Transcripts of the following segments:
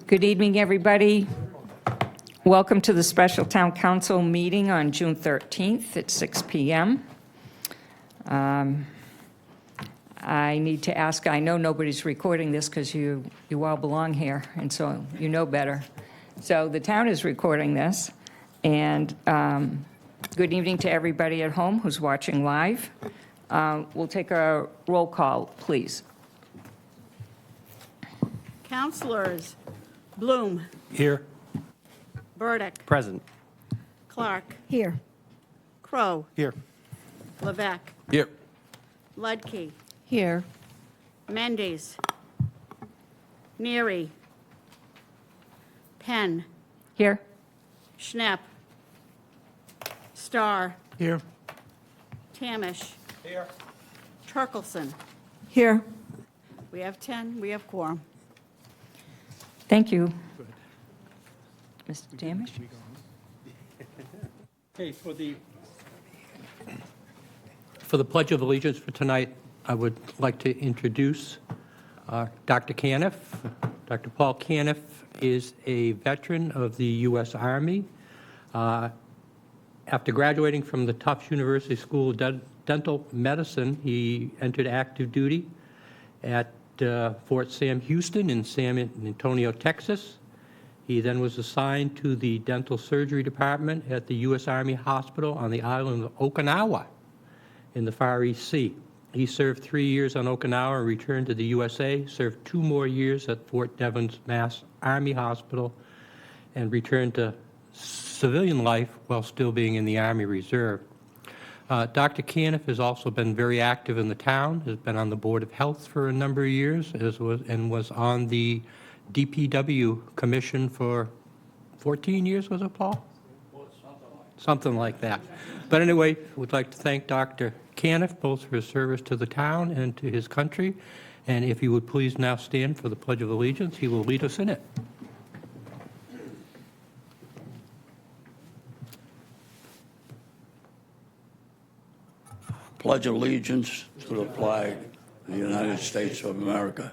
Good evening, everybody. Welcome to the Special Town Council meeting on June 13th at 6 p.m. I need to ask, I know nobody's recording this because you all belong here, and so you know better. So the town is recording this, and good evening to everybody at home who's watching live. We'll take a roll call, please. Councilors Bloom, Here. Burdick, Present. Clark, Here. Crow, Here. Levesque, Here. Ludke, Here. Mendes, Neary, Penn, Here. Schnapp, Starr, Here. Tamish, Here. Turkelson. Here. We have 10, we have quorum. Thank you. Mr. Damish? Okay, for the Pledge of Allegiance for tonight, I would like to introduce Dr. Caniff. Dr. Paul Caniff is a veteran of the U.S. Army. After graduating from the Tufts University School of Dental Medicine, he entered active duty at Fort Sam Houston in San Antonio, Texas. He then was assigned to the Dental Surgery Department at the U.S. Army Hospital on the island of Okinawa in the Far East Sea. He served 3 years on Okinawa and returned to the USA, served 2 more years at Fort Devens, Mass. Army Hospital, and returned to civilian life while still being in the Army Reserve. Dr. Caniff has also been very active in the town, has been on the Board of Health for a number of years, and was on the DPW Commission for 14 years, was it, Paul? Something like that. But anyway, we'd like to thank Dr. Caniff both for his service to the town and to his country. And if you would please now stand for the Pledge of Allegiance, he will lead us in it. Pledge allegiance to the flag of the United States of America,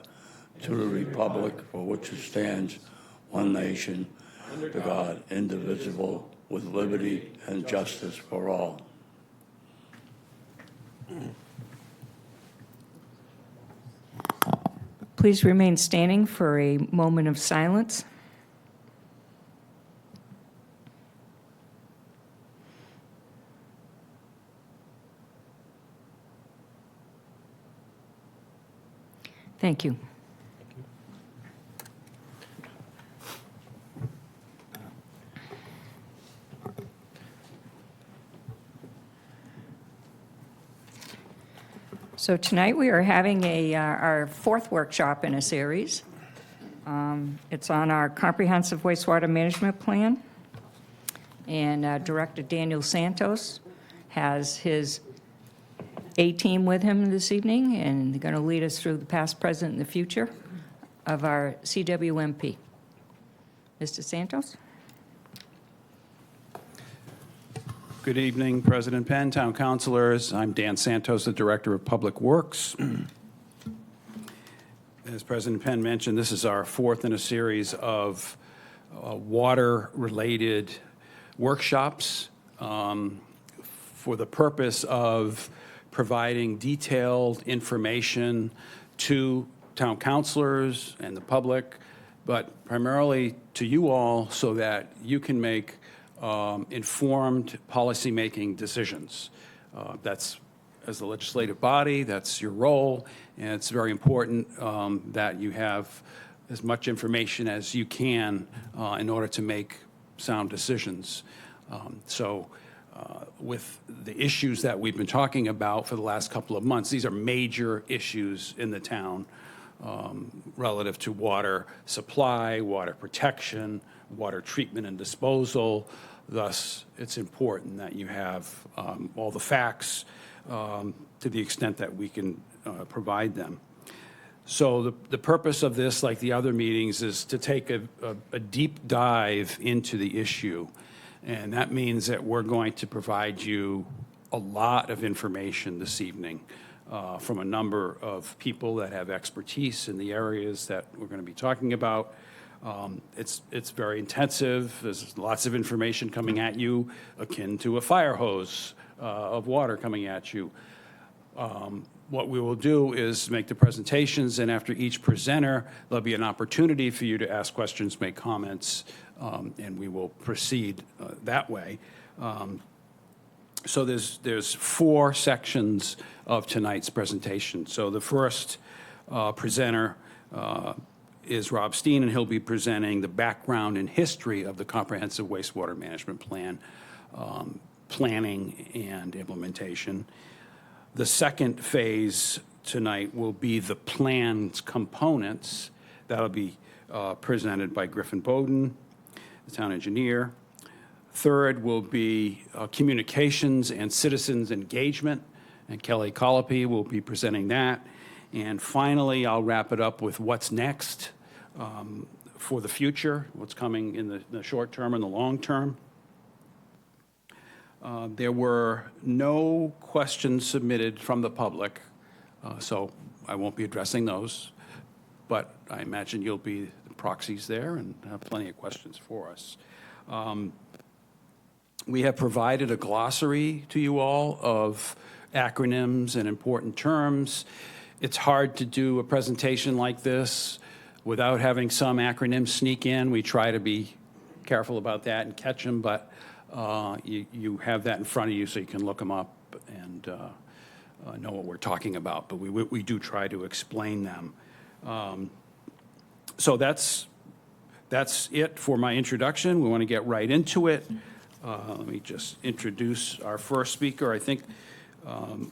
to the republic for which it stands, one nation, under God, indivisible, with liberty and justice for all. Please remain standing for a moment of silence. Thank you. So tonight we are having our 4th workshop in a series. It's on our comprehensive wastewater management plan. And Director Daniel Santos has his A-team with him this evening, and they're going to lead us through the past, present, and the future of our CWMP. Mr. Santos? Good evening, President Penn, Town Councilors. I'm Dan Santos, the Director of Public Works. As President Penn mentioned, this is our 4th in a series of water-related workshops for the purpose of providing detailed information to town councilors and the public, but primarily to you all so that you can make informed policy-making decisions. That's, as the legislative body, that's your role, and it's very important that you have as much information as you can in order to make sound decisions. With the issues that we've been talking about for the last couple of months, these are major issues in the town relative to water supply, water protection, water treatment and disposal. Thus, it's important that you have all the facts to the extent that we can provide them. So the purpose of this, like the other meetings, is to take a deep dive into the issue. And that means that we're going to provide you a lot of information this evening from a number of people that have expertise in the areas that we're going to be talking about. It's very intensive. There's lots of information coming at you, akin to a fire hose of water coming at you. What we will do is make the presentations, and after each presenter, there'll be an opportunity for you to ask questions, make comments, and we will proceed that way. So there's 4 sections of tonight's presentation. So the first presenter is Rob Steen, and he'll be presenting the background and history of the Comprehensive Wastewater Management Plan, planning and implementation. The second phase tonight will be the plan's components. That'll be presented by Griffin Bowden, the town engineer. Third will be communications and citizens engagement, and Kelly Colopy will be presenting that. And finally, I'll wrap it up with what's next for the future, what's coming in the short term and the long term. There were no questions submitted from the public, so I won't be addressing those. But I imagine you'll be the proxies there and have plenty of questions for us. We have provided a glossary to you all of acronyms and important terms. It's hard to do a presentation like this without having some acronyms sneak in. We try to be careful about that and catch them, but you have that in front of you so you can look them up and know what we're talking about. But we do try to explain them. So that's it for my introduction. We want to get right into it. Let me just introduce our first speaker. I think,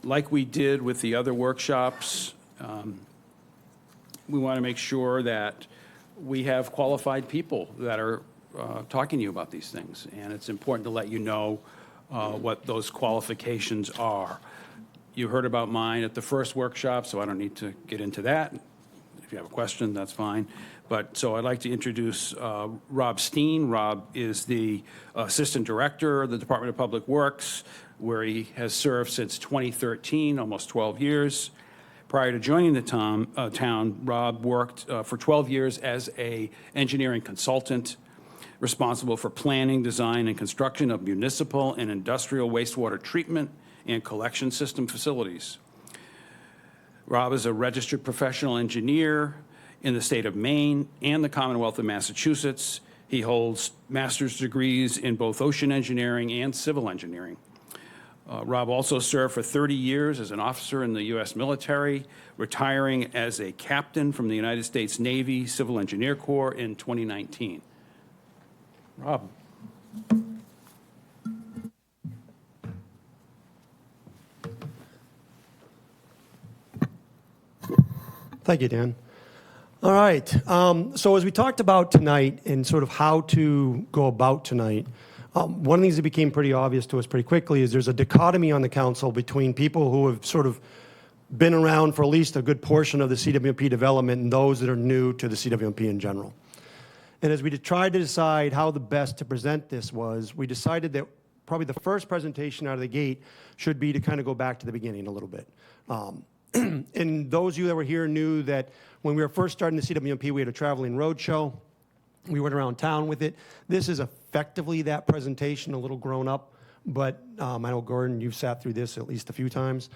like we did with the other workshops, we want to make sure that we have qualified people that are talking to you about these things. And it's important to let you know what those qualifications are. You heard about mine at the first workshop, so I don't need to get into that. If you have a question, that's fine. But so I'd like to introduce Rob Steen. Rob is the Assistant Director of the Department of Public Works, where he has served since 2013, almost 12 years. Prior to joining the town, Rob worked for 12 years as an engineering consultant, responsible for planning, design, and construction of municipal and industrial wastewater treatment and collection system facilities. Rob is a registered professional engineer in the state of Maine and the Commonwealth of Massachusetts. He holds master's degrees in both ocean engineering and civil engineering. Rob also served for 30 years as an officer in the U.S. military, retiring as a captain from the United States Navy Civil Engineer Corps in 2019. Rob. Thank you, Dan. All right. So as we talked about tonight and sort of how to go about tonight, one of the things that became pretty obvious to us pretty quickly is there's a dichotomy on the council between people who have sort of been around for at least a good portion of the CWMP development and those that are new to the CWMP in general. And as we tried to decide how the best to present this was, we decided that probably the first presentation out of the gate should be to kind of go back to the beginning a little bit. And those of you that were here knew that when we were first starting the CWMP, we had a traveling road show. We went around town with it. This is effectively that presentation, a little grown up, but I know, Gordon, you've sat through this at least a few times.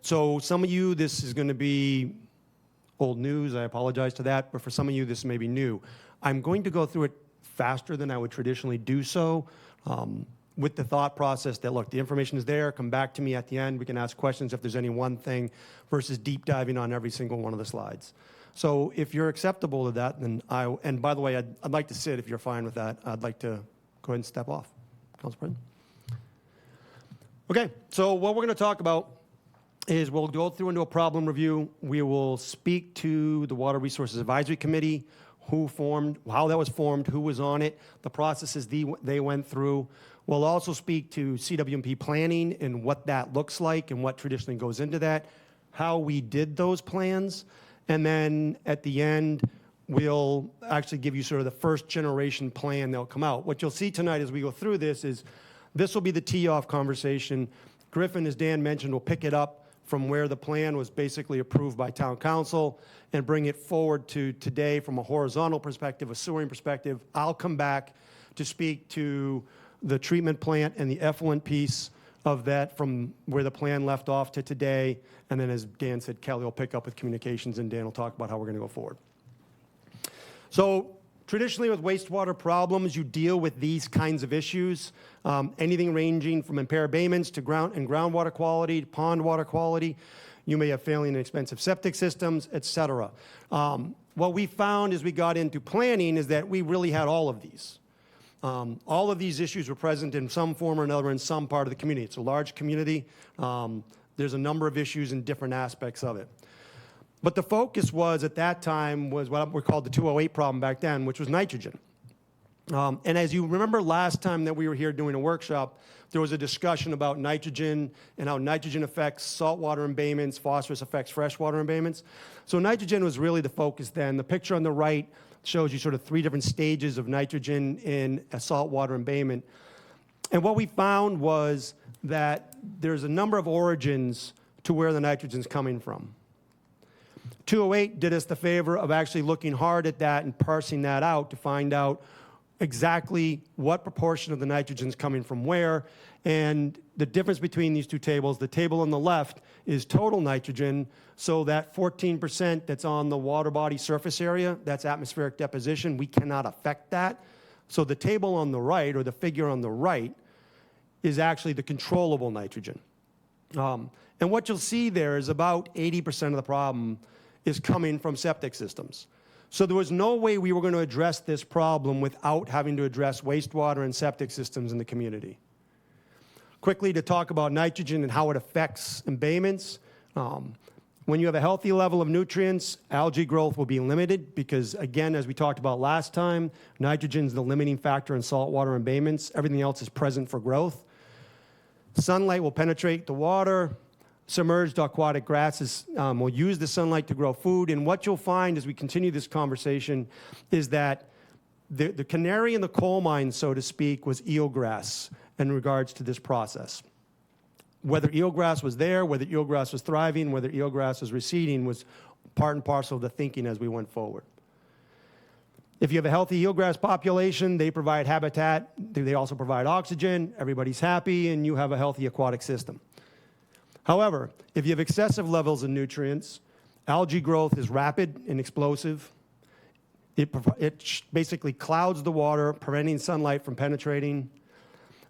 So some of you, this is going to be old news. I apologize to that, but for some of you, this may be new. I'm going to go through it faster than I would traditionally do so, with the thought process that, look, the information is there, come back to me at the end, we can ask questions if there's any one thing, versus deep diving on every single one of the slides. So if you're acceptable to that, then and by the way, I'd like to sit if you're fine with that. I'd like to go ahead and step off. Council President. Okay, so what we're going to talk about is we'll go through into a problem review. We will speak to the Water Resources Advisory Committee, how that was formed, who was on it, the processes they went through. We'll also speak to CWMP planning and what that looks like and what traditionally goes into that, how we did those plans, and then at the end, we'll actually give you sort of the first generation plan that'll come out. What you'll see tonight as we go through this is this will be the tee-off conversation. Griffin, as Dan mentioned, will pick it up from where the plan was basically approved by town council and bring it forward to today from a horizontal perspective, a sewering perspective. I'll come back to speak to the treatment plant and the effluent piece of that from where the plan left off to today. And then, as Dan said, Kelly will pick up with communications, and Dan will talk about how we're going to go forward. So traditionally with wastewater problems, you deal with these kinds of issues, anything ranging from impaired abatements to groundwater quality, to pond water quality. You may have failing and expensive septic systems, et cetera. What we found as we got into planning is that we really had all of these. All of these issues were present in some form or another in some part of the community. It's a large community. There's a number of issues in different aspects of it. But the focus was, at that time, was what we called the 208 problem back then, which was nitrogen. And as you remember last time that we were here doing a workshop, there was a discussion about nitrogen and how nitrogen affects saltwater embayments, phosphorus affects freshwater embayments. So nitrogen was really the focus then. The picture on the right shows you sort of 3 different stages of nitrogen in a saltwater embayment. And what we found was that there's a number of origins to where the nitrogen's coming from. 208 did us the favor of actually looking hard at that and parsing that out to find out exactly what proportion of the nitrogen is coming from where. And the difference between these two tables, the table on the left is total nitrogen, so that 14% that's on the water body surface area, that's atmospheric deposition, we cannot affect that. So the table on the right, or the figure on the right, is actually the controllable nitrogen. And what you'll see there is about 80% of the problem is coming from septic systems. So there was no way we were going to address this problem without having to address wastewater and septic systems in the community. Quickly, to talk about nitrogen and how it affects embayments. When you have a healthy level of nutrients, algae growth will be limited because, again, as we talked about last time, nitrogen is the limiting factor in saltwater embayments. Everything else is present for growth. Sunlight will penetrate the water. Submerged aquatic grasses will use the sunlight to grow food. And what you'll find as we continue this conversation is that the canary in the coal mine, so to speak, was eelgrass in regards to this process. Whether eelgrass was there, whether eelgrass was thriving, whether eelgrass was receding was part and parcel of the thinking as we went forward. If you have a healthy eelgrass population, they provide habitat, they also provide oxygen, everybody's happy, and you have a healthy aquatic system. However, if you have excessive levels of nutrients, algae growth is rapid and explosive. It basically clouds the water, preventing sunlight from penetrating.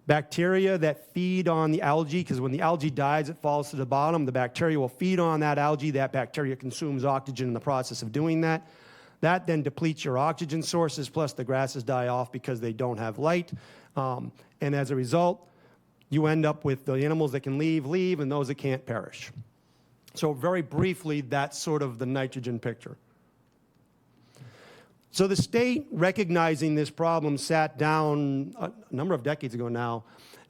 Bacteria that feed on the algae, because when the algae dies, it falls to the bottom. The bacteria will feed on that algae. That bacteria consumes oxygen in the process of doing that. That then depletes your oxygen sources, plus the grasses die off because they don't have light. And as a result, you end up with the animals that can leave, and those that can't perish. So very briefly, that's sort of the nitrogen picture. So the state, recognizing this problem, sat down a number of decades ago now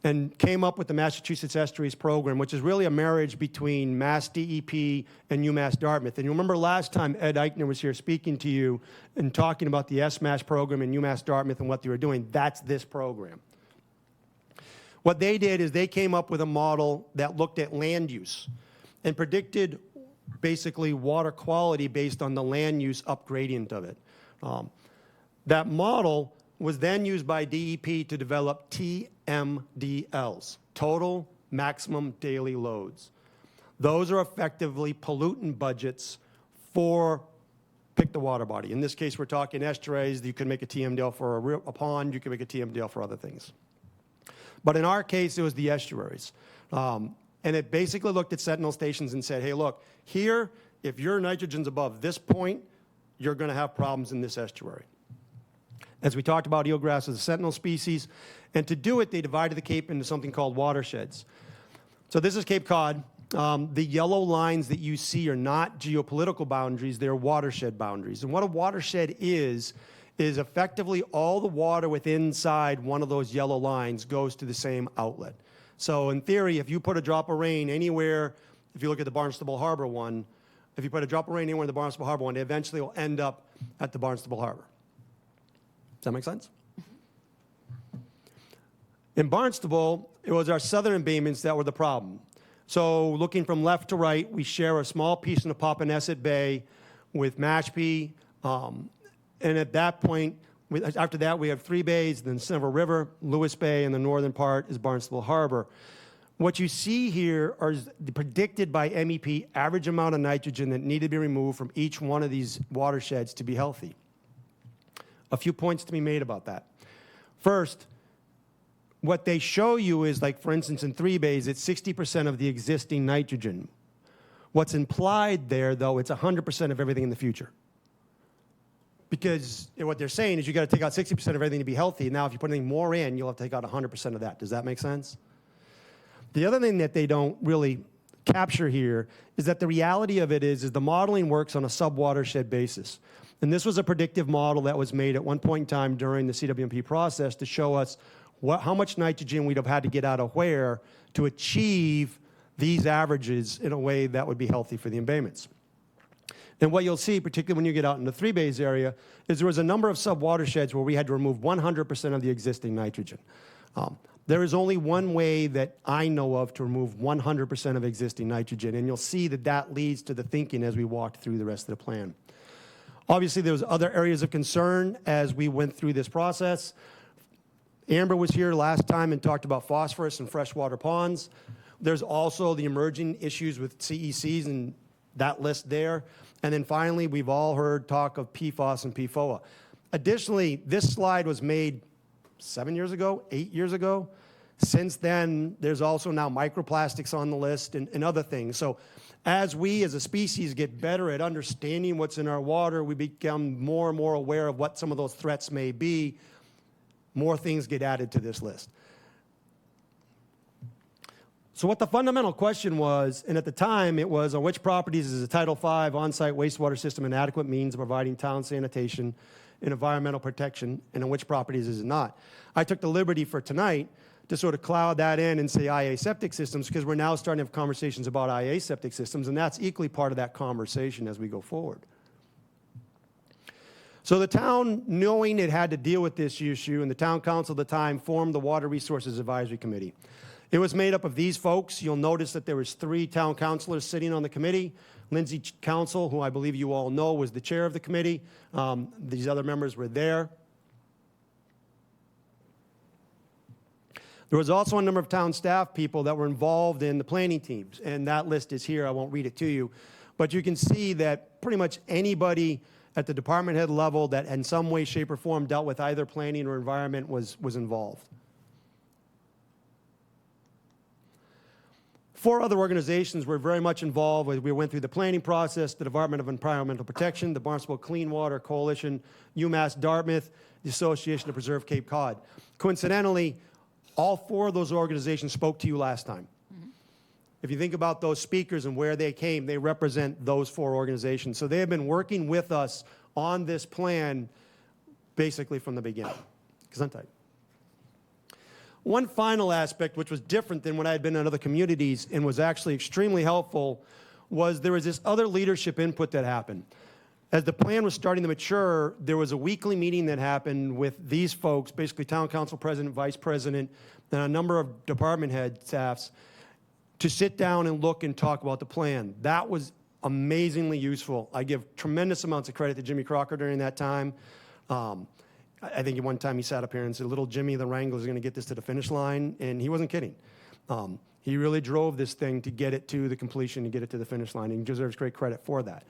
and came up with the Massachusetts Estuaries Program, which is really a marriage between Mass DEP and UMass Dartmouth. And you remember last time Ed Eichner was here speaking to you and talking about the SMASH program in UMass Dartmouth and what they were doing. That's this program. What they did is they came up with a model that looked at land use and predicted basically water quality based on the land use upgradient of it. That model was then used by DEP to develop TMDLs, total maximum daily loads. Those are effectively pollutant budgets for, pick the water body. In this case, we're talking estuaries. You can make a TMDL for a pond. You can make a TMDL for other things. But in our case, it was the estuaries. And it basically looked at sentinel stations and said, hey, look, here, if your nitrogen's above this point, you're going to have problems in this estuary. As we talked about, eelgrass is a sentinel species. And to do it, they divided the Cape into something called watersheds. So this is Cape Cod. The yellow lines that you see are not geopolitical boundaries. They're watershed boundaries. And what a watershed is effectively all the water within inside one of those yellow lines goes to the same outlet. So in theory, if you put a drop of rain anywhere, if you look at the Barnstable Harbor one, if you put a drop of rain anywhere in the Barnstable Harbor one, it eventually will end up at the Barnstable Harbor. Does that make sense? In Barnstable, it was our southern embayments that were the problem. So looking from left to right, we share a small piece in the Papaneset Bay with Mashpee. And at that point, after that, we have 3 bays, then Silver River, Lewis Bay, and the northern part is Barnstable Harbor. What you see here are the predicted by MEP average amount of nitrogen that need to be removed from each one of these watersheds to be healthy. A few points to be made about that. First, what they show you is, like, for instance, in 3 bays, it's 60% of the existing nitrogen. What's implied there, though, it's 100% of everything in the future. Because what they're saying is you got to take out 60% of everything to be healthy. Now, if you put anything more in, you'll have to take out 100% of that. Does that make sense? The other thing that they don't really capture here is that the reality of it is the modeling works on a sub-watershed basis. And this was a predictive model that was made at one point in time during the CWMP process to show us how much nitrogen we'd have had to get out of where to achieve these averages in a way that would be healthy for the embayments. And what you'll see, particularly when you get out in the 3 bays area, is there was a number of sub-watersheds where we had to remove 100% of the existing nitrogen. There is only one way that I know of to remove 100% of existing nitrogen, and you'll see that that leads to the thinking as we walked through the rest of the plan. Obviously, there was other areas of concern as we went through this process. Amber was here last time and talked about phosphorus in freshwater ponds. There's also the emerging issues with CECs and that list there. And then finally, we've all heard talk of PFOS and PFOA. Additionally, this slide was made 7 years ago, 8 years ago. Since then, there's also now microplastics on the list and other things. So as we as a species get better at understanding what's in our water, we become more and more aware of what some of those threats may be. More things get added to this list. So what the fundamental question was, and at the time it was, on which properties is a Title V on-site wastewater system an adequate means of providing town sanitation and environmental protection, and on which properties is it not? I took the liberty for tonight to sort of cloud that in and say IA septic systems, because we're now starting to have conversations about IA septic systems, and that's equally part of that conversation as we go forward. So the town, knowing it had to deal with this issue, and the town council at the time formed the Water Resources Advisory Committee. It was made up of these folks. You'll notice that there was 3 town councilors sitting on the committee. Lindsay Council, who I believe you all know, was the chair of the committee. These other members were there. There was also a number of town staff people that were involved in the planning teams, and that list is here. I won't read it to you. But you can see that pretty much anybody at the department head level that in some way, shape, or form dealt with either planning or environment was involved. 4 other organizations were very much involved. We went through the planning process, the Department of Environmental Protection, the Barnstable Clean Water Coalition, UMass Dartmouth, the Association to Preserve Cape Cod. Coincidentally, all 4 of those organizations spoke to you last time. If you think about those speakers and where they came, they represent those 4 organizations. So they have been working with us on this plan basically from the beginning. Gesundheit. One final aspect, which was different than when I had been in other communities and was actually extremely helpful, was there was this other leadership input that happened. As the plan was starting to mature, there was a weekly meeting that happened with these folks, basically town council president, vice president, and a number of department head staffs, to sit down and look and talk about the plan. That was amazingly useful. I give tremendous amounts of credit to Jimmy Crocker during that time. I think one time he sat up here and said, little Jimmy the Wrangler is going to get this to the finish line, and he wasn't kidding. He really drove this thing to get it to the completion, to get it to the finish line, and he deserves great credit for that.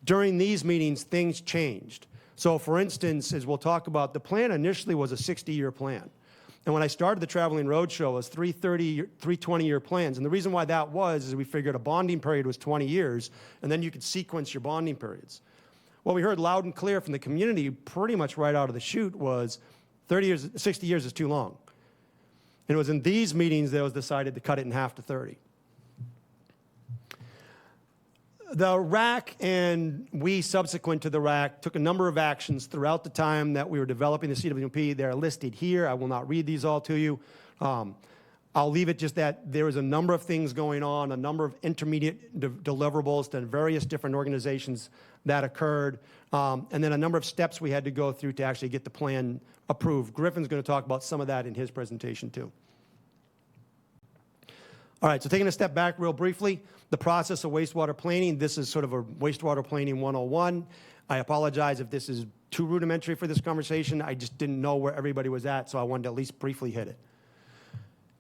During these meetings, things changed. So for instance, as we'll talk about, the plan initially was a 60-year plan. And when I started the Traveling Roadshow, it was 3 20-year plans. And the reason why that was is we figured a bonding period was 20 years, and then you could sequence your bonding periods. What we heard loud and clear from the community pretty much right out of the chute was 60 years is too long. And it was in these meetings that it was decided to cut it in half to 30. The RAC and we, subsequent to the RAC, took a number of actions throughout the time that we were developing the CWMP. They're listed here. I will not read these all to you. I'll leave it just that there was a number of things going on, a number of intermediate deliverables to various different organizations that occurred, and then a number of steps we had to go through to actually get the plan approved. Griffin's going to talk about some of that in his presentation too. All right, so taking a step back real briefly, the process of wastewater planning, this is sort of a wastewater planning 101. I apologize if this is too rudimentary for this conversation. I just didn't know where everybody was at, so I wanted to at least briefly hit it.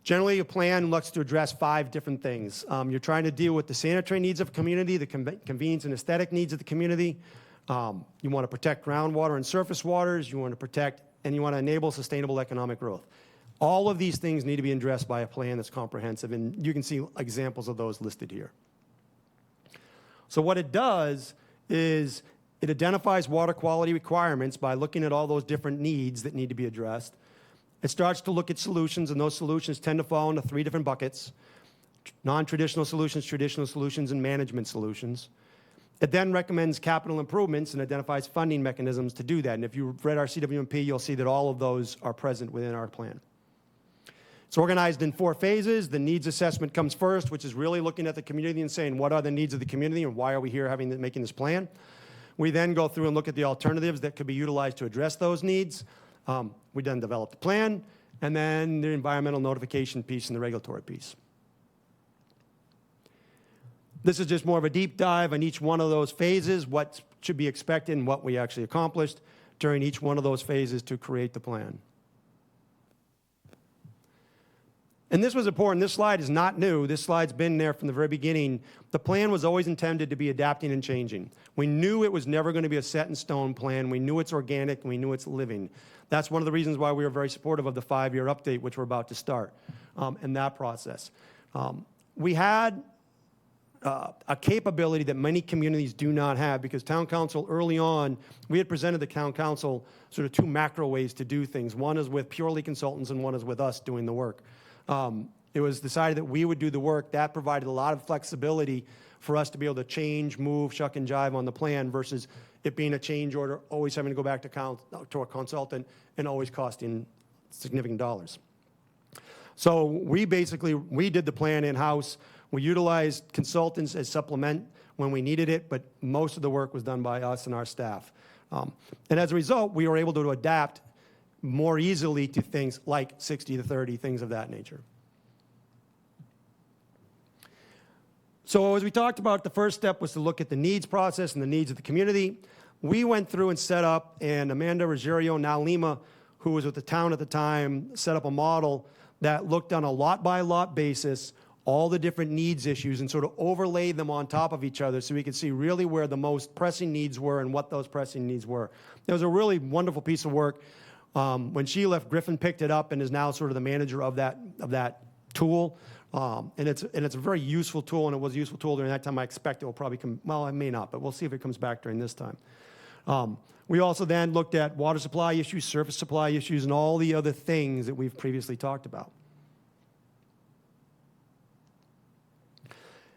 Generally, a plan looks to address 5 different things. You're trying to deal with the sanitary needs of a community, the convenience and aesthetic needs of the community. You want to protect groundwater and surface waters. You want to protect and you want to enable sustainable economic growth. All of these things need to be addressed by a plan that's comprehensive, and you can see examples of those listed here. So what it does is it identifies water quality requirements by looking at all those different needs that need to be addressed. It starts to look at solutions, and those solutions tend to fall into 3 different buckets: non-traditional solutions, traditional solutions, and management solutions. It then recommends capital improvements and identifies funding mechanisms to do that. And if you've read our CWMP, you'll see that all of those are present within our plan. It's organized in 4 phases. The needs assessment comes first, which is really looking at the community and saying, what are the needs of the community and why are we here making this plan? We then go through and look at the alternatives that could be utilized to address those needs. We then develop the plan, and then the environmental notification piece and the regulatory piece. This is just more of a deep dive on each one of those phases, what should be expected and what we actually accomplished during each one of those phases to create the plan. And this was important. This slide is not new. This slide's been there from the very beginning. The plan was always intended to be adapting and changing. We knew it was never going to be a set-in-stone plan. We knew it's organic, and we knew it's living. That's one of the reasons why we were very supportive of the 5-year update, which we're about to start, in that process. We had a capability that many communities do not have, because town council early on, we had presented the town council sort of 2 macro ways to do things. One is with purely consultants, and one is with us doing the work. It was decided that we would do the work. That provided a lot of flexibility for us to be able to change, move, shuck and jive on the plan versus it being a change order, always having to go back to a consultant and always costing significant dollars. So we did the plan in-house. We utilized consultants as supplement when we needed it, but most of the work was done by us and our staff. And as a result, we were able to adapt more easily to things like 60 to 30, things of that nature. So as we talked about, the first step was to look at the needs process and the needs of the community. We went through and set up, and Amanda Ruggiero, now Lima, who was with the town at the time, set up a model that looked on a lot-by-lot basis all the different needs issues and sort of overlaid them on top of each other so we could see really where the most pressing needs were and what those pressing needs were. It was a really wonderful piece of work. When she left, Griffin picked it up and is now sort of the manager of that tool. And it's a very useful tool, and it was a useful tool during that time. I expect it will probably come, well, it may not, but we'll see if it comes back during this time. We also then looked at water supply issues, surface supply issues, and all the other things that we've previously talked about.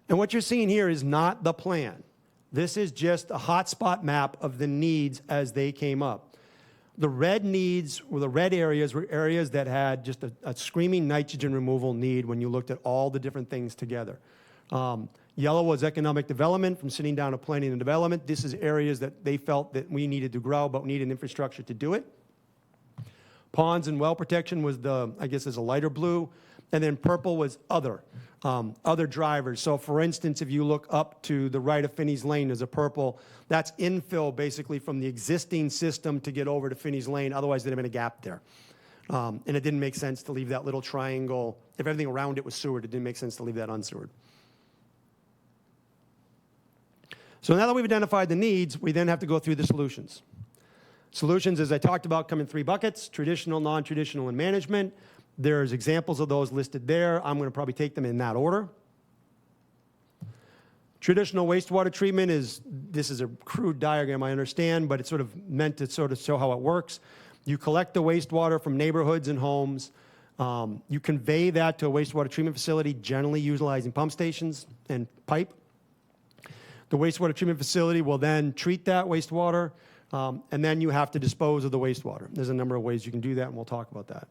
And what you're seeing here is not the plan. This is just a hotspot map of the needs as they came up. The red needs, or the red areas, were areas that had just a screaming nitrogen removal need when you looked at all the different things together. Yellow was economic development from sitting down to planning and development. This is areas that they felt that we needed to grow, but we needed infrastructure to do it. Ponds and well protection was is a lighter blue. And then purple was other drivers. So for instance, if you look up to the right of Finney's Lane, there's a purple. That's infill basically from the existing system to get over to Finney's Lane. Otherwise, there'd have been a gap there. And it didn't make sense to leave that little triangle. If everything around it was sewered, it didn't make sense to leave that unsewered. So now that we've identified the needs, we then have to go through the solutions. Solutions, as I talked about, come in 3 buckets: traditional, non-traditional, and management. There's examples of those listed there. I'm going to probably take them in that order. Traditional wastewater treatment this is a crude diagram, I understand, but it's sort of meant to sort of show how it works. You collect the wastewater from neighborhoods and homes. You convey that to a wastewater treatment facility, generally utilizing pump stations and pipe. The wastewater treatment facility will then treat that wastewater, and then you have to dispose of the wastewater. There's a number of ways you can do that, and we'll talk about that.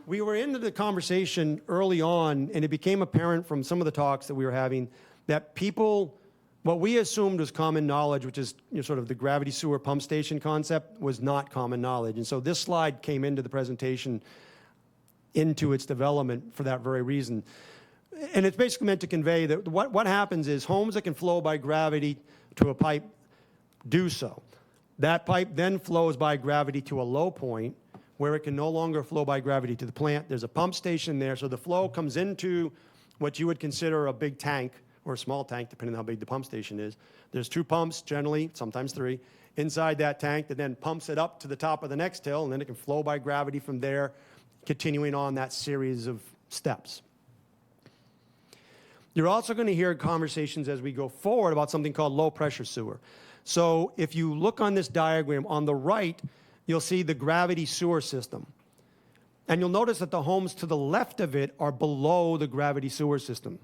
We were into the conversation early on, and it became apparent from some of the talks that we were having that people, what we assumed was common knowledge, which is sort of the gravity sewer pump station concept, was not common knowledge. And so this slide came into the presentation into its development for that very reason. And it's basically meant to convey that what happens is homes that can flow by gravity to a pipe do so. That pipe then flows by gravity to a low point where it can no longer flow by gravity to the plant. There's a pump station there, so the flow comes into what you would consider a big tank or a small tank, depending on how big the pump station is. There's 2 pumps, generally, sometimes 3, inside that tank that then pumps it up to the top of the next hill, and then it can flow by gravity from there, continuing on that series of steps. You're also going to hear conversations as we go forward about something called low-pressure sewer. So if you look on this diagram, on the right, you'll see the gravity sewer system. And you'll notice that the homes to the left of it are below the gravity sewer system.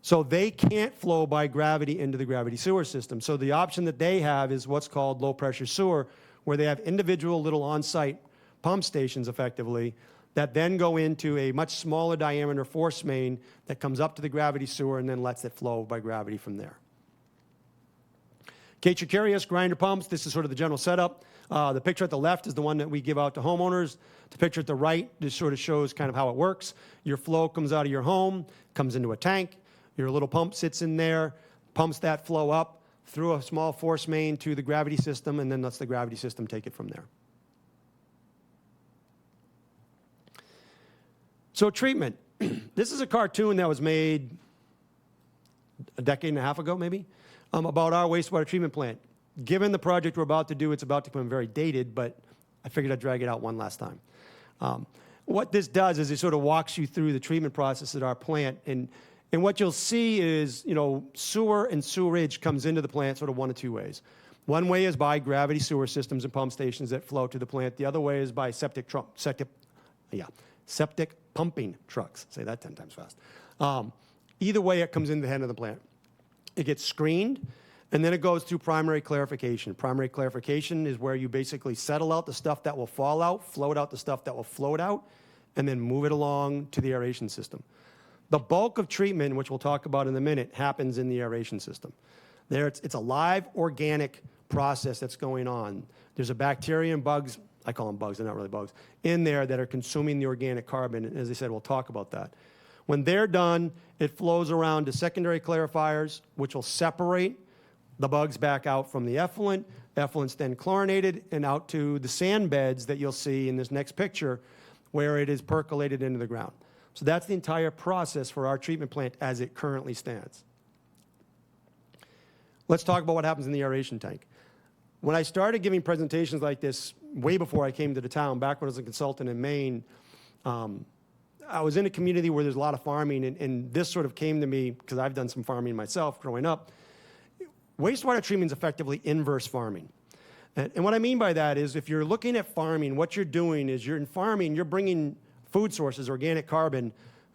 So they can't flow by gravity into the gravity sewer system. So the option that they have is what's called low-pressure sewer, where they have individual little on-site pump stations, effectively, that then go into a much smaller diameter force main that comes up to the gravity sewer and then lets it flow by gravity from there. K-Tricarius grinder pumps, this is sort of the general setup. The picture at the left is the one that we give out to homeowners. The picture at the right just sort of shows kind of how it works. Your flow comes out of your home, comes into a tank. Your little pump sits in there, pumps that flow up through a small force main to the gravity system, and then lets the gravity system take it from there. So treatment. This is a cartoon that was made a decade and a half ago, maybe, about our wastewater treatment plant. Given the project we're about to do, it's about to become very dated, but I figured I'd drag it out one last time. What this does is it sort of walks you through the treatment process at our plant, and what you'll see is, sewer and sewerage comes into the plant sort of one of 2 ways. One way is by gravity sewer systems and pump stations that flow to the plant. The other way is by septic pumping trucks. Say that 10 times fast. Either way, it comes into the head of the plant. It gets screened, and then it goes through primary clarification. Primary clarification is where you basically settle out the stuff that will fall out, float out the stuff that will float out, and then move it along to the aeration system. The bulk of treatment, which we'll talk about in a minute, happens in the aeration system. There, it's a live organic process that's going on. There's a bacteria and bugs, I call them bugs, they're not really bugs, in there that are consuming the organic carbon. And as I said, we'll talk about that. When they're done, it flows around to secondary clarifiers, which will separate the bugs back out from the effluent. Effluent's then chlorinated and out to the sand beds that you'll see in this next picture, where it is percolated into the ground. So that's the entire process for our treatment plant as it currently stands. Let's talk about what happens in the aeration tank. When I started giving presentations like this, way before I came to the town, back when I was a consultant in Maine, I was in a community where there's a lot of farming, and this sort of came to me because I've done some farming myself growing up. Wastewater treatment is effectively inverse farming. And what I mean by that is if you're looking at farming, what you're doing is you're bringing food sources, organic carbon,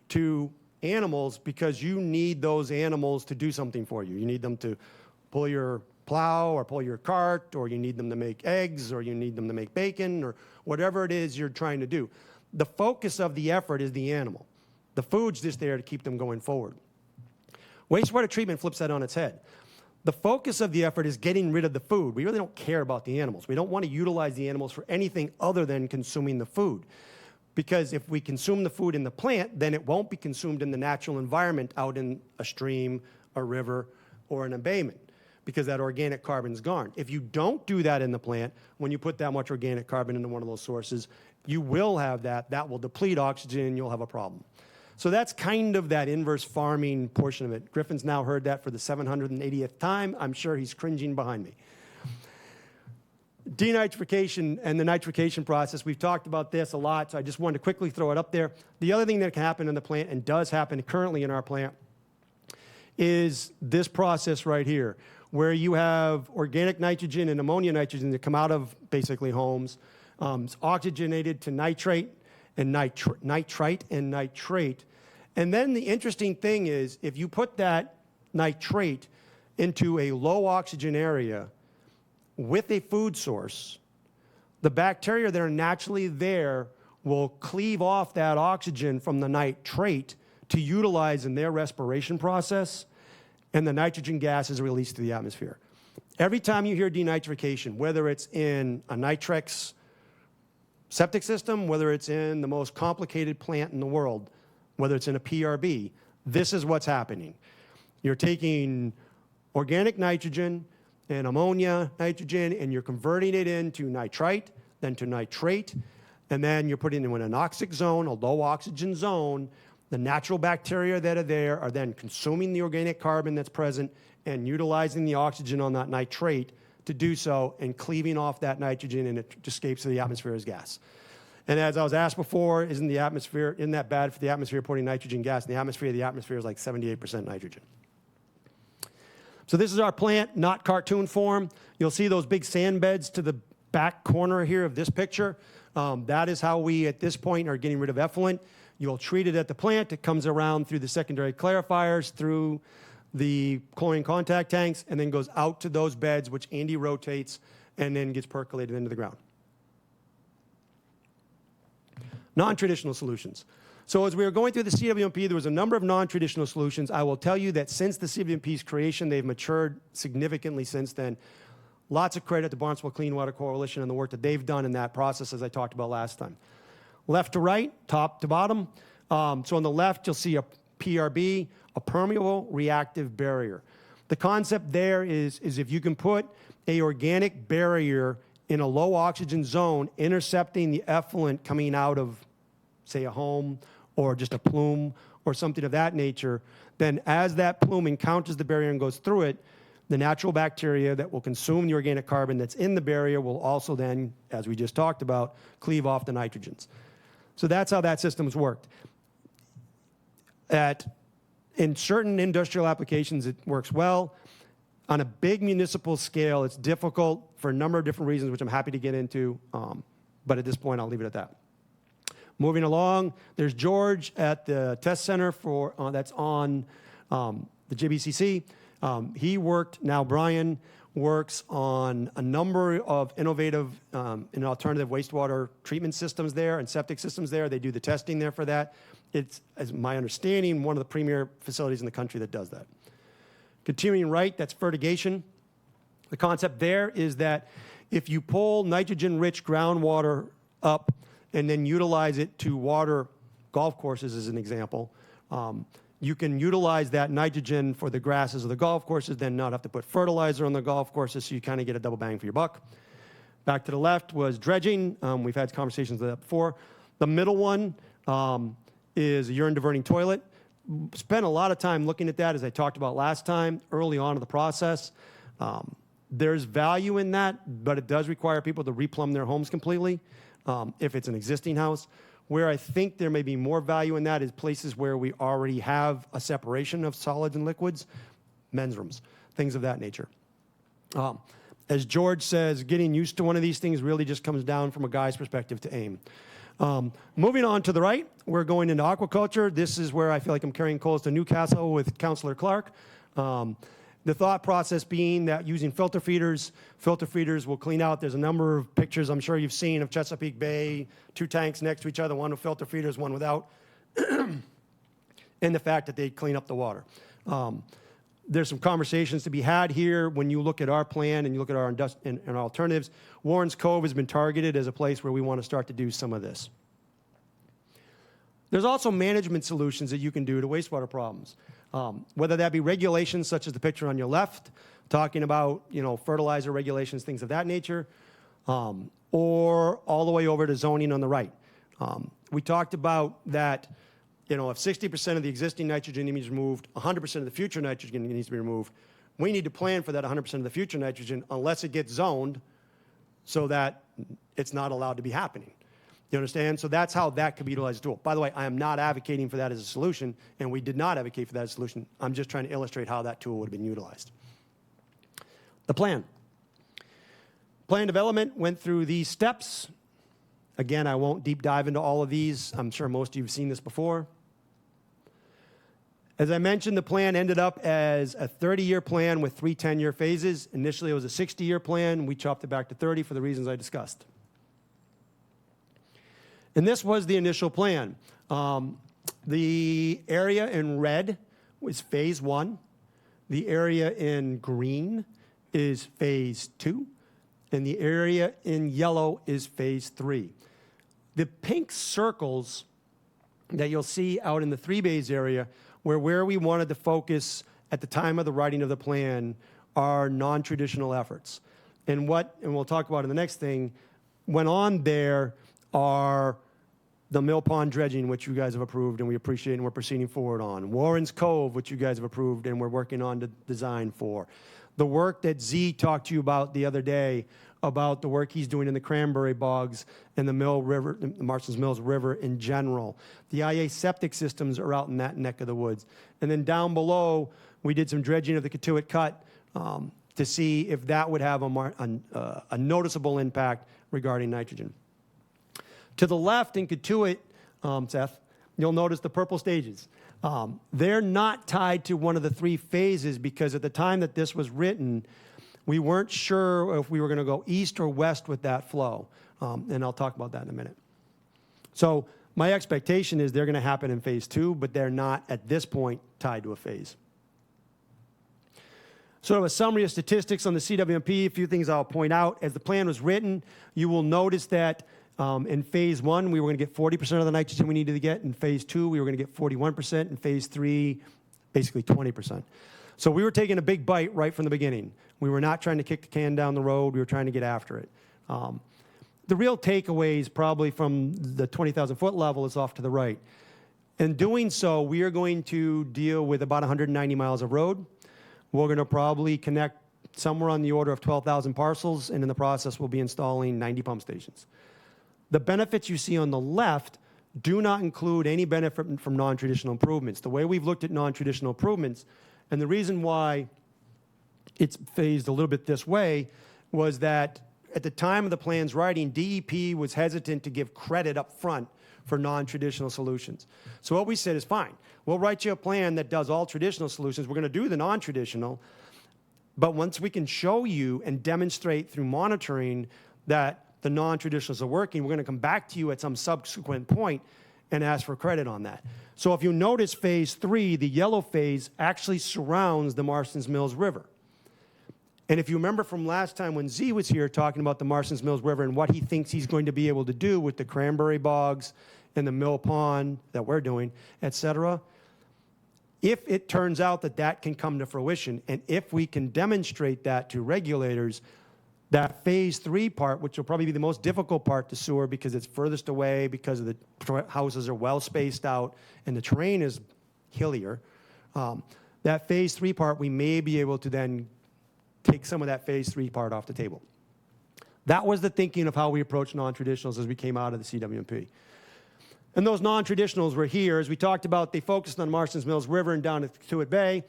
to animals because you need those animals to do something for you. You need them to pull your plow or pull your cart, or you need them to make eggs, or you need them to make bacon, or whatever it is you're trying to do. The focus of the effort is the animal. The food's just there to keep them going forward. Wastewater treatment flips that on its head. The focus of the effort is getting rid of the food. We really don't care about the animals. We don't want to utilize the animals for anything other than consuming the food. Because if we consume the food in the plant, then it won't be consumed in the natural environment out in a stream, a river, or an embayment, because that organic carbon's gone. If you don't do that in the plant, when you put that much organic carbon into one of those sources, you will have that. That will deplete oxygen, and you'll have a problem. So that's kind of that inverse farming portion of it. Griffin's now heard that for the 780th time. I'm sure he's cringing behind me. Denitrification and the nitrification process, we've talked about this a lot, so I just wanted to quickly throw it up there. The other thing that can happen in the plant, and does happen currently in our plant, is this process right here, where you have organic nitrogen and ammonia nitrogen that come out of basically homes. It's oxygenated to nitrate and nitrite and nitrate. And then the interesting thing is, if you put that nitrate into a low oxygen area with a food source, the bacteria that are naturally there will cleave off that oxygen from the nitrate to utilize in their respiration process, and the nitrogen gas is released to the atmosphere. Every time you hear denitrification, whether it's in a Nitrex septic system, whether it's in the most complicated plant in the world, whether it's in a PRB, this is what's happening. You're taking organic nitrogen and ammonia nitrogen, and you're converting it into nitrite, then to nitrate, and then you're putting it in an anoxic zone, a low oxygen zone. The natural bacteria that are there are then consuming the organic carbon that's present and utilizing the oxygen on that nitrate to do so and cleaving off that nitrogen, and it escapes to the atmosphere as gas. And as I was asked before, isn't that bad for the atmosphere putting nitrogen gas in the atmosphere? The atmosphere is like 78% nitrogen. So this is our plant, not cartoon form. You'll see those big sand beds to the back corner here of this picture. That is how we, at this point, are getting rid of effluent. You'll treat it at the plant. It comes around through the secondary clarifiers, through the chlorine contact tanks, and then goes out to those beds, which Andy rotates, and then gets percolated into the ground. Non-traditional solutions. So as we were going through the CWMP, there was a number of non-traditional solutions. I will tell you that since the CWMP's creation, they've matured significantly since then. Lots of credit to Barnstable Clean Water Coalition and the work that they've done in that process, as I talked about last time. Left to right, top to bottom. So on the left, you'll see a PRB, a permeable reactive barrier. The concept there is if you can put a organic barrier in a low oxygen zone, intercepting the effluent coming out of, say, a home or just a plume or something of that nature, then as that plume encounters the barrier and goes through it, the natural bacteria that will consume the organic carbon that's in the barrier will also then, as we just talked about, cleave off the nitrogens. So that's how that system's worked. In certain industrial applications, it works well. On a big municipal scale, it's difficult for a number of different reasons, which I'm happy to get into, but at this point, I'll leave it at that. Moving along, there's George at the test center for that's on the JBCC. Now Brian works on a number of innovative and alternative wastewater treatment systems there and septic systems there. They do the testing there for that. It's, as my understanding, one of the premier facilities in the country that does that. Continuing right, that's fertigation. The concept there is that if you pull nitrogen-rich groundwater up and then utilize it to water golf courses, as an example, you can utilize that nitrogen for the grasses of the golf courses, then not have to put fertilizer on the golf courses, so you kind of get a double bang for your buck. Back to the left was dredging. We've had conversations with that before. The middle one is a urine diverting toilet. Spent a lot of time looking at that, as I talked about last time, early on in the process. There's value in that, but it does require people to replumb their homes completely if it's an existing house. Where I think there may be more value in that is places where we already have a separation of solids and liquids, men's rooms, things of that nature. As George says, getting used to one of these things really just comes down from a guy's perspective to aim. Moving on to the right, we're going into aquaculture. This is where I feel like I'm carrying coals to Newcastle with Councillor Clark. The thought process being that using filter feeders will clean out. There's a number of pictures I'm sure you've seen of Chesapeake Bay, 2 tanks next to each other, one with filter feeders, one without, and the fact that they clean up the water. There's some conversations to be had here when you look at our plan and you look at our and alternatives. Warren's Cove has been targeted as a place where we want to start to do some of this. There's also management solutions that you can do to wastewater problems, whether that be regulations such as the picture on your left, talking about fertilizer regulations, things of that nature, or all the way over to zoning on the right. We talked about that. If 60% of the existing nitrogen needs to be removed, 100% of the future nitrogen needs to be removed. We need to plan for that 100% of the future nitrogen unless it gets zoned so that it's not allowed to be happening. You understand? So that's how that could be utilized as a tool. By the way, I am not advocating for that as a solution, and we did not advocate for that as a solution. I'm just trying to illustrate how that tool would have been utilized. The plan. Plan development went through these steps. Again, I won't deep dive into all of these. I'm sure most of you have seen this before. As I mentioned, the plan ended up as a 30-year plan with 3 10-year phases. Initially, it was a 60-year plan. We chopped it back to 30 for the reasons I discussed. And this was the initial plan. The area in red was phase 1. The area in green is phase 2. And the area in yellow is phase 3. The pink circles that you'll see out in the 3 bays area where we wanted to focus at the time of the writing of the plan are non-traditional efforts. And we'll talk about in the next thing, went on there are the Mill Pond dredging, which you guys have approved and we appreciate and we're proceeding forward on. Warren's Cove, which you guys have approved and we're working on the design for. The work that Z talked to you about the other day about the work he's doing in the cranberry bogs and the Mill River, the Marston's Mills River in general. The IA septic systems are out in that neck of the woods. And then down below, we did some dredging of the Katuitt Cut to see if that would have a noticeable impact regarding nitrogen. To the left in Katuitt, Seth, you'll notice the purple stages. They're not tied to one of the 3 phases because at the time that this was written, we weren't sure if we were going to go east or west with that flow. And I'll talk about that in a minute. So my expectation is they're going to happen in phase 2, but they're not at this point tied to a phase. Sort of a summary of statistics on the CWMP, a few things I'll point out. As the plan was written, you will notice that in phase 1, we were going to get 40% of the nitrogen we needed to get. In phase 2, we were going to get 41%. In phase 3, basically 20%. So we were taking a big bite right from the beginning. We were not trying to kick the can down the road. We were trying to get after it. The real takeaways probably from the 20,000-foot level is off to the right. In doing so, we are going to deal with about 190 miles of road. We're going to probably connect somewhere on the order of 12,000 parcels, and in the process, we'll be installing 90 pump stations. The benefits you see on the left do not include any benefit from non-traditional improvements. The way we've looked at non-traditional improvements, and the reason why it's phased a little bit this way, was that at the time of the plan's writing, DEP was hesitant to give credit up front for non-traditional solutions. So what we said is fine. We'll write you a plan that does all traditional solutions. We're going to do the non-traditional, but once we can show you and demonstrate through monitoring that the non-traditionals are working, we're going to come back to you at some subsequent point and ask for credit on that. So if you notice phase 3, the yellow phase actually surrounds the Marston's Mills River. And if you remember from last time when Z was here talking about the Marston's Mills River and what he thinks he's going to be able to do with the cranberry bogs and the mill pond that we're doing, et cetera, if it turns out that that can come to fruition, and if we can demonstrate that to regulators, that phase 3 part, which will probably be the most difficult part to sewer because it's furthest away, because of the houses are well spaced out and the terrain is hillier, that phase 3 part, we may be able to then take some of that phase 3 part off the table. That was the thinking of how we approached non-traditionals as we came out of the CWMP. And those non-traditionals were here. As we talked about, they focused on Marston's Mills River and down at Katuitt Bay.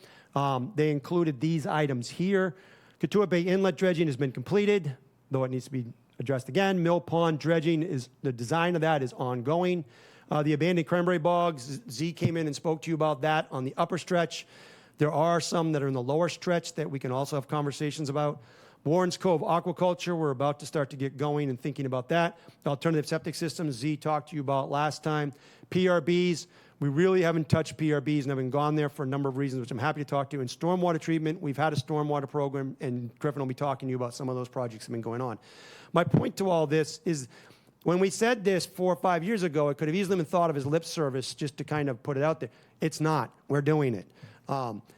They included these items here. Katuitt Bay inlet dredging has been completed, though it needs to be addressed again. Mill Pond dredging, the design of that is ongoing. The abandoned cranberry bogs, Z came in and spoke to you about that on the upper stretch. There are some that are in the lower stretch that we can also have conversations about. Warren's Cove aquaculture, we're about to start to get going and thinking about that. Alternative septic systems, Z talked to you about last time. PRBs, we really haven't touched PRBs and haven't gone there for a number of reasons, which I'm happy to talk to. In stormwater treatment, we've had a stormwater program, and Griffin will be talking to you about some of those projects that have been going on. My point to all this is when we said this 4 or 5 years ago, it could have easily been thought of as lip service just to kind of put it out there. It's not. We're doing it.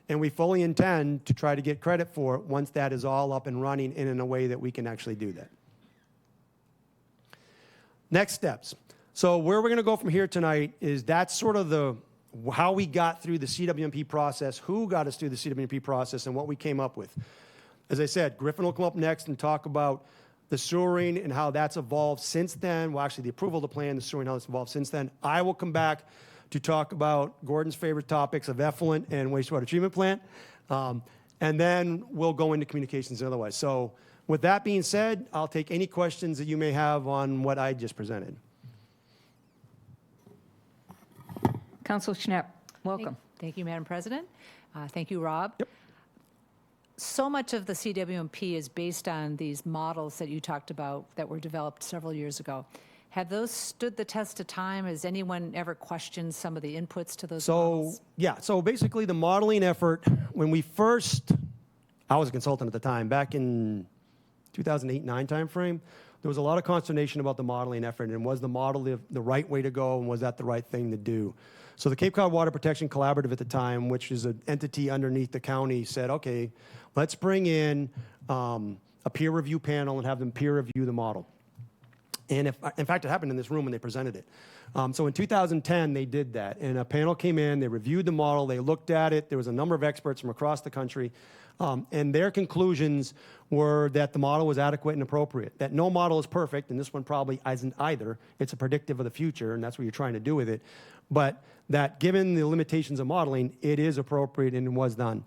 And we fully intend to try to get credit for it once that is all up and running and in a way that we can actually do that. Next steps. So where we're going to go from here tonight is that's sort of how we got through the CWMP process, who got us through the CWMP process, and what we came up with. As I said, Griffin will come up next and talk about the sewering and how that's evolved since then. Well, actually, the approval of the plan, the sewering, how it's evolved since then. I will come back to talk about Gordon's favorite topics of effluent and wastewater treatment plant. And then we'll go into communications and otherwise. So with that being said, I'll take any questions that you may have on what I just presented. Councilor Schnapp, welcome. Thank you, Madam President. Thank you, Rob. Yep. So much of the CWMP is based on these models that you talked about that were developed several years ago. Have those stood the test of time? Has anyone ever questioned some of the inputs to those models? So basically the modeling effort, when we first, I was a consultant at the time, back in 2008-9 timeframe, there was a lot of consternation about the modeling effort, and was the model the right way to go, and was that the right thing to do? So the Cape Cod Water Protection Collaborative at the time, which is an entity underneath the county, said, okay, let's bring in a peer review panel and have them peer review the model. And in fact, it happened in this room when they presented it. So in 2010, they did that. And a panel came in, they reviewed the model, they looked at it. There was a number of experts from across the country. And their conclusions were that the model was adequate and appropriate, that no model is perfect, and this one probably isn't either. It's a predictive of the future, and that's what you're trying to do with it. But that given the limitations of modeling, it is appropriate and it was done.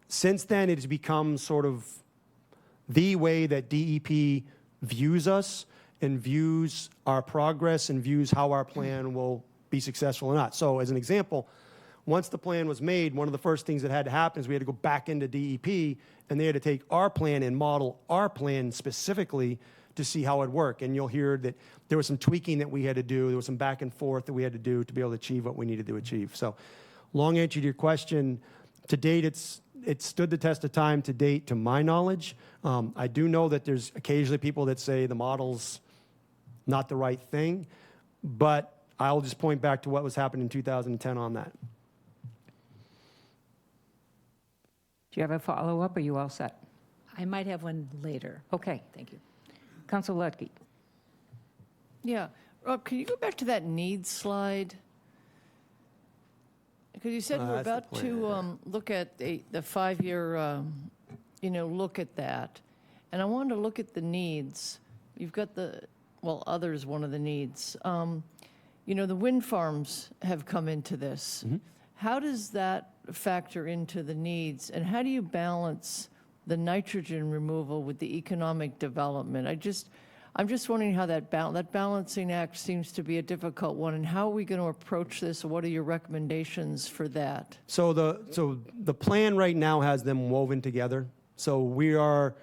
Since then, it has become sort of the way that DEP views us and views our progress and views how our plan will be successful or not. So as an example, once the plan was made, one of the first things that had to happen is we had to go back into DEP, and they had to take our plan and model our plan specifically to see how it worked. And you'll hear that there was some tweaking that we had to do. There was some back and forth that we had to do to be able to achieve what we needed to achieve. So long answer to your question, to date, it's stood the test of time to date, to my knowledge. I do know that there's occasionally people that say the model's not the right thing, but I'll just point back to what was happening in 2010 on that. Do you have a follow-up, or are you all set? I might have one later. Okay. Thank you. Council Lutke. Yeah. Rob, can you go back to that needs slide? Because you said we're that's the about plan. to look at the 5-year, look at that. And I wanted to look at the needs. You've got others, one of the needs. The wind farms have come into this. Mm-hmm. How does that factor into the needs? And how do you balance the nitrogen removal with the economic development? I'm just wondering how that balancing act seems to be a difficult one, and how are we going to approach this? What are your recommendations for that? So the plan right now has them woven together. So we are,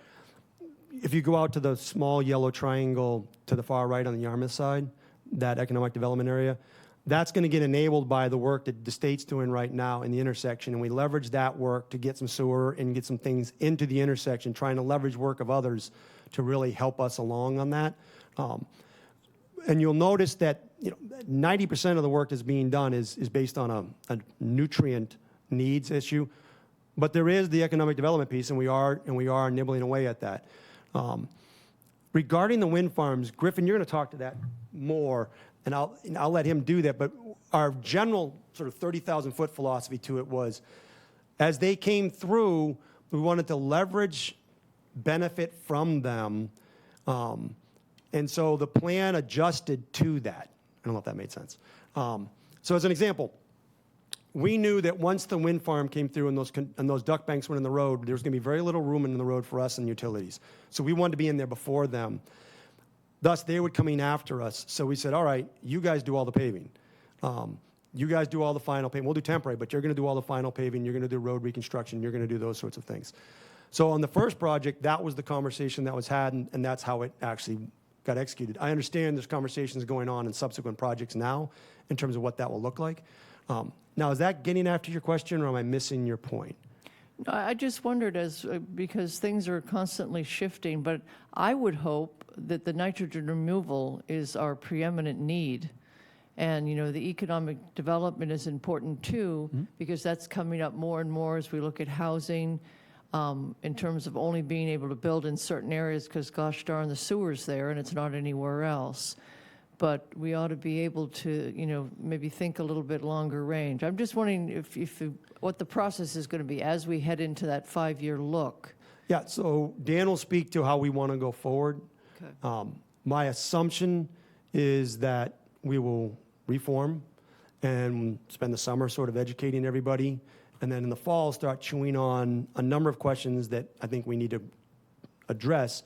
if you go out to the small yellow triangle to the far right on the Yarmouth side, that economic development area, that's going to get enabled by the work that the state's doing right now in the intersection. And we leverage that work to get some sewer and get some things into the intersection, trying to leverage work of others to really help us along on that. And you'll notice that 90% of the work that's being done is based on a nutrient needs issue. But there is the economic development piece, and we are nibbling away at that. Regarding the wind farms, Griffin, you're going to talk to that more, and I'll let him do that. But our general sort of 30,000-foot philosophy to it was, as they came through, we wanted to leverage benefit from them, and so the plan adjusted to that. I don't know if that made sense. So as an example, we knew that once the wind farm came through and those duck banks went in the road, there was going to be very little room in the road for us and utilities. So we wanted to be in there before them. Thus, they were coming after us. So we said, all right, you guys do all the paving. You guys do all the final paving. We'll do temporary, but you're going to do all the final paving. You're going to do road reconstruction. You're going to do those sorts of things. So on the first project, that was the conversation that was had, and that's how it actually got executed. I understand there's conversations going on in subsequent projects now in terms of what that will look like. Now, is that getting after your question, or am I missing your point? No, I just wondered, because things are constantly shifting, but I would hope that the nitrogen removal is our preeminent need. And, the economic development is important too, because that's coming up more and more as we look at housing, in terms of only being able to build in certain areas because, gosh darn, the sewer's there and it's not anywhere else. But we ought to be able to, maybe think a little bit longer range. I'm just wondering what the process is going to be as we head into that 5-year look. Yeah, so Dan will speak to how we want to go forward. Okay. My assumption is that we will reform and spend the summer sort of educating everybody, and then in the fall start chewing on a number of questions that I think we need to address.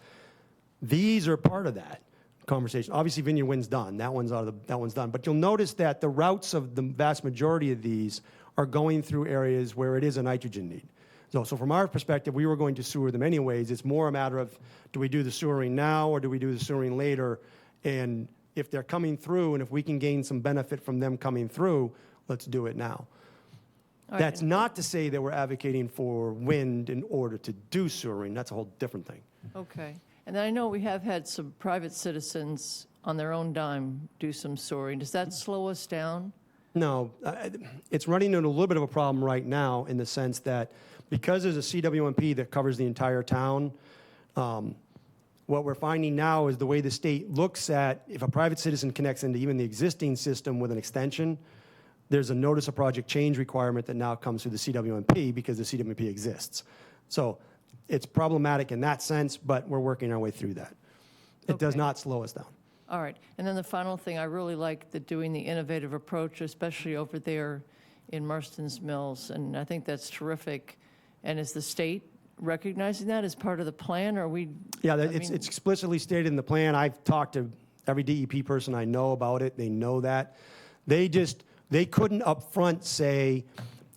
These are part of that conversation. Obviously, Vineyard Wind's done. That one's done. But you'll notice that the routes of the vast majority of these are going through areas where it is a nitrogen need. So from our perspective, we were going to sewer them anyways. It's more a matter of, do we do the sewering now or do we do the sewering later? And if they're coming through and if we can gain some benefit from them coming through, let's do it now. All That's right. not to say that we're advocating for wind in order to do sewering. That's a whole different thing. Okay. And then I know we have had some private citizens on their own dime do some soaring. Does that slow us down? No, it's running into a little bit of a problem right now in the sense that because there's a CWMP that covers the entire town, what we're finding now is the way the state looks at if a private citizen connects into even the existing system with an extension, there's a notice of project change requirement that now comes through the CWMP because the CWMP exists. So it's problematic in that sense, but we're working our way through that. It does Okay. not slow us down. All right. And then the final thing, I really like doing the innovative approach, especially over there in Marston's Mills, and I think that's terrific. And is the state recognizing that as part of the plan, or are we? Yeah, I it's mean- explicitly stated in the plan. I've talked to every DEP person I know about it. They know that. They couldn't upfront say,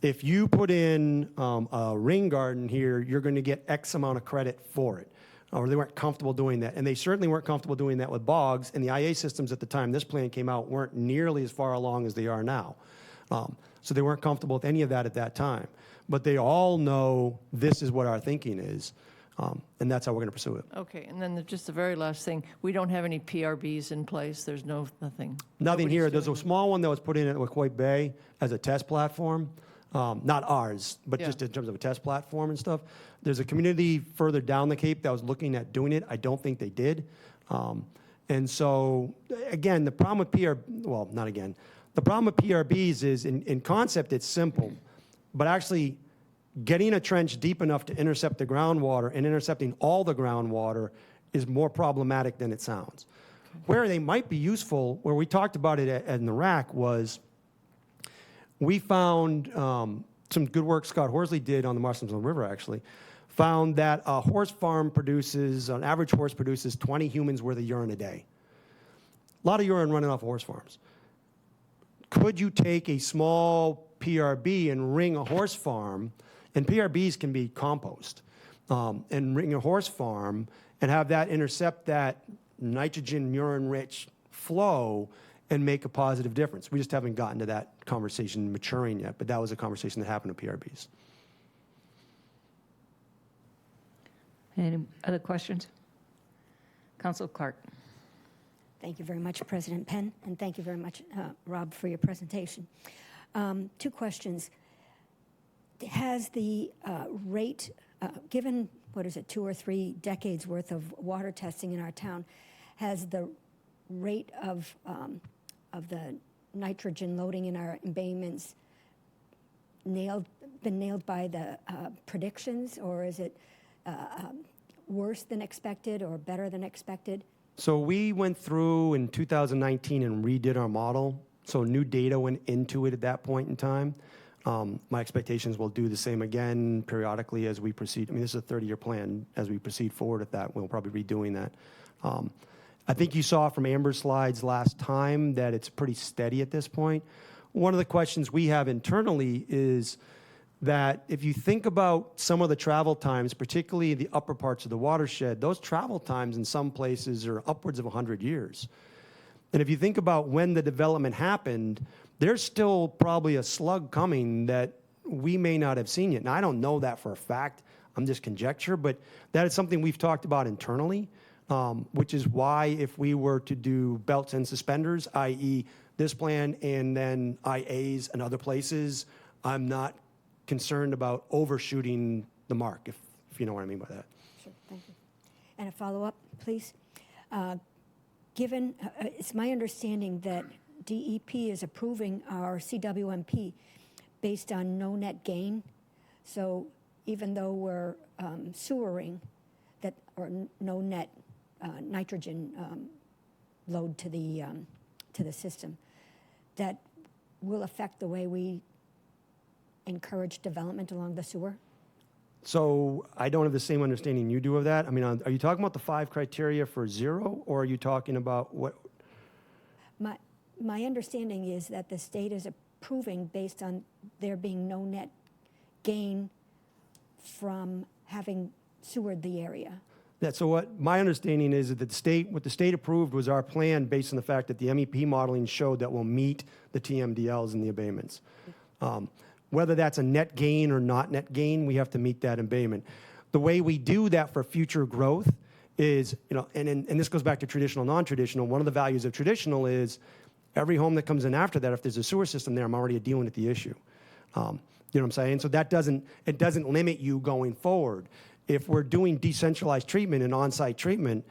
if you put in a ring garden here, you're going to get X amount of credit for it. Or they weren't comfortable doing that. And they certainly weren't comfortable doing that with bogs. And the IA systems at the time this plan came out weren't nearly as far along as they are now. So they weren't comfortable with any of that at that time. But they all know this is what our thinking is. And that's how we're going to pursue it. Okay, and then just the very last thing, we don't have any PRBs in place. There's nothing. Nothing here. Nobody's There's a doing- small one that was put in at LaQuoit Bay as a test platform. Not ours, but Yeah. just in terms of a test platform and stuff. There's a community further down the Cape that was looking at doing it. I don't think they did. And so, again, the problem with the problem with PRBs is, in concept, it's simple. But actually, getting a trench deep enough to intercept the groundwater and intercepting all the groundwater is more problematic than it sounds. Where they might be useful, where we talked about it in the RAC, was we found some good work Scott Horsley did on the Marston's River, actually, found that a horse farm an average horse produces 20 humans worth of urine a day. A lot of urine running off of horse farms. Could you take a small PRB and ring a horse farm, and PRBs can be compost, and ring a horse farm and have that intercept that nitrogen urine-rich flow and make a positive difference? We just haven't gotten to that conversation maturing yet, but that was a conversation that happened to PRBs. Any other questions? Council Clark. Thank you very much, President Penn, and thank you very much, Rob, for your presentation. 2 questions. Has the rate, given, 2 or 3 decades worth of water testing in our town, has the rate of the nitrogen loading in our embayments been nailed by the predictions, or is it worse than expected or better than expected? So we went through in 2019 and redid our model. So new data went into it at that point in time. My expectations will do the same again periodically as we proceed. I mean, this is a 30-year plan. As we proceed forward at that, we'll probably be redoing that. I think you saw from Amber's slides last time that it's pretty steady at this point. One of the questions we have internally is that if you think about some of the travel times, particularly the upper parts of the watershed, those travel times in some places are upwards of 100 years. And if you think about when the development happened, there's still probably a slug coming that we may not have seen yet. Now, I don't know that for a fact. I'm just conjecture, but that is something we've talked about internally, which is why if we were to do belts and suspenders, i.e. this plan and then IAs and other places, I'm not concerned about overshooting the mark, if you know what I mean by that. Sure, thank you. And a follow-up, please. Given, it's my understanding that DEP is approving our CWMP based on no net gain. So even though we're sewering, that or no net nitrogen load to the system, that will affect the way we encourage development along the sewer? So I don't have the same understanding you do of that. I mean, are you talking about the 5 criteria for zero, or are you talking about what? My understanding is that the state is approving based on there being no net gain from having sewered the area. So what my understanding is that what the state approved was our plan based on the fact that the MEP modeling showed that we'll meet the TMDLs and the abatements. Whether that's a net gain or not net gain, we have to meet that abatement. The way we do that for future growth is, and this goes back to traditional, non-traditional. One of the values of traditional is every home that comes in after that, if there's a sewer system there, I'm already dealing with the issue. You know what I'm saying? So it doesn't limit you going forward. If we're doing decentralized treatment and on-site treatment,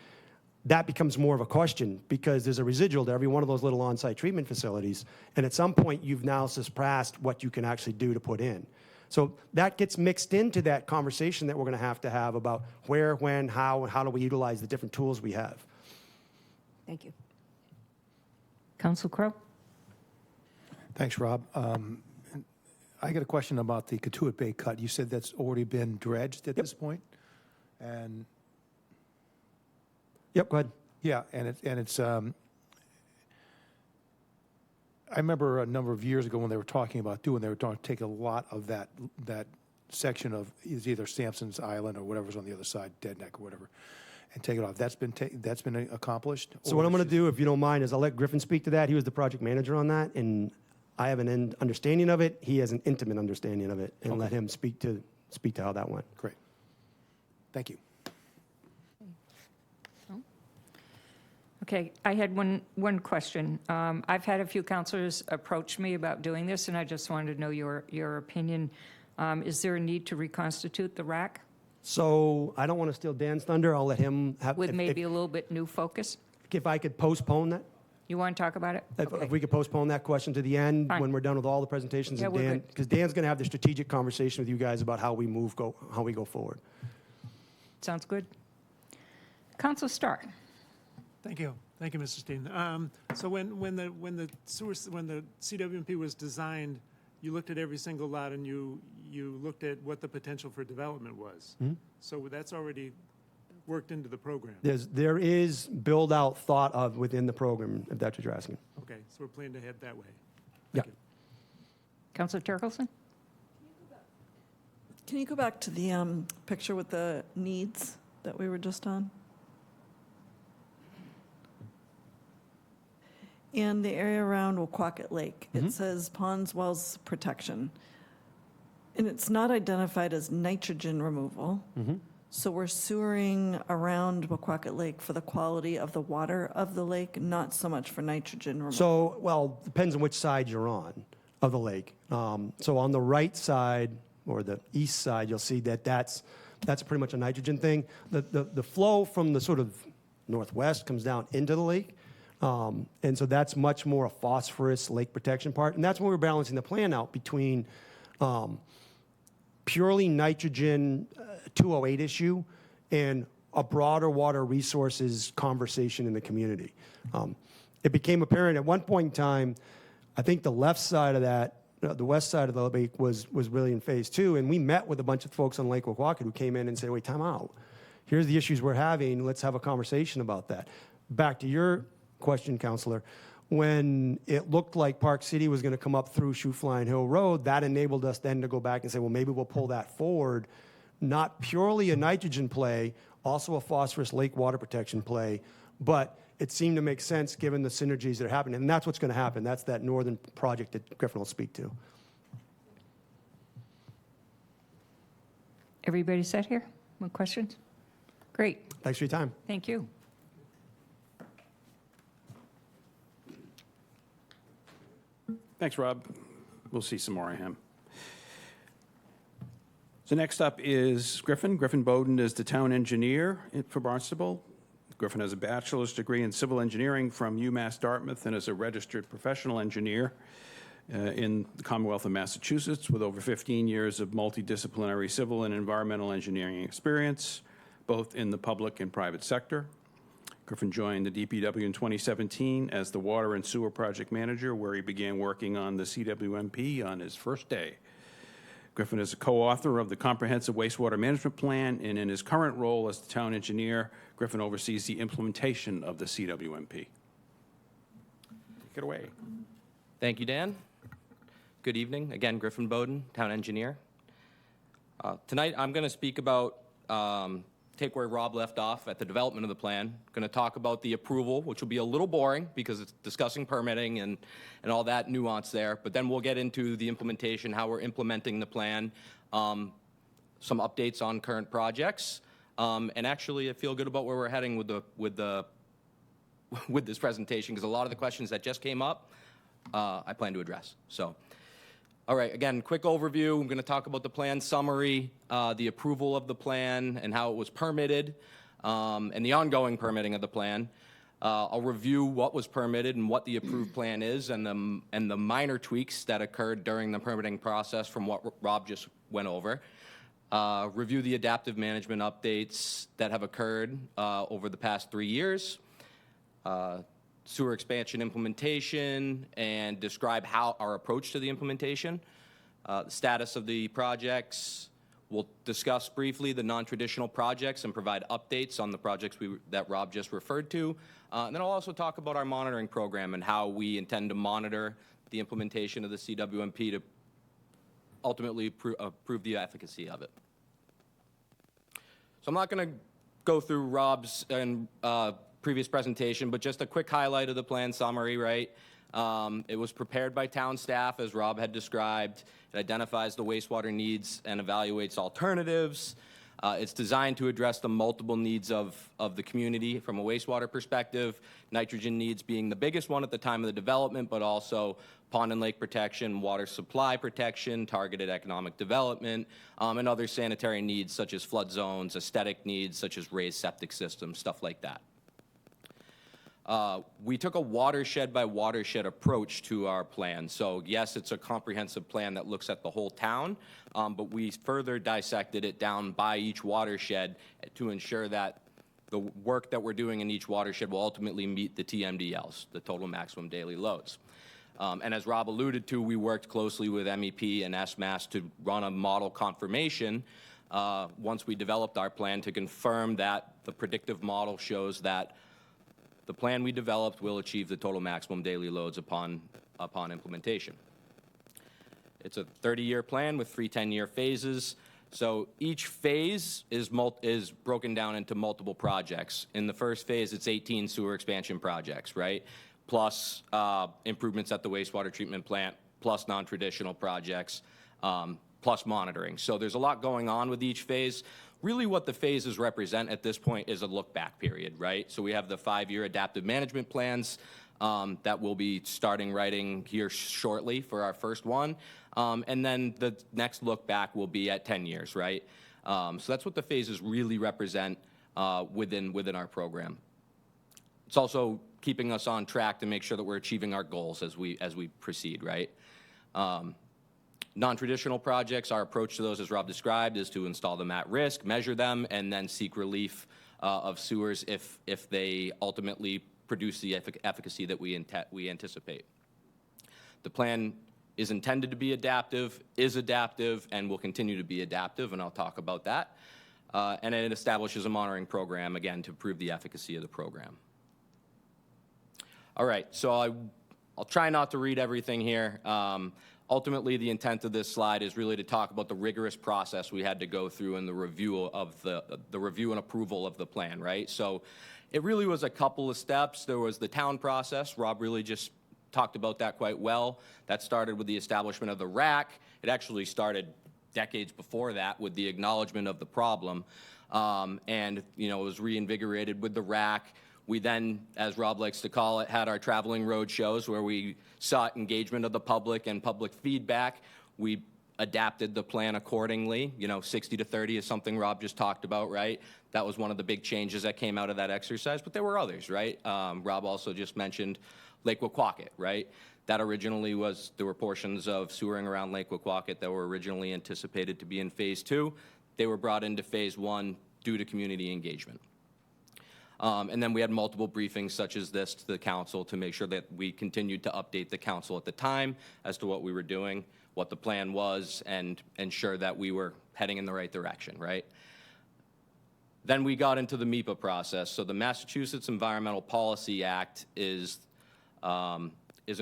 that becomes more of a question because there's a residual to every one of those little on-site treatment facilities. And at some point, you've now surpassed what you can actually do to put in. So that gets mixed into that conversation that we're going to have about where, when, how, and how do we utilize the different tools we have. Thank you. Council Crowe? Thanks, Rob. I got a question about the Katuitt Bay cut. You said that's already been dredged at this point? And Yep, go ahead. yeah, and it's I remember a number of years ago when they were talking about they were going to take a lot of that section of either Sampson's Island or whatever's on the other side, Dead Neck or whatever, and take it off. That's been accomplished. So what I'm going to do, if you don't mind, is I'll let Griffin speak to that. He was the project manager on that, and I have an understanding of it. He has an intimate understanding of it, and let him speak to how that went. Great. Thank you. Okay, I had one question. I've had a few counselors approach me about doing this, and I just wanted to know your opinion. Is there a need to reconstitute the RAC So I don't want to steal Dan's thunder. I'll let him have. with maybe a little bit new focus? If I could postpone that, You want to talk about it? if we could postpone that question to the end Fine. when we're done with all the presentations Yeah, of we're Dan, good. because Dan's going to have the strategic conversation with you guys about how we go forward. Sounds good. Council Stark? Thank you, Mr. Steen. So when the CWMP was designed, you looked at every single lot and you looked at what the potential for development was. So that's already worked into the program. There is build out thought of within the program, if that's what you're asking. Okay, so we're planning to head that way. Yeah. Thank you. Councilor Turkelson? Can you go back to the picture with the needs that we were just on? And the area around Waquacket Lake, it says ponds, wells, protection. And it's not identified as nitrogen removal. So we're sewering around Waquacket Lake for the quality of the water of the lake, not so much for nitrogen removal. So, well, depends on which side you're on of the lake. So on the right side or the east side, you'll see that that's pretty much a nitrogen thing. The flow from the sort of northwest comes down into the lake. And so that's much more a phosphorus lake protection part. And that's when we're balancing the plan out between purely nitrogen 208 issue and a broader water resources conversation in the community. It became apparent at one point in time, I think the left side of that, the west side of the lake was really in phase 2. And we met with a bunch of folks on Lake Waquacket who came in and said, wait, time out. Here's the issues we're having. Let's have a conversation about that. Back to your question, Counselor. When it looked like Park City was going to come up through Shoefly Hill Road, that enabled us then to go back and say, well, maybe we'll pull that forward. Not purely a nitrogen play, also a phosphorus lake water protection play, but it seemed to make sense given the synergies that are happening. And that's what's going to happen. That's that northern project that Griffin will speak to. Everybody set here? No questions? Great, Thanks for your time. thank you. Thanks, Rob. We'll see some more of him. So next up is Griffin. Griffin Bowden is the town engineer for Barnstable. Griffin has a bachelor's degree in civil engineering from UMass Dartmouth and is a registered professional engineer in the Commonwealth of Massachusetts with over 15 years of multidisciplinary civil and environmental engineering experience, both in the public and private sector. Griffin joined the DPW in 2017 as the water and sewer project manager, where he began working on the CWMP on his first day. Griffin is a co-author of the Comprehensive Wastewater Management Plan, and in his current role as the town engineer, Griffin oversees the implementation of the CWMP. Take it away. Thank you, Dan. Good evening. Again, Griffin Bowden, town engineer. Tonight, I'm going to speak about, take where Rob left off at the development of the plan. Going to talk about the approval, which will be a little boring because it's discussing permitting and all that nuance there. But then we'll get into the implementation, how we're implementing the plan, some updates on current projects, And actually, I feel good about where we're heading with this presentation, because a lot of the questions that just came up, I plan to address. So, all right, again, quick overview. I'm going to talk about the plan summary, the approval of the plan and how it was permitted, and the ongoing permitting of the plan. I'll review what was permitted and what the approved plan is, and the minor tweaks that occurred during the permitting process from what Rob just went over. Review the adaptive management updates that have occurred over the past 3 years. Sewer expansion implementation, and describe how our approach to the implementation, the status of the projects. We'll discuss briefly the non-traditional projects and provide updates on the projects that Rob just referred to. And then I'll also talk about our monitoring program and how we intend to monitor the implementation of the CWMP to ultimately prove the efficacy of it. So I'm not going to go through Rob's and previous presentation, but just a quick highlight of the plan summary, right? It was prepared by town staff, as Rob had described. It identifies the wastewater needs and evaluates alternatives. It's designed to address the multiple needs of the community from a wastewater perspective, nitrogen needs being the biggest one at the time of the development, but also pond and lake protection, water supply protection, targeted economic development, and other sanitary needs such as flood zones, aesthetic needs such as raised septic systems, stuff like that. We took a watershed by watershed approach to our plan. So yes, it's a comprehensive plan that looks at the whole town, but we further dissected it down by each watershed to ensure that the work that we're doing in each watershed will ultimately meet the TMDLs, the total maximum daily loads. And as Rob alluded to, we worked closely with MEP and SMAS to run a model confirmation once we developed our plan to confirm that the predictive model shows that the plan we developed will achieve the total maximum daily loads upon implementation. It's a 30-year plan with 3 10-year phases. So each phase is broken down into multiple projects. In the first phase, it's 18 sewer expansion projects, right? Plus improvements at the wastewater treatment plant, plus non-traditional projects, plus monitoring. So there's a lot going on with each phase. Really what the phases represent at this point is a look-back period, right? So we have the 5-year adaptive management plans that we'll be starting writing here shortly for our first one. And then the next look back will be at 10 years, right? So that's what the phases really represent within our program. It's also keeping us on track to make sure that we're achieving our goals as we proceed, right? Non-traditional projects, our approach to those, as Rob described, is to install them at risk, measure them, and then seek relief of sewers if they ultimately produce the efficacy that we anticipate. The plan is intended to be adaptive, is adaptive, and will continue to be adaptive, and I'll talk about that. And it establishes a monitoring program, again, to prove the efficacy of the program. All right, so I'll try not to read everything here. Ultimately, the intent of this slide is really to talk about the rigorous process we had to go through in the review of the review and approval of the plan, right? So it really was a couple of steps. There was the town process. Rob really just talked about that quite well. That started with the establishment of the RAC. It actually started decades before that with the acknowledgement of the problem. And, you know, it was reinvigorated with the RAC. We then, as Rob likes to call it, had our traveling road shows where we sought engagement of the public and public feedback. We adapted the plan accordingly. You know, 60 to 30 is something Rob just talked about, right? That was one of the big changes that came out of that exercise, but there were others, right? Rob also just mentioned Lake Wequaquet, right? That originally there were portions of sewering around Lake Wequaquet that were originally anticipated to be in phase 2. They were brought into phase 1 due to community engagement. And then we had multiple briefings such as this to the council to make sure that we continued to update the council at the time as to what we were doing, what the plan was, and ensure that we were heading in the right direction, right? Then we got into the MEPA process. So the Massachusetts Environmental Policy Act is an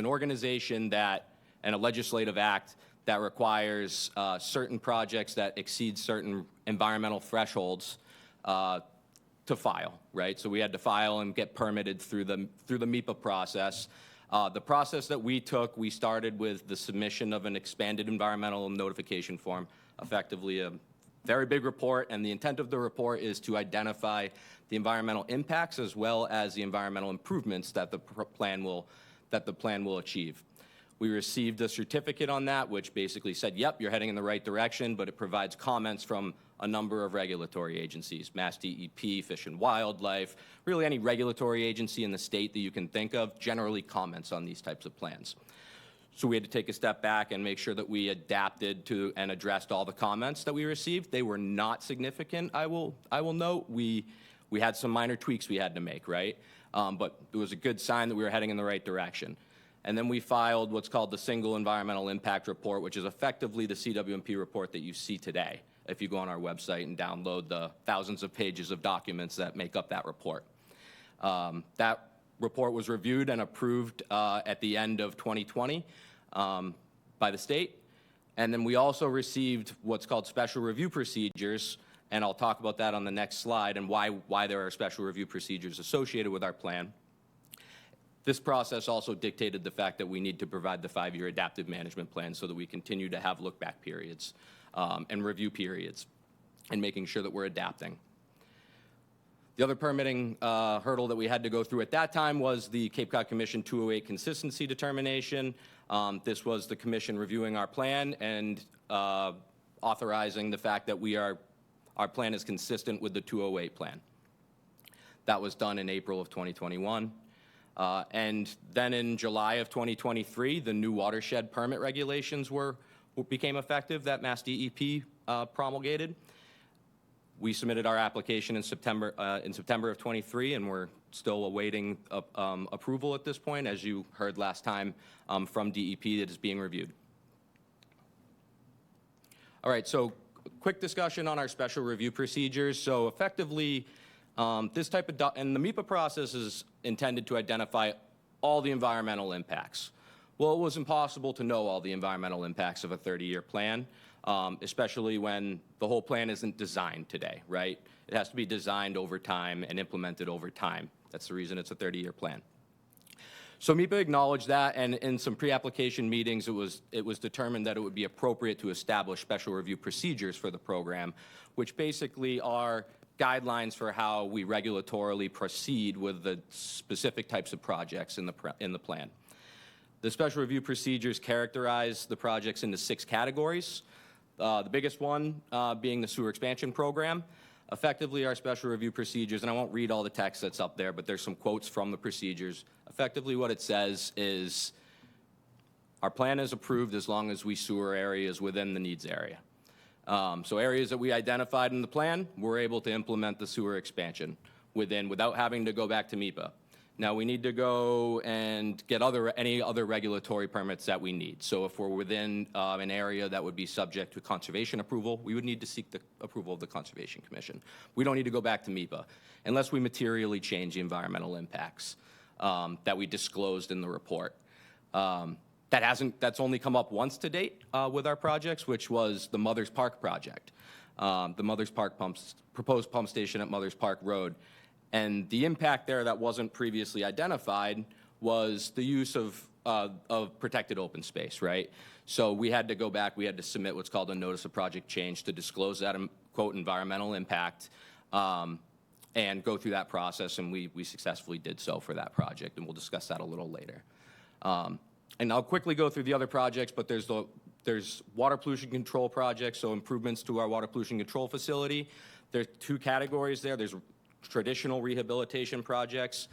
organization and a legislative act that requires certain projects that exceed certain environmental thresholds to file, right? So we had to file and get permitted through the MEPA process. The process that we took, we started with the submission of an expanded environmental notification form, effectively a Very big report, and the intent of the report is to identify the environmental impacts as well as the environmental improvements that the plan will achieve. We received a certificate on that, which basically said, yep, you're heading in the right direction, but it provides comments from a number of regulatory agencies, Mass DEP, Fish and Wildlife, really any regulatory agency in the state that you can think of generally comments on these types of plans. So we had to take a step back and make sure that we adapted to and addressed all the comments that we received. They were not significant, I will note. We had some minor tweaks we had to make, right? But it was a good sign that we were heading in the right direction. And then we filed what's called the Single Environmental Impact Report, which is effectively the CWMP report that you see today, if you go on our website and download the thousands of pages of documents that make up that report. That report was reviewed and approved at the end of 2020 by the state. And then we also received what's called special review procedures, and I'll talk about that on the next slide and why there are special review procedures associated with our plan. This process also dictated the fact that we need to provide the 5-year adaptive management plan so that we continue to have look-back periods and review periods and making sure that we're adapting. The other permitting hurdle that we had to go through at that time was the Cape Cod Commission 208 consistency determination. This was the commission reviewing our plan and authorizing the fact that our plan is consistent with the 208 plan. That was done in April of 2021. And then in July of 2023, the new watershed permit regulations became effective that Mass DEP promulgated. We submitted our application in September of 23, and we're still awaiting approval at this point, as you heard last time from DEP that is being reviewed. All right, so quick discussion on our special review procedures. So effectively, this type of, and the MEPA process is intended to identify all the environmental impacts. Well, it was impossible to know all the environmental impacts of a 30-year plan, especially when the whole plan isn't designed today, right? It has to be designed over time and implemented over time. That's the reason it's a 30-year plan. So MEPA acknowledged that, and in some pre-application meetings, it was determined that it would be appropriate to establish special review procedures for the program, which basically are guidelines for how we regulatorily proceed with the specific types of projects in the plan. The special review procedures characterize the projects into 6 categories. The biggest one being the sewer expansion program. Effectively, our special review procedures, and I won't read all the text that's up there, but there's some quotes from the procedures. Effectively, what it says is, our plan is approved as long as we sewer areas within the needs area. So areas that we identified in the plan, we're able to implement the sewer expansion without having to go back to MEPA. Now, we need to go and get any other regulatory permits that we need. So if we're within an area that would be subject to conservation approval, we would need to seek the approval of the Conservation Commission. We don't need to go back to MEPA unless we materially change the environmental impacts that we disclosed in the report. That's only come up once to date with our projects, which was the Mothers Park project, the Mothers Park proposed pump station at Mothers Park Road. And the impact there that wasn't previously identified was the use of protected open space, right? So we had to go back, we had to submit what's called a notice of project change to disclose that, quote, environmental impact, and go through that process, and we successfully did so for that project, and we'll discuss that a little later. And I'll quickly go through the other projects, but there's water pollution control projects, so improvements to our water pollution control facility. There's 2 categories there. There's traditional rehabilitation projects,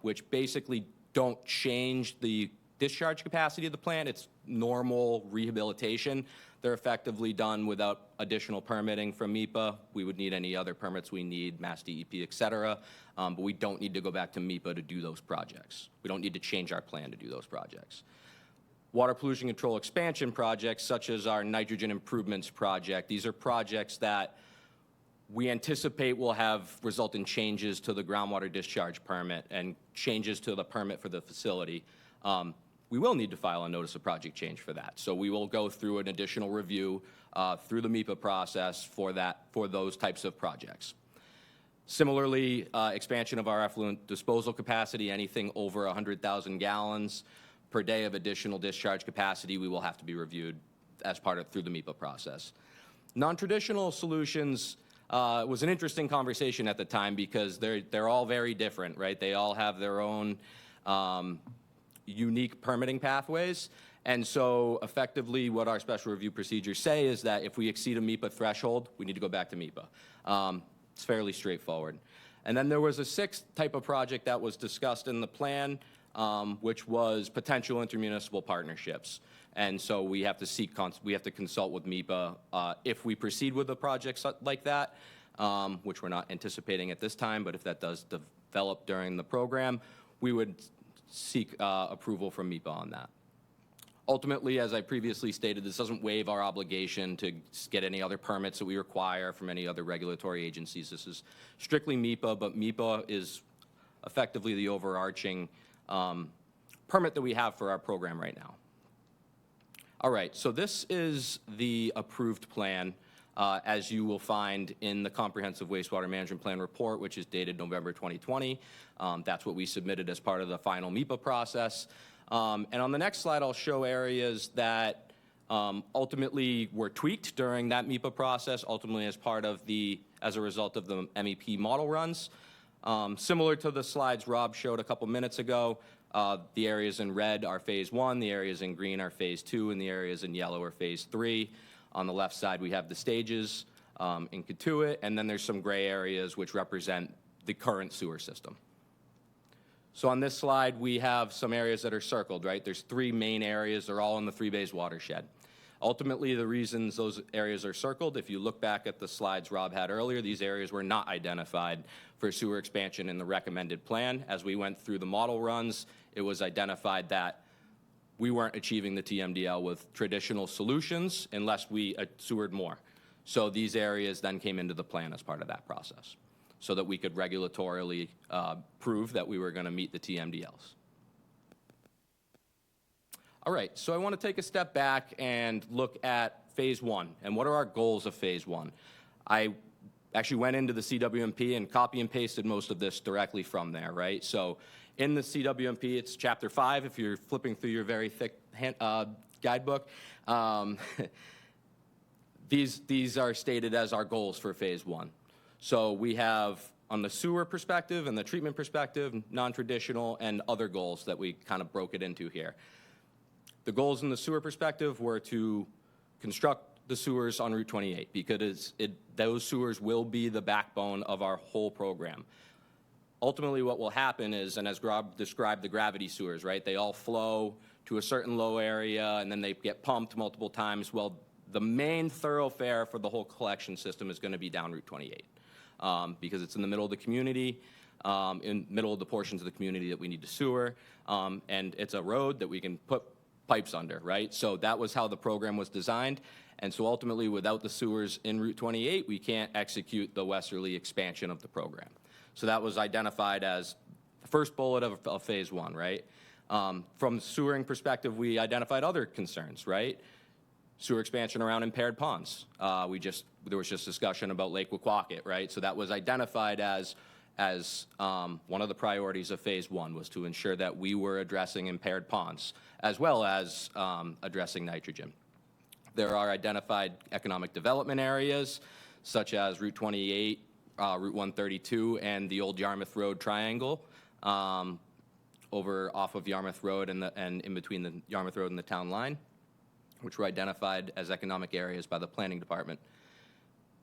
which basically don't change the discharge capacity of the plant. It's normal rehabilitation. They're effectively done without additional permitting from MEPA. We would need any other permits we need, Mass DEP, et cetera, but we don't need to go back to MEPA to do those projects. We don't need to change our plan to do those projects. Water pollution control expansion projects, such as our nitrogen improvements project, these are projects that we anticipate will result in changes to the groundwater discharge permit and changes to the permit for the facility. We will need to file a notice of project change for that. So we will go through an additional review through the MEPA process for those types of projects. Similarly, expansion of our effluent disposal capacity, anything over 100,000 gallons per day of additional discharge capacity, we will have to be reviewed as through the MEPA process. Non-traditional solutions was an interesting conversation at the time because they're all very different, right? They all have their own unique permitting pathways. And so effectively what our special review procedures say is that if we exceed a MIPA threshold, we need to go back to MIPA. It's fairly straightforward. And then there was a sixth type of project that was discussed in the plan, which was potential intermunicipal partnerships. And so we have to consult with MIPA if we proceed with a project like that, which we're not anticipating at this time, but if that does develop during the program, we would seek approval from MIPA on that. Ultimately, as I previously stated, this doesn't waive our obligation to get any other permits that we require from any other regulatory agencies. This is strictly MIPA, but MIPA is effectively the overarching permit that we have for our program right now. All right, so this is the approved plan, as you will find in the Comprehensive Wastewater Management Plan report, which is dated November 2020. That's what we submitted as part of the final MIPA process. And on the next slide, I'll show areas that ultimately were tweaked during that MIPA process, ultimately as a result of the MEP model runs. Similar to the slides Rob showed a couple minutes ago, the areas in red are phase 1, the areas in green are phase 2, and the areas in yellow are phase 3. On the left side, we have the stages in Katuitt, and then there's some gray areas which represent the current sewer system. So on this slide, we have some areas that are circled, right? There's 3 main areas. They're all in the 3-Bays watershed. Ultimately, the reasons those areas are circled, if you look back at the slides Rob had earlier, these areas were not identified for sewer expansion in the recommended plan. As we went through the model runs, it was identified that we weren't achieving the TMDL with traditional solutions unless we sewered more. So these areas then came into the plan as part of that process, so that we could regulatorily prove that we were going to meet the TMDLs. All right, so I want to take a step back and look at phase 1, and what are our goals of phase 1? I actually went into the CWMP and copy and pasted most of this directly from there, right? So in the CWMP, it's chapter 5, if you're flipping through your very thick guidebook. These are stated as our goals for phase 1. So we have, on the sewer perspective and the treatment perspective, non-traditional and other goals that we kind of broke it into here. The goals in the sewer perspective were to construct the sewers on Route 28 because those sewers will be the backbone of our whole program. Ultimately, what will happen is, and as Rob described the gravity sewers, right, they all flow to a certain low area and then they get pumped multiple times. Well, the main thoroughfare for the whole collection system is going to be down Route 28. Because it's in the middle of the community, in the middle of the portions of the community that we need to sewer, and it's a road that we can put pipes under, right? So that was how the program was designed, and so ultimately, without the sewers in Route 28, we can't execute the westerly expansion of the program. So that was identified as the first bullet of phase 1, right? From the sewering perspective, we identified other concerns, right? Sewer expansion around impaired ponds. There was just discussion about Lake Wequaquet, right? So that was identified as one of the priorities of phase 1 was to ensure that we were addressing impaired ponds as well as addressing nitrogen. There are identified economic development areas such as Route 28, Route 132, and the old Yarmouth Road triangle over off of Yarmouth Road and in between the Yarmouth Road and the town line, which were identified as economic areas by the planning department.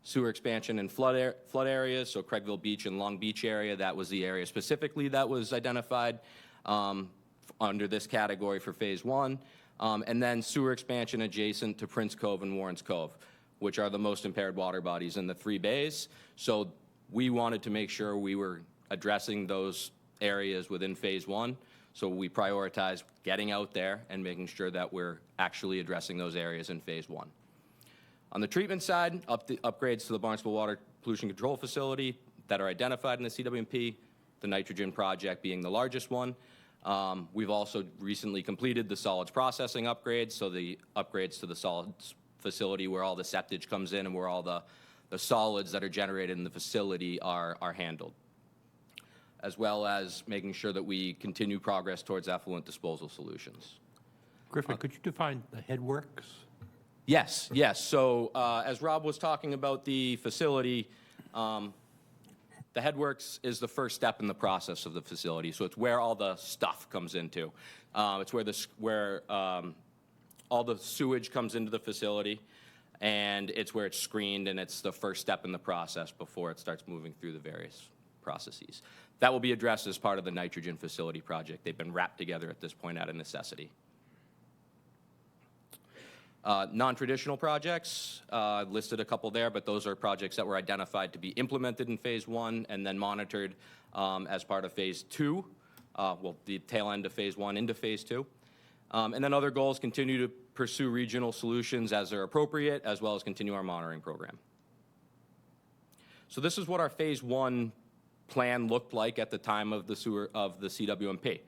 Sewer expansion and flood areas, so Craigville Beach and Long Beach area, that was the area specifically that was identified under this category for phase 1. And then sewer expansion adjacent to Prince Cove and Warrens Cove, which are the most impaired water bodies in the 3 bays. So we wanted to make sure we were addressing those areas within phase 1. So we prioritize getting out there and making sure that we're actually addressing those areas in phase 1. On the treatment side, upgrades to the Barnstable Water Pollution Control Facility that are identified in the CWMP, the nitrogen project being the largest one. We've also recently completed the solids processing upgrades, so the upgrades to the solids facility where all the septage comes in and where all the solids that are generated in the facility are handled, as well as making sure that we continue progress towards effluent disposal solutions. Griffin, could you define the headworks? Yes, yes. So as Rob was talking about the facility, the headworks is the first step in the process of the facility. So it's where all the stuff comes into. It's where all the sewage comes into the facility, and it's where it's screened, and it's the first step in the process before it starts moving through the various processes. That will be addressed as part of the nitrogen facility project. They've been wrapped together at this point out of necessity. Non-traditional projects, listed a couple there, but those are projects that were identified to be implemented in phase 1 and then monitored as part of phase 2, well, the tail end of phase 1 into phase 2. And then other goals continue to pursue regional solutions as they're appropriate, as well as continue our monitoring program. So this is what our phase 1 plan looked like at the time of the CWMP.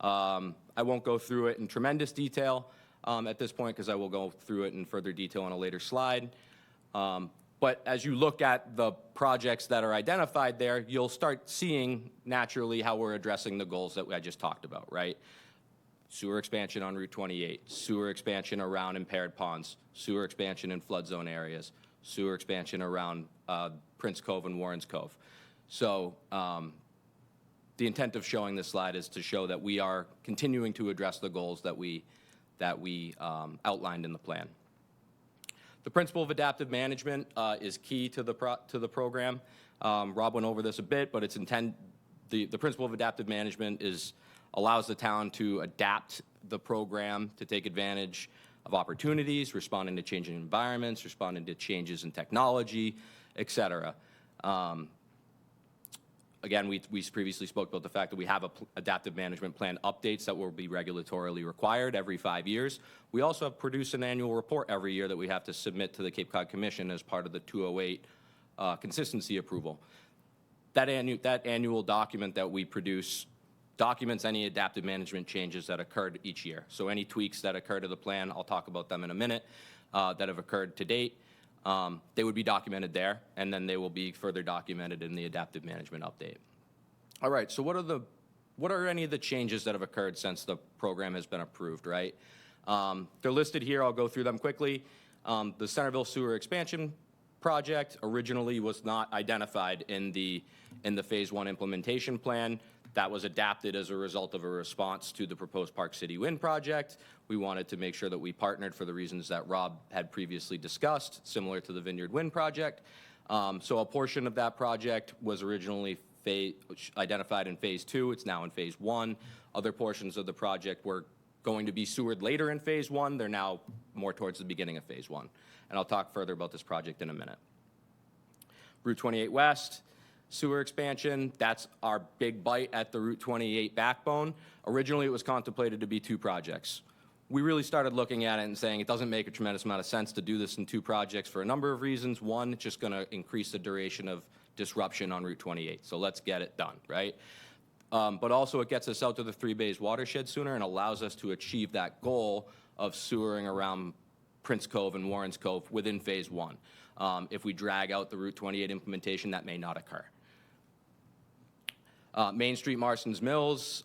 I won't go through it in tremendous detail at this point, because I will go through it in further detail on a later slide. But as you look at the projects that are identified there, you'll start seeing naturally how we're addressing the goals that I just talked about, right? Sewer expansion on Route 28, sewer expansion around impaired ponds, sewer expansion in flood zone areas, sewer expansion around Prince Cove and Warrens Cove. So the intent of showing this slide is to show that we are continuing to address the goals that we outlined in the plan. The principle of adaptive management is key to the program. Rob went over this a bit, but the principle of adaptive management allows the town to adapt the program to take advantage of opportunities, responding to changing environments, responding to changes in technology, et cetera. Again, we previously spoke about the fact that we have adaptive management plan updates that will be regulatorily required every 5 years. We also have produced an annual report every year that we have to submit to the Cape Cod Commission as part of the 208 consistency approval. That annual document that we produce documents any adaptive management changes that occurred each year. So any tweaks that occur to the plan, I'll talk about them in a minute, that have occurred to date. They would be documented there, and then they will be further documented in the adaptive management update. All right, so what are any of the changes that have occurred since the program has been approved, right? They're listed here. I'll go through them quickly. The Centerville Sewer Expansion Project originally was not identified in the phase 1 implementation plan. That was adapted as a result of a response to the proposed Park City Wind project. We wanted to make sure that we partnered for the reasons that Rob had previously discussed, similar to the Vineyard Wind project. So a portion of that project was originally identified in phase 2. It's now in phase 1. Other portions of the project were going to be sewered later in phase 1. They're now more towards the beginning of phase 1. And I'll talk further about this project in a minute. Route 28 West. Sewer expansion, that's our big bite at the Route 28 backbone. Originally, it was contemplated to be 2 projects. We really started looking at it and saying it doesn't make a tremendous amount of sense to do this in 2 projects for a number of reasons. One, it's just going to increase the duration of disruption on Route 28, so let's get it done, right? But also, it gets us out to the 3 Bays watershed sooner and allows us to achieve that goal of sewering around Prince Cove and Warrens Cove within phase 1. If we drag out the Route 28 implementation, that may not occur. Main Street Marston's Mills,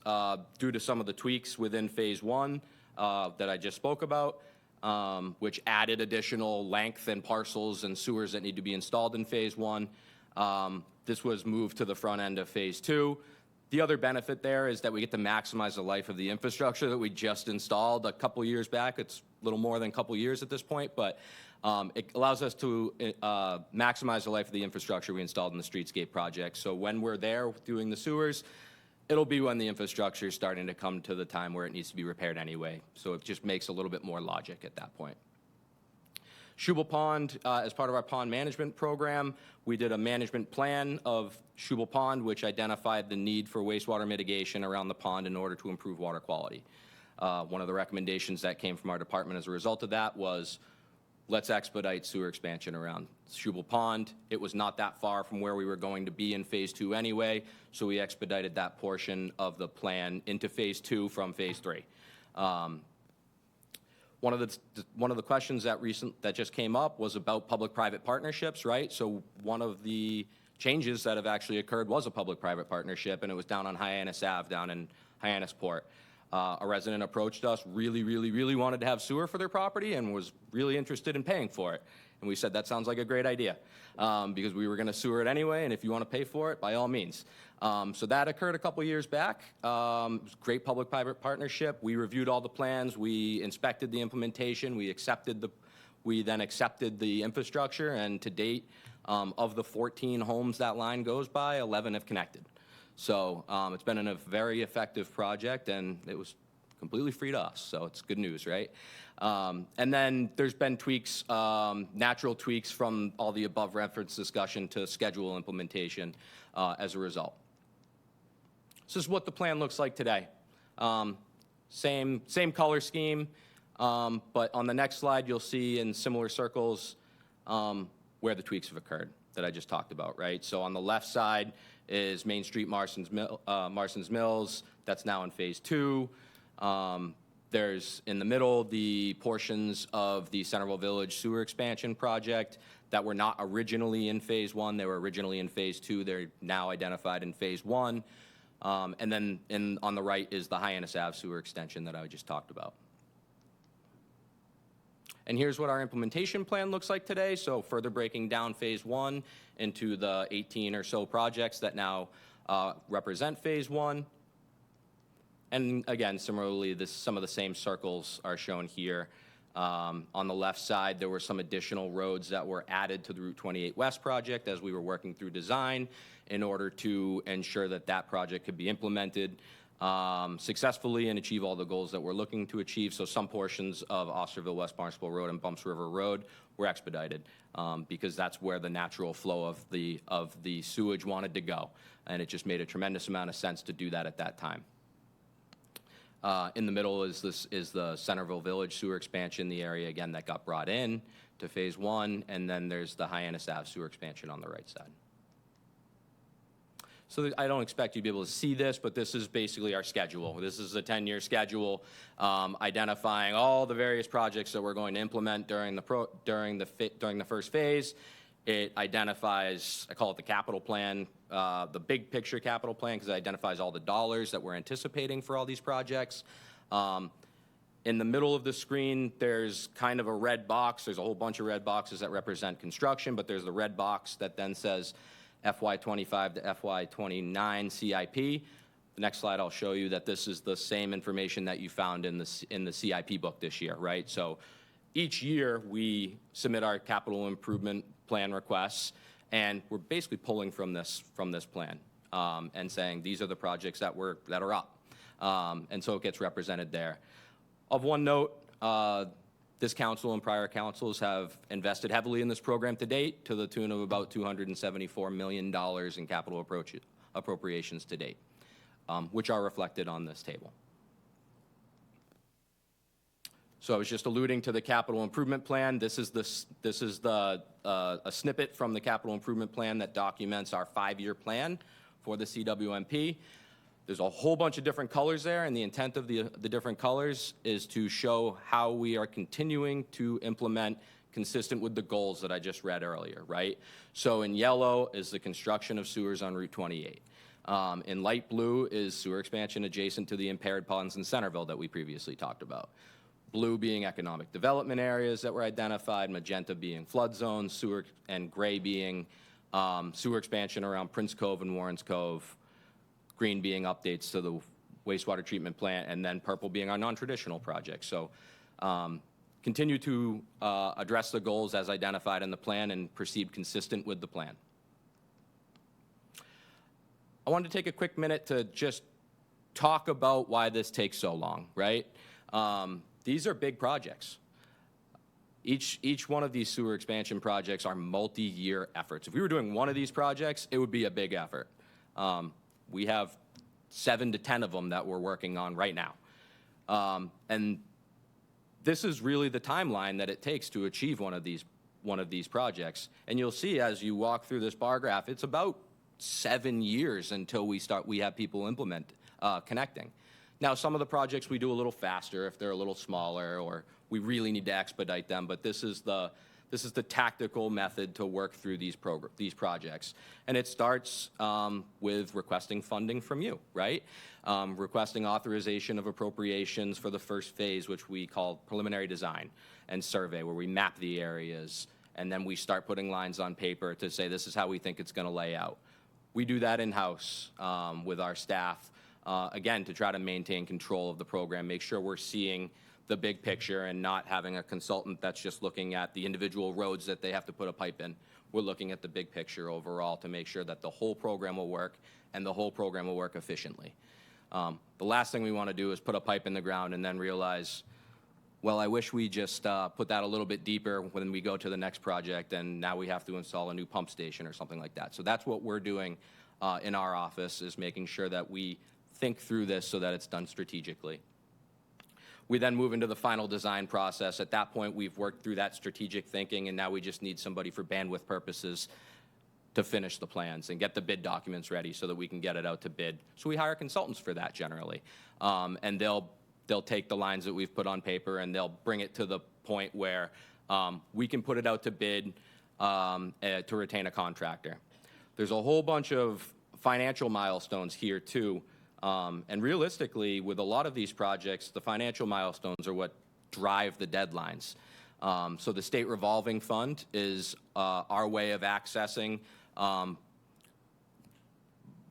due to some of the tweaks within phase 1 that I just spoke about, which added additional length and parcels and sewers that need to be installed in phase 1. This was moved to the front end of phase 2. The other benefit there is that we get to maximize the life of the infrastructure that we just installed a couple years back. It's a little more than a couple years at this point, but it allows us to maximize the life of the infrastructure we installed in the streetscape project. So when we're there doing the sewers, it'll be when the infrastructure is starting to come to the time where it needs to be repaired anyway. So it just makes a little bit more logic at that point. Schubel Pond, as part of our pond management program, we did a management plan of Schubel Pond, which identified the need for wastewater mitigation around the pond in order to improve water quality. One of the recommendations that came from our department as a result of that was, let's expedite sewer expansion around Schubel Pond. It was not that far from where we were going to be in phase 2 anyway, so we expedited that portion of the plan into phase 2 from phase 3. One of the questions that just came up was about public-private partnerships, right? So one of the changes that have actually occurred was a public-private partnership, and it was down on Hyannis Ave, down in Hyannisport. A resident approached us, really wanted to have sewer for their property and was really interested in paying for it. And we said, that sounds like a great idea, because we were going to sewer it anyway, and if you want to pay for it, by all means. So that occurred a couple years back. It was a great public-private partnership. We reviewed all the plans. We inspected the implementation. We then accepted the infrastructure, and to date, of the 14 homes that line goes by, 11 have connected. So it's been a very effective project, and it was completely free to us, so it's good news, right? And then there's been tweaks, natural tweaks from all the above reference discussion to schedule implementation as a result. This is what the plan looks like today. Same color scheme, but on the next slide, you'll see in similar circles where the tweaks have occurred that I just talked about, right? So on the left side is Main Street Marston's Mills. That's now in phase 2. There's in the middle the portions of the Centerville Village sewer expansion project that were not originally in phase 1. They were originally in phase 2. They're now identified in phase 1. And then on the right is the Hyannis Ave sewer extension that I just talked about. And here's what our implementation plan looks like today. So further breaking down phase 1 into the 18 or so projects that now represent phase 1. And again, similarly, some of the same circles are shown here. On the left side, there were some additional roads that were added to the Route 28 West project as we were working through design in order to ensure that that project could be implemented successfully and achieve all the goals that we're looking to achieve. So some portions of Osterville, West Barnstable Road, and Bumps River Road were expedited because that's where the natural flow of the sewage wanted to go. And it just made a tremendous amount of sense to do that at that time. In the middle is the Centerville Village sewer expansion, the area, again, that got brought in to phase 1, and then there's the Hyannis Ave sewer expansion on the right side. So I don't expect you to be able to see this, but this is basically our schedule. This is a 10-year schedule identifying all the various projects that we're going to implement during the first phase. It identifies, I call it the capital plan, the big picture capital plan, because it identifies all the dollars that we're anticipating for all these projects. In the middle of the screen, there's kind of a red box. There's a whole bunch of red boxes that represent construction, but there's the red box that then says FY25 to FY29 CIP. The next slide, I'll show you that this is the same information that you found in the CIP book this year, right? So each year, we submit our capital improvement plan requests, and we're basically pulling from this plan and saying these are the projects that are up, and so it gets represented there. Of one note, this council and prior councils have invested heavily in this program to date, to the tune of about $274 million in capital appropriations to date, which are reflected on this table. So I was just alluding to the capital improvement plan. This is a snippet from the capital improvement plan that documents our 5-year plan for the CWMP. There's a whole bunch of different colors there, and the intent of the different colors is to show how we are continuing to implement consistent with the goals that I just read earlier, right? So in yellow is the construction of sewers on Route 28. In light blue is sewer expansion adjacent to the impaired ponds in Centerville that we previously talked about. Blue being economic development areas that were identified, magenta being flood zones, and gray being sewer expansion around Prince Cove and Warrens Cove, green being updates to the wastewater treatment plant, and then purple being our non-traditional projects. So continue to address the goals as identified in the plan and proceed consistent with the plan. I wanted to take a quick minute to just talk about why this takes so long, right? These are big projects. Each one of these sewer expansion projects are multi-year efforts. If we were doing one of these projects, it would be a big effort. We have 7 to 10 of them that we're working on right now. And this is really the timeline that it takes to achieve one of these projects. And you'll see as you walk through this bar graph, it's about 7 years until we have people connecting. Now, some of the projects we do a little faster if they're a little smaller or we really need to expedite them, but this is the This is the tactical method to work through these projects. And it starts with requesting funding from you, right? Requesting authorization of appropriations for the first phase, which we call preliminary design and survey, where we map the areas, and then we start putting lines on paper to say this is how we think it's going to lay out. We do that in-house with our staff, again, to try to maintain control of the program, make sure we're seeing the big picture and not having a consultant that's just looking at the individual roads that they have to put a pipe in. We're looking at the big picture overall to make sure that the whole program will work and the whole program will work efficiently. The last thing we want to do is put a pipe in the ground and then realize, well, I wish we just put that a little bit deeper when we go to the next project, and now we have to install a new pump station or something like that. So that's what we're doing in our office, is making sure that we think through this so that it's done strategically. We then move into the final design process. At that point, we've worked through that strategic thinking, and now we just need somebody for bandwidth purposes to finish the plans and get the bid documents ready so that we can get it out to bid. So we hire consultants for that generally, and they'll take the lines that we've put on paper and they'll bring it to the point where we can put it out to bid to retain a contractor. There's a whole bunch of financial milestones here too. And realistically, with a lot of these projects, the financial milestones are what drive the deadlines. So the state revolving fund is our way of accessing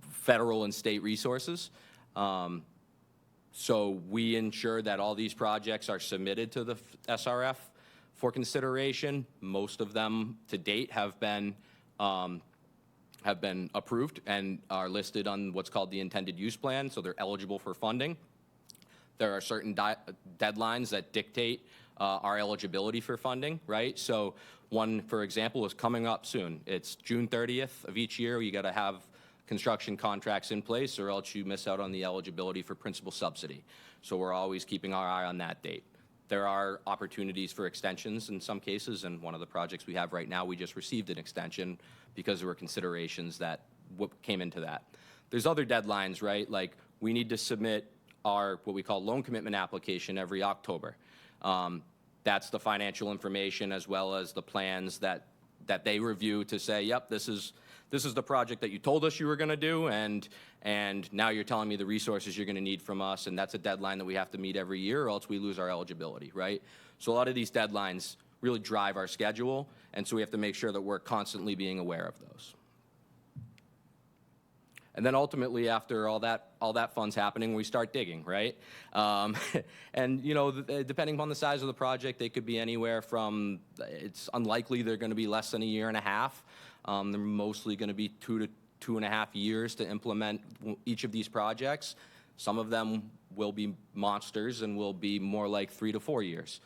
federal and state resources. So we ensure that all these projects are submitted to the SRF for consideration. Most of them to date have been approved and are listed on what's called the intended use plan, so they're eligible for funding. There are certain deadlines that dictate our eligibility for funding, right? So one, for example, is coming up soon. It's June 30th of each year. You got to have construction contracts in place, or else you miss out on the eligibility for principal subsidy. So we're always keeping our eye on that date. There are opportunities for extensions in some cases, and one of the projects we have right now, we just received an extension because there were considerations that came into that. There's other deadlines, right? Like we need to submit our what we call loan commitment application every October. That's the financial information as well as the plans that they review to say, yep, this is the project that you told us you were going to do, and now you're telling me the resources you're going to need from us, and that's a deadline that we have to meet every year, or else we lose our eligibility, right? So a lot of these deadlines really drive our schedule, and so we have to make sure that we're constantly being aware of those. And then ultimately, after all that fun's happening, we start digging, right? And you know, depending upon the size of the project, they could be anywhere from, it's unlikely they're going to be less than a year and a half. They're mostly going to be 2 to 2.5 years to implement each of these projects. Some of them will be monsters and will be more like 3 to 4 years.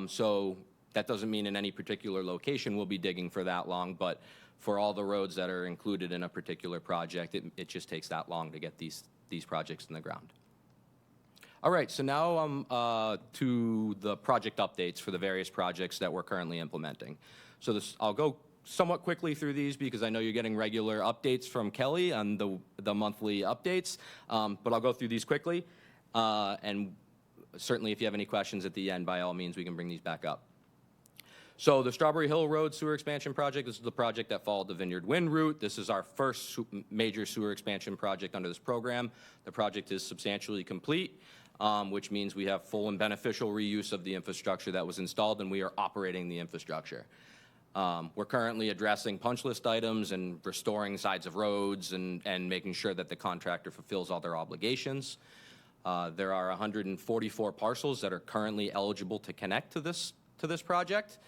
So that doesn't mean in any particular location we'll be digging for that long, but for all the roads that are included in a particular project, it just takes that long to get these projects in the ground. All right, so now to the project updates for the various projects that we're currently implementing. So I'll go somewhat quickly through these because I know you're getting regular updates from Kelly on the monthly updates, but I'll go through these quickly. And certainly if you have any questions at the end, by all means, we can bring these back up. So the Strawberry Hill Road Sewer Expansion Project, this is the project that followed the Vineyard Wind route. This is our first major sewer expansion project under this program. The project is substantially complete, which means we have full and beneficial reuse of the infrastructure that was installed, and we are operating the infrastructure. We're currently addressing punch list items and restoring sides of roads and making sure that the contractor fulfills all their obligations. There are 144 parcels that are currently eligible to connect to this project.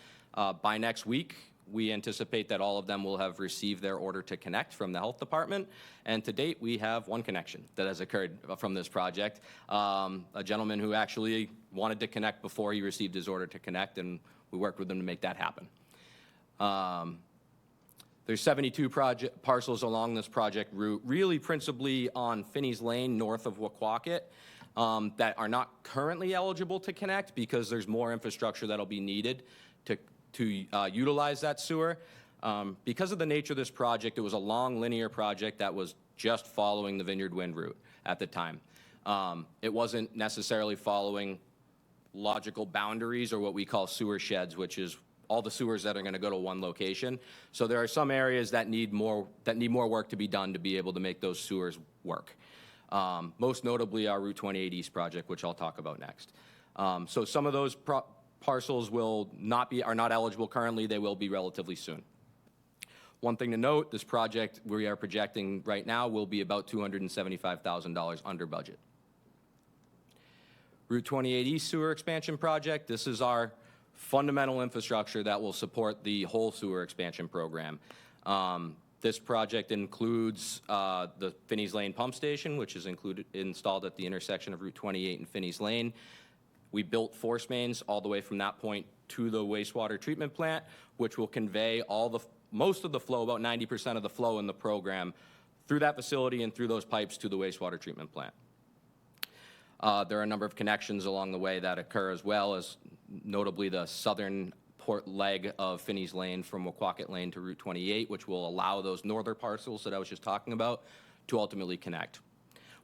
By next week, we anticipate that all of them will have received their order to connect from the health department. And to date, we have one connection that has occurred from this project. A gentleman who actually wanted to connect before he received his order to connect, and we worked with him to make that happen. There's 72 parcels along this project route, really principally on Finney's Lane north of Waquaket, that are not currently eligible to connect because there's more infrastructure that'll be needed to utilize that sewer. Because of the nature of this project, it was a long linear project that was just following the Vineyard Wind route at the time. It wasn't necessarily following logical boundaries or what we call sewer sheds, which is all the sewers that are going to go to one location. So there are some areas that need more work to be done to be able to make those sewers work. Most notably our Route 28 East project, which I'll talk about next. So some of those parcels are not eligible currently. They will be relatively soon. One thing to note, this project we are projecting right now will be about $275,000 under budget. Route 28 East Sewer Expansion Project, this is our fundamental infrastructure that will support the whole sewer expansion program. This project includes the Finney's Lane Pump Station, which is installed at the intersection of Route 28 and Finney's Lane. We built force mains all the way from that point to the wastewater treatment plant, which will convey most of the flow, about 90% of the flow in the program, through that facility and through those pipes to the wastewater treatment plant. There are a number of connections along the way that occur, as well as notably the southern port leg of Finney's Lane from Waquaket Lane to Route 28, which will allow those northern parcels that I was just talking about to ultimately connect.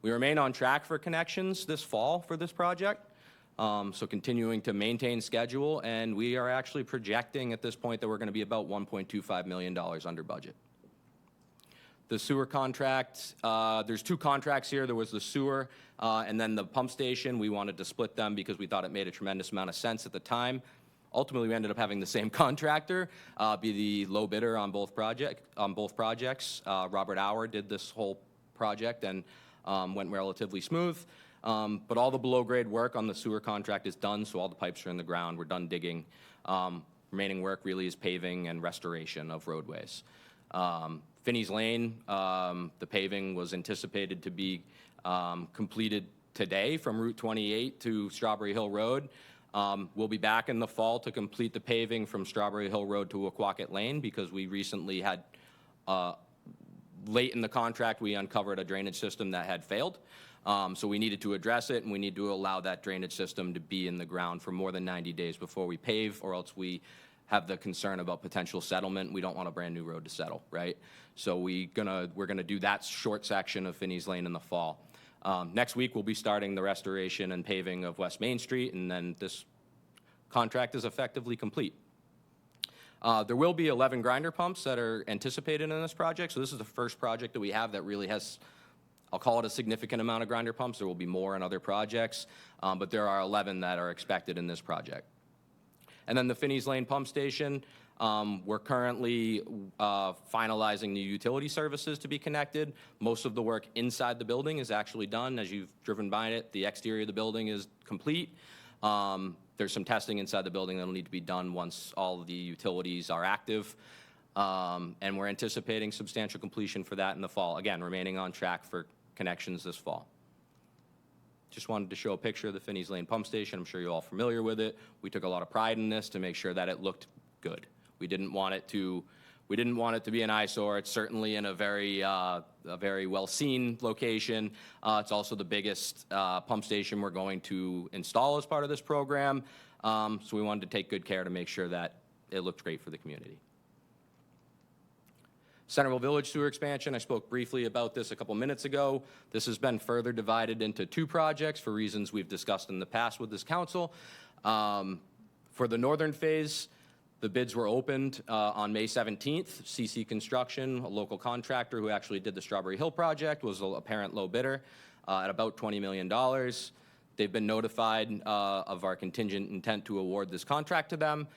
We remain on track for connections this fall for this project, so continuing to maintain schedule, and we are actually projecting at this point that we're going to be about $1.25 million under budget. The sewer contract, there's two contracts here. There was the sewer and then the pump station. We wanted to split them because we thought it made a tremendous amount of sense at the time. Ultimately, we ended up having the same contractor be the low bidder on both projects. Robert Auer did this whole project and went relatively smooth. But all the below-grade work on the sewer contract is done, so all the pipes are in the ground. We're done digging. Remaining work really is paving and restoration of roadways. Finney's Lane, the paving was anticipated to be completed today from Route 28 to Strawberry Hill Road. We'll be back in the fall to complete the paving from Strawberry Hill Road to Waquaket Lane because we recently had, late in the contract, we uncovered a drainage system that had failed. So we needed to address it, and we need to allow that drainage system to be in the ground for more than 90 days before we pave, or else we have the concern about potential settlement. We don't want a brand new road to settle, right? So we're gonna do that short section of Finney's Lane in the fall. Next week, we'll be starting the restoration and paving of West Main Street, and then this contract is effectively complete. There will be 11 grinder pumps that are anticipated in this project. So this is the first project that we have that really has, I'll call it a significant amount of grinder pumps. There will be more in other projects, but there are 11 that are expected in this project. And then the Finney's Lane Pump Station, we're currently finalizing the utility services to be connected. Most of the work inside the building is actually done. As you've driven by it, the exterior of the building is complete. There's some testing inside the building that will need to be done once all of the utilities are active. And we're anticipating substantial completion for that in the fall. Again, remaining on track for connections this fall. Just wanted to show a picture of the Finney's Lane Pump Station. I'm sure you're all familiar with it. We took a lot of pride in this to make sure that it looked good. We didn't want it to be an eyesore. It's certainly in a very well-seen location. It's also the biggest pump station we're going to install as part of this program. So we wanted to take good care to make sure that it looked great for the community. Centerville Village sewer expansion, I spoke briefly about this a couple minutes ago. This has been further divided into two projects for reasons we've discussed in the past with this council. For the northern phase, the bids were opened on May 17th. CC Construction, a local contractor who actually did the Strawberry Hill project, was an apparent low bidder at about $20 million. They've been notified of our contingent intent to award this contract to them.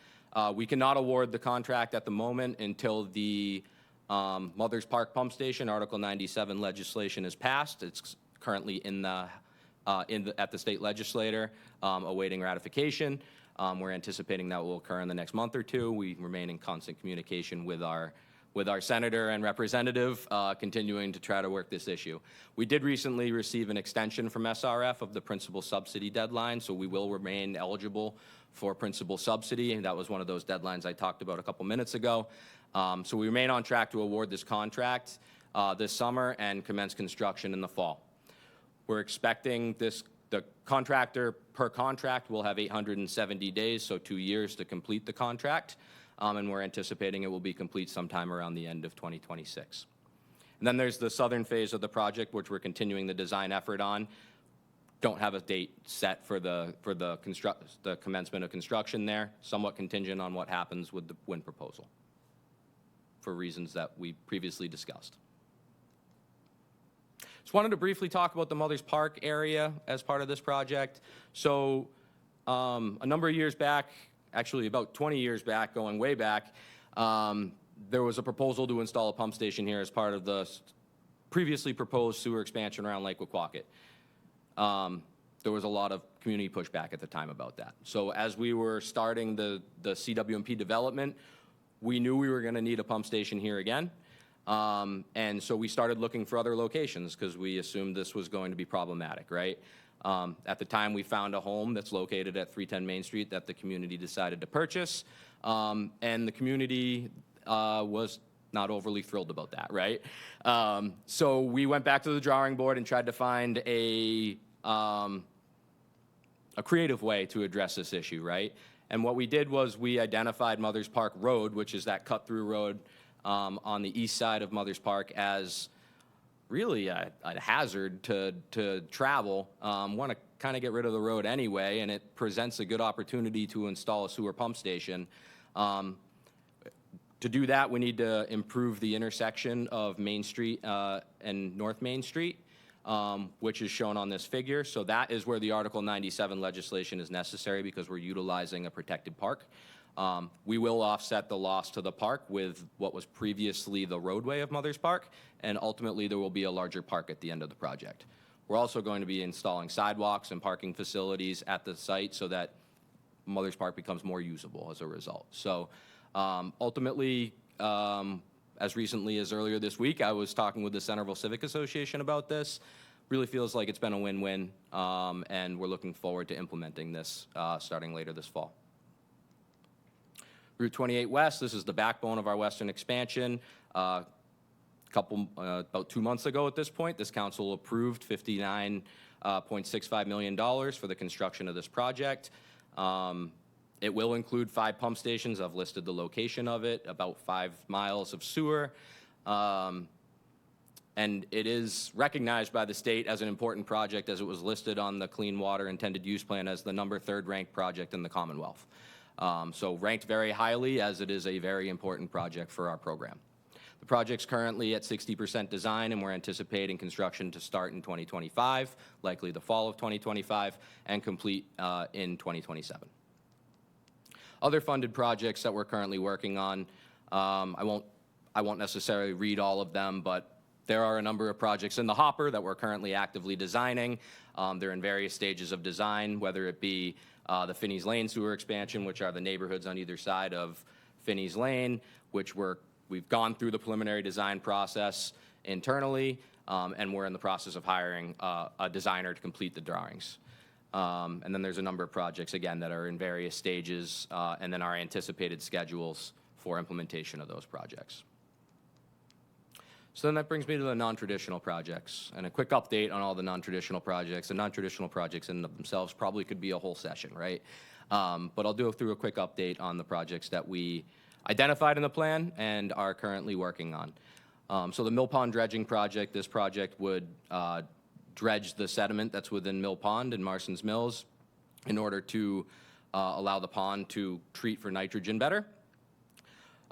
We cannot award the contract at the moment until the Mothers Park Pump Station, Article 97 legislation is passed. It's currently at the state legislature awaiting ratification. We're anticipating that will occur in the next month or two. We remain in constant communication with our senator and representative, continuing to try to work this issue. We did recently receive an extension from SRF of the principal subsidy deadline, so we will remain eligible for principal subsidy, and that was one of those deadlines I talked about a couple minutes ago. So we remain on track to award this contract this summer and commence construction in the fall. We're expecting the contractor per contract will have 870 days, so 2 years to complete the contract, and we're anticipating it will be complete sometime around the end of 2026. And then there's the southern phase of the project, which we're continuing the design effort on. don't have a date set for the commencement of construction there, somewhat contingent on what happens with the wind proposal, for reasons that we previously discussed. Just wanted to briefly talk about the Mothers Park area as part of this project. So a number of years back, actually about 20 years back, going way back, there was a proposal to install a pump station here as part of the previously proposed sewer expansion around Lake Wequaquet. There was a lot of community pushback at the time about that. So as we were starting the CWMP development, we knew we were going to need a pump station here again. And so we started looking for other locations because we assumed this was going to be problematic, right? At the time, we found a home that's located at 310 Main Street that the community decided to purchase. And the community was not overly thrilled about that, right? So we went back to the drawing board and tried to find a creative way to address this issue, right? And what we did was we identified Mothers Park Road, which is that cut-through road on the east side of Mothers Park, as really a hazard to travel. Want to kind of get rid of the road anyway, and it presents a good opportunity to install a sewer pump station. To do that, we need to improve the intersection of Main Street and North Main Street, which is shown on this figure. So that is where the Article 97 legislation is necessary because we're utilizing a protected park. We will offset the loss to the park with what was previously the roadway of Mothers Park, and ultimately there will be a larger park at the end of the project. We're also going to be installing sidewalks and parking facilities at the site so that Mothers Park becomes more usable as a result. So ultimately, as recently as earlier this week, I was talking with the Centerville Civic Association about this. Really feels like it's been a win-win, and we're looking forward to implementing this starting later this fall. Route 28 West, this is the backbone of our western expansion. About 2 months ago at this point, this council approved $59.65 million for the construction of this project. It will include 5 pump stations. I've listed the location of it, about 5 miles of sewer. And it is recognized by the state as an important project, as it was listed on the Clean Water Intended Use Plan as the number 3rd ranked project in the Commonwealth. So ranked very highly, as it is a very important project for our program. The project's currently at 60% design, and we're anticipating construction to start in 2025, likely the fall of 2025, and complete in 2027. Other funded projects that we're currently working on, I won't necessarily read all of them, but there are a number of projects in the hopper that we're currently actively designing. They're in various stages of design, whether it be the Finney's Lane sewer expansion, which are the neighborhoods on either side of Finney's Lane, which we've gone through the preliminary design process internally, and we're in the process of hiring a designer to complete the drawings. And then there's a number of projects, again, that are in various stages, and then our anticipated schedules for implementation of those projects. So then that brings me to the non-traditional projects, and a quick update on all the non-traditional projects. The non-traditional projects in themselves probably could be a whole session, right? But I'll do it through a quick update on the projects that we identified in the plan and are currently working on. So the Mill Pond dredging project, this project would dredge the sediment that's within Mill Pond and Marston's Mills in order to allow the pond to treat for nitrogen better.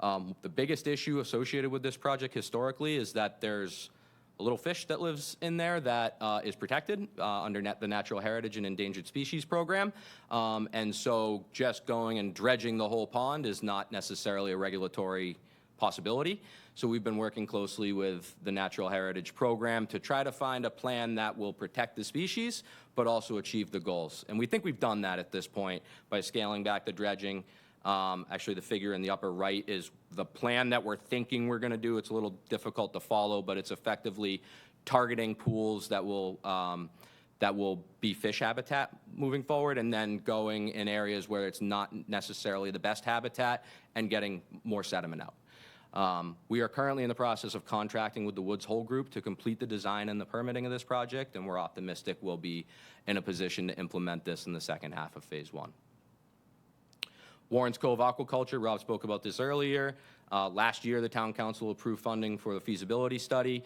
The biggest issue associated with this project historically is that there's a little fish that lives in there that is protected under the Natural Heritage and Endangered Species Program. And so just going and dredging the whole pond is not necessarily a regulatory possibility. So we've been working closely with the Natural Heritage Program to try to find a plan that will protect the species, but also achieve the goals. And we think we've done that at this point by scaling back the dredging. Actually, the figure in the upper right is the plan that we're thinking we're going to do. It's a little difficult to follow, but it's effectively targeting pools that will be fish habitat moving forward, and then going in areas where it's not necessarily the best habitat and getting more sediment out. We are currently in the process of contracting with the Woods Hole Group to complete the design and the permitting of this project, and we're optimistic we'll be in a position to implement this in the second half of Phase 1. Warren's Cove Aquaculture, Rob spoke about this earlier. Last year, the town council approved funding for the feasibility study.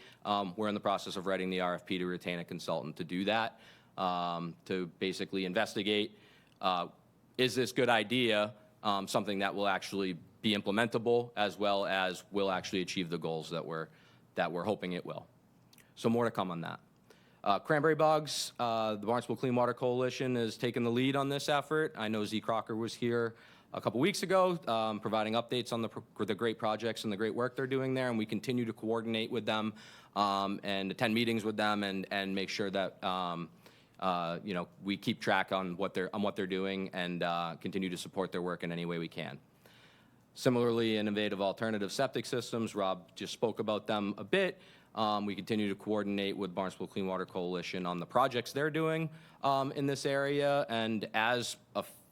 We're in the process of writing the RFP to retain a consultant to do that. to basically investigate, is this good idea something that will actually be implementable, as well as will actually achieve the goals that we're hoping it will. So more to come on that. Cranberry Bogs, the Barnstable Clean Water Coalition has taken the lead on this effort. I know Z. Crocker was here a couple weeks ago, providing updates on the great projects and the great work they're doing there, and we continue to coordinate with them and attend meetings with them and make sure that we keep track on what they're doing and continue to support their work in any way we can. Similarly, innovative alternative septic systems, Rob just spoke about them a bit. We continue to coordinate with Barnstable Clean Water Coalition on the projects they're doing in this area, and as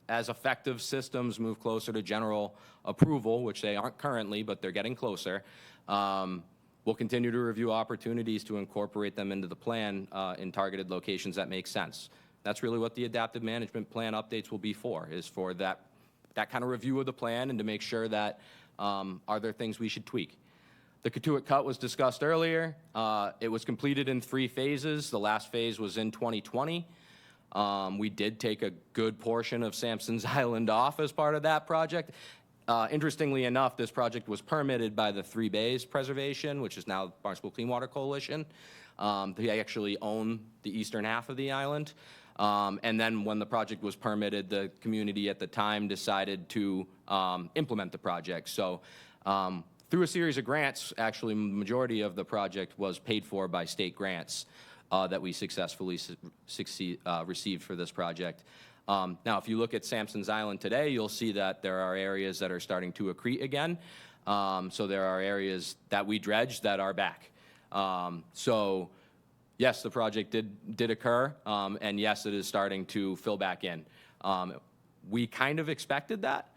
effective systems move closer to general approval, which they aren't currently, but they're getting closer, we'll continue to review opportunities to incorporate them into the plan in targeted locations that make sense. That's really what the adaptive management plan updates will be for, is for that kind of review of the plan and to make sure that are there things we should tweak. The Katuitt Cut was discussed earlier. It was completed in 3 phases. The last phase was in 2020. We did take a good portion of Sampson's Island off as part of that project. Interestingly enough, this project was permitted by the Three Bays Preservation, which is now Barnstable Clean Water Coalition. They actually own the eastern half of the island. And then when the project was permitted, the community at the time decided to implement the project. So through a series of grants, actually, the majority of the project was paid for by state grants that we successfully received for this project. Now, if you look at Sampson's Island today, you'll see that there are areas that are starting to accrete again. So there are areas that we dredged that are back. So yes, the project did occur, and yes, it is starting to fill back in. We kind of expected that.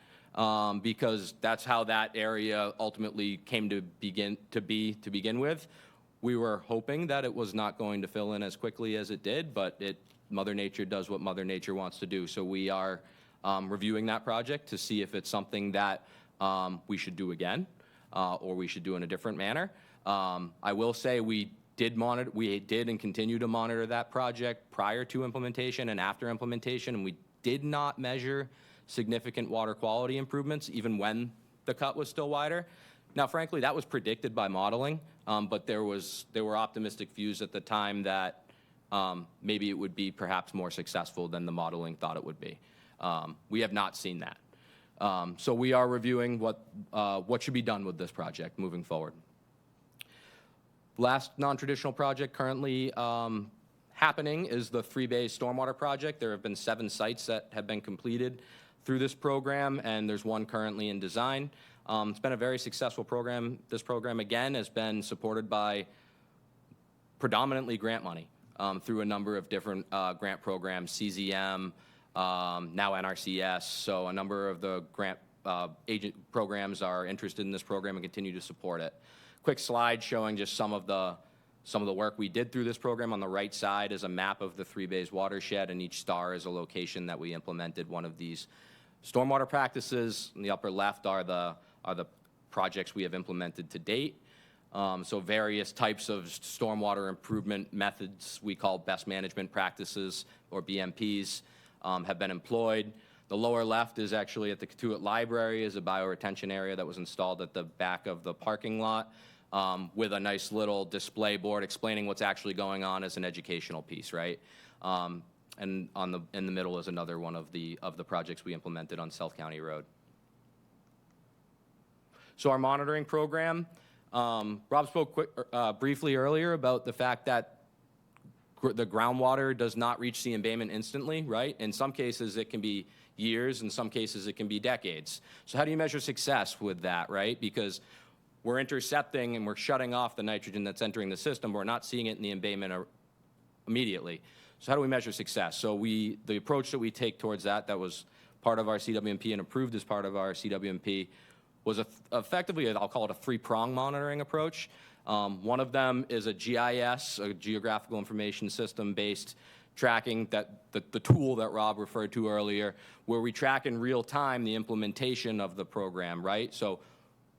Because that's how that area ultimately came to begin with. We were hoping that it was not going to fill in as quickly as it did, but Mother Nature does what Mother Nature wants to do. So we are reviewing that project to see if it's something that we should do again, or we should do in a different manner. I will say we did and continue to monitor that project prior to implementation and after implementation, and we did not measure significant water quality improvements, even when the cut was still wider. Now, frankly, that was predicted by modeling, but there were optimistic views at the time that maybe it would be perhaps more successful than the modeling thought it would be. We have not seen that. So we are reviewing what should be done with this project moving forward. Last non-traditional project currently happening is the Three Bays Stormwater Project. There have been 7 sites that have been completed through this program, and there's 1 currently in design. It's been a very successful program. This program, again, has been supported by predominantly grant money through a number of different grant programs, CZM, now NRCS. So a number of the grant agent programs are interested in this program and continue to support it. Quick slide showing just some of the work we did through this program. On the right side is a map of the Three Bays watershed, and each star is a location that we implemented one of these stormwater practices. In the upper left are the projects we have implemented to date. So various types of stormwater improvement methods we call best management practices, or BMPs, have been employed. The lower left is actually at the Katuitt Library, is a bioretention area that was installed at the back of the parking lot, with a nice little display board explaining what's actually going on as an educational piece, right? And in the middle is another one of the projects we implemented on South County Road. So our monitoring program, Rob spoke briefly earlier about the fact that the groundwater does not reach the embayment instantly, right? In some cases, it can be years. In some cases, it can be decades. So how do you measure success with that, right? Because we're intercepting and we're shutting off the nitrogen that's entering the system, but we're not seeing it in the embayment immediately. So how do we measure success? So the approach that we take towards that was part of our CWMP and approved as part of our CWMP, was effectively, I'll call it a 3-prong monitoring approach. One of them is a GIS, a geographical information system-based tracking, that the tool that Rob referred to earlier, where we track in real time the implementation of the program, right? So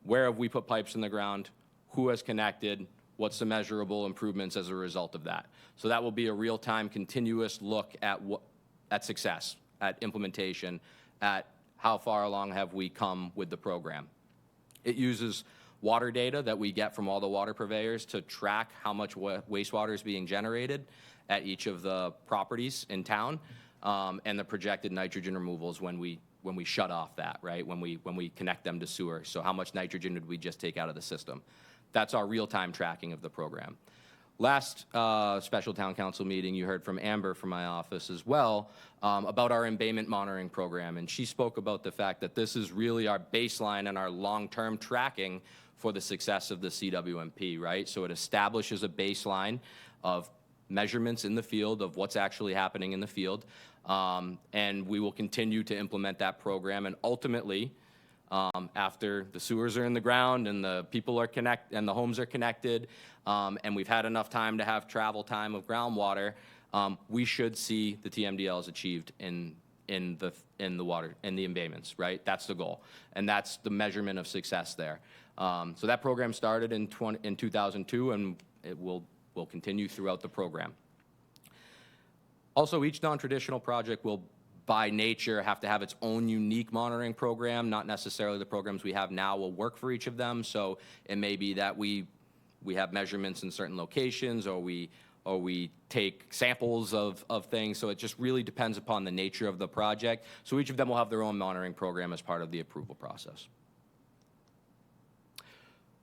where have we put pipes in the ground? Who has connected? What's the measurable improvements as a result of that? So that will be a real-time, continuous look at success, at implementation, at how far along have we come with the program. It uses water data that we get from all the water purveyors to track how much wastewater is being generated at each of the properties in town, and the projected nitrogen removals when we shut off that, right? When we connect them to sewer. So how much nitrogen did we just take out of the system? That's our real-time tracking of the program. Last special town council meeting, you heard from Amber from my office as well about our embayment monitoring program, and she spoke about the fact that this is really our baseline and our long-term tracking for the success of the CWMP, right? So it establishes a baseline of measurements in the field of what's actually happening in the field, and we will continue to implement that program, and ultimately, after the sewers are in the ground and the people are and the homes are connected, and we've had enough time to have travel time of groundwater, we should see the TMDLs achieved in the water, in the embayments, right? That's the goal, and that's the measurement of success there. So that program started in 2002, and it will continue throughout the program. Also, each non-traditional project will, by nature, have to have its own unique monitoring program. Not necessarily the programs we have now will work for each of them. So it may be that we have measurements in certain locations, or we take samples of things. So it just really depends upon the nature of the project. So each of them will have their own monitoring program as part of the approval process.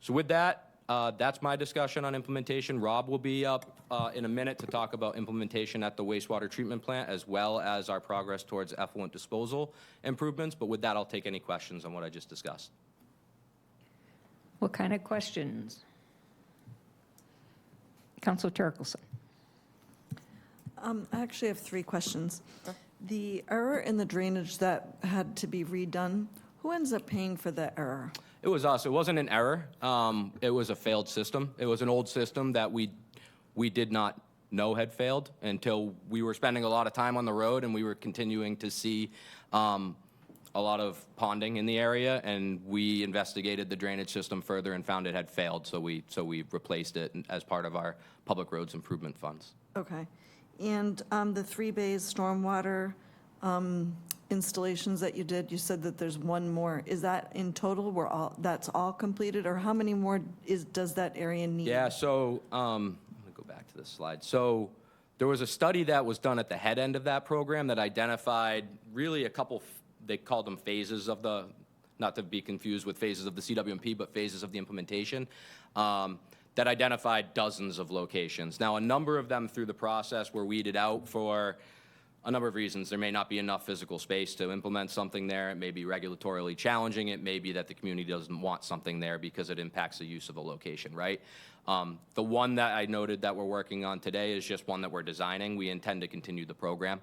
So with that, that's my discussion on implementation. Rob will be up in a minute to talk about implementation at the wastewater treatment plant, as well as our progress towards effluent disposal improvements. But with that, I'll take any questions on what I just discussed. What kind of questions? Councilor Turkelson. I actually have 3 questions. The error in the drainage that had to be redone, who ends up paying for the error? It was us. It wasn't an error. It was a failed system. It was an old system that we did not know had failed until we were spending a lot of time on the road, and we were continuing to see a lot of ponding in the area, and we investigated the drainage system further and found it had failed, so we replaced it as part of our public roads improvement funds. Okay. And the 3 bays stormwater installations that you did, you said that there's 1 more. Is that in total, that's all completed, or how many more does that area need? Yeah, so I'm going to go back to this slide. So there was a study that was done at the head end of that program that identified really a couple, they called them phases of the, not to be confused with phases of the CWMP, but phases of the implementation, that identified dozens of locations. Now, a number of them through the process were weeded out for a number of reasons. There may not be enough physical space to implement something there. It may be regulatorily challenging. It may be that the community doesn't want something there because it impacts the use of a location, right? The one that I noted that we're working on today is just one that we're designing. We intend to continue the program.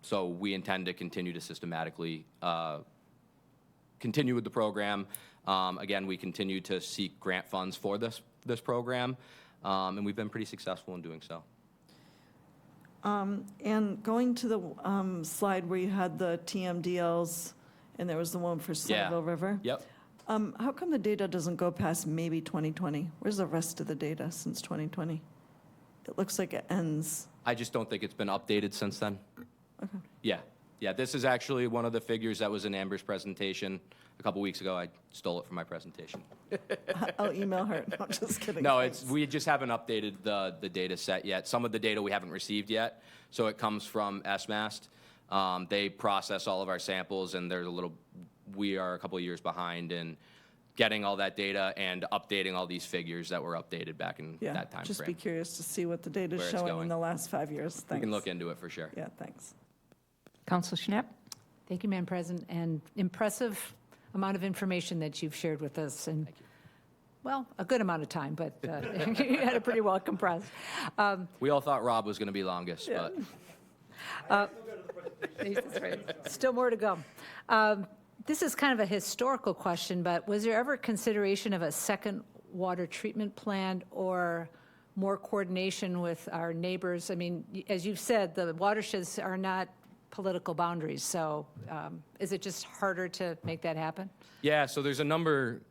So we intend to continue to systematically continue with the program. Again, we continue to seek grant funds for this program, and we've been pretty successful in doing so. And going to the slide where you had the TMDLs, and there was the one for Somerville River. Yep. How come the data doesn't go past maybe 2020? Where's the rest of the data since 2020? It looks like it ends. I just don't think it's been updated since then. Okay. Yeah, this is actually one of the figures that was in Amber's presentation a couple weeks ago. I stole it from my presentation. I'll email her. No, I'm just kidding. No, Thanks. we just haven't updated the data set yet. Some of the data we haven't received yet, so it comes from SMAST. They process all of our samples, and we are a couple of years behind in getting all that data and updating all these figures that were updated back in that time Just frame. be curious to see what the data Where is it's showing in going. the last 5 years. Thanks. We can look into it for sure. Yeah, thanks. Councilor Schnapp? Thank you, Madam President, and impressive amount of information that you've shared with us. And, well, a good amount of time, but you had it pretty well compressed. We all thought Rob was going to be longest, but That's right. Still more to go. This is kind of a historical question, but was there ever consideration of a second water treatment plant or more coordination with our neighbors? I mean, as you've said, the watersheds are not political boundaries, so is it just harder to make that happen? yeah, so there's a number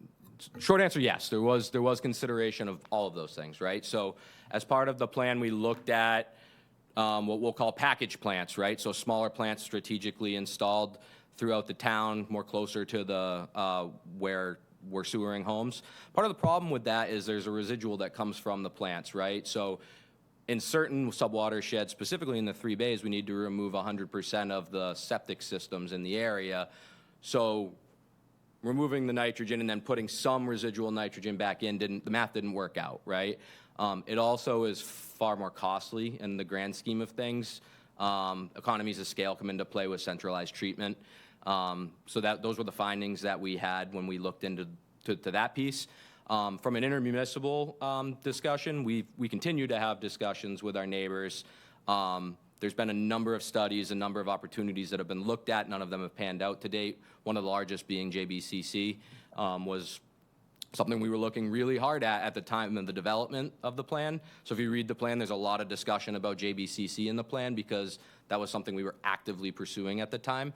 Short answer, yes. There was consideration of all of those things, right? So as part of the plan, we looked at what we'll call package plants, right? So smaller plants strategically installed throughout the town, more closer to the where we're sewering homes. Part of the problem with that is there's a residual that comes from the plants, right? So in certain subwatersheds, specifically in the 3 bays, we need to remove 100% of the septic systems in the area. So removing the nitrogen and then putting some residual nitrogen back in, the math didn't work out, right? It also is far more costly in the grand scheme of things. Economies of scale come into play with centralized treatment. So those were the findings that we had when we looked into that piece. From an intermunicipal discussion, we continue to have discussions with our neighbors. There's been a number of studies, a number of opportunities that have been looked at. None of them have panned out to date. One of the largest being JBCC was something we were looking really hard at the time of the development of the plan. So if you read the plan, there's a lot of discussion about JBCC in the plan because that was something we were actively pursuing at the time.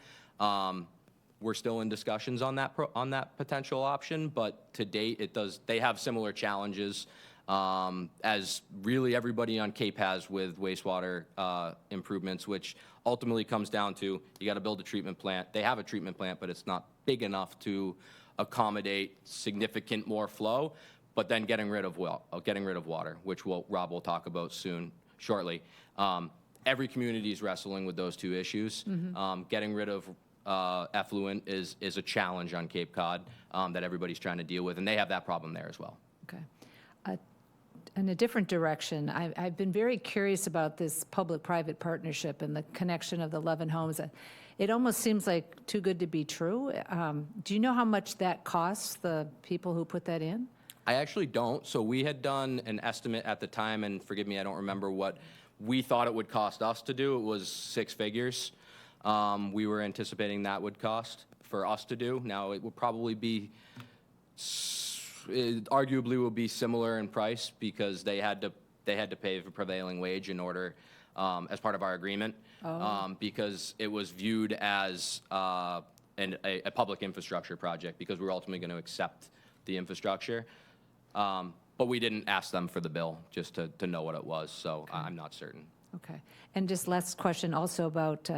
We're still in discussions on that potential option, but to date, they have similar challenges as really everybody on Cape has with wastewater improvements, which ultimately comes down to you got to build a treatment plant. They have a treatment plant, but it's not big enough to accommodate significant more flow, but then getting rid of water, which Rob will talk about shortly. Every community is wrestling with those two issues. Getting rid of effluent is a challenge on Cape Cod that everybody's trying to deal with, and they have that problem there as well. Okay. In a different direction, I've been very curious about this public-private partnership and the connection of the 11 homes. It almost seems like too good to be true. Do you know how much that costs the people who put that in? I actually don't. So we had done an estimate at the time, and forgive me, I don't remember what we thought it would cost us to do. It was 6 figures. We were anticipating that would cost for us to do. Now, it would probably be, it arguably will be similar in price because they had to pay the prevailing wage in order, as part of our agreement, because it was viewed as a public infrastructure project because we were ultimately going to accept the infrastructure. But we didn't ask them for the bill just to know what it was, so I'm not certain. Okay. And just last question also about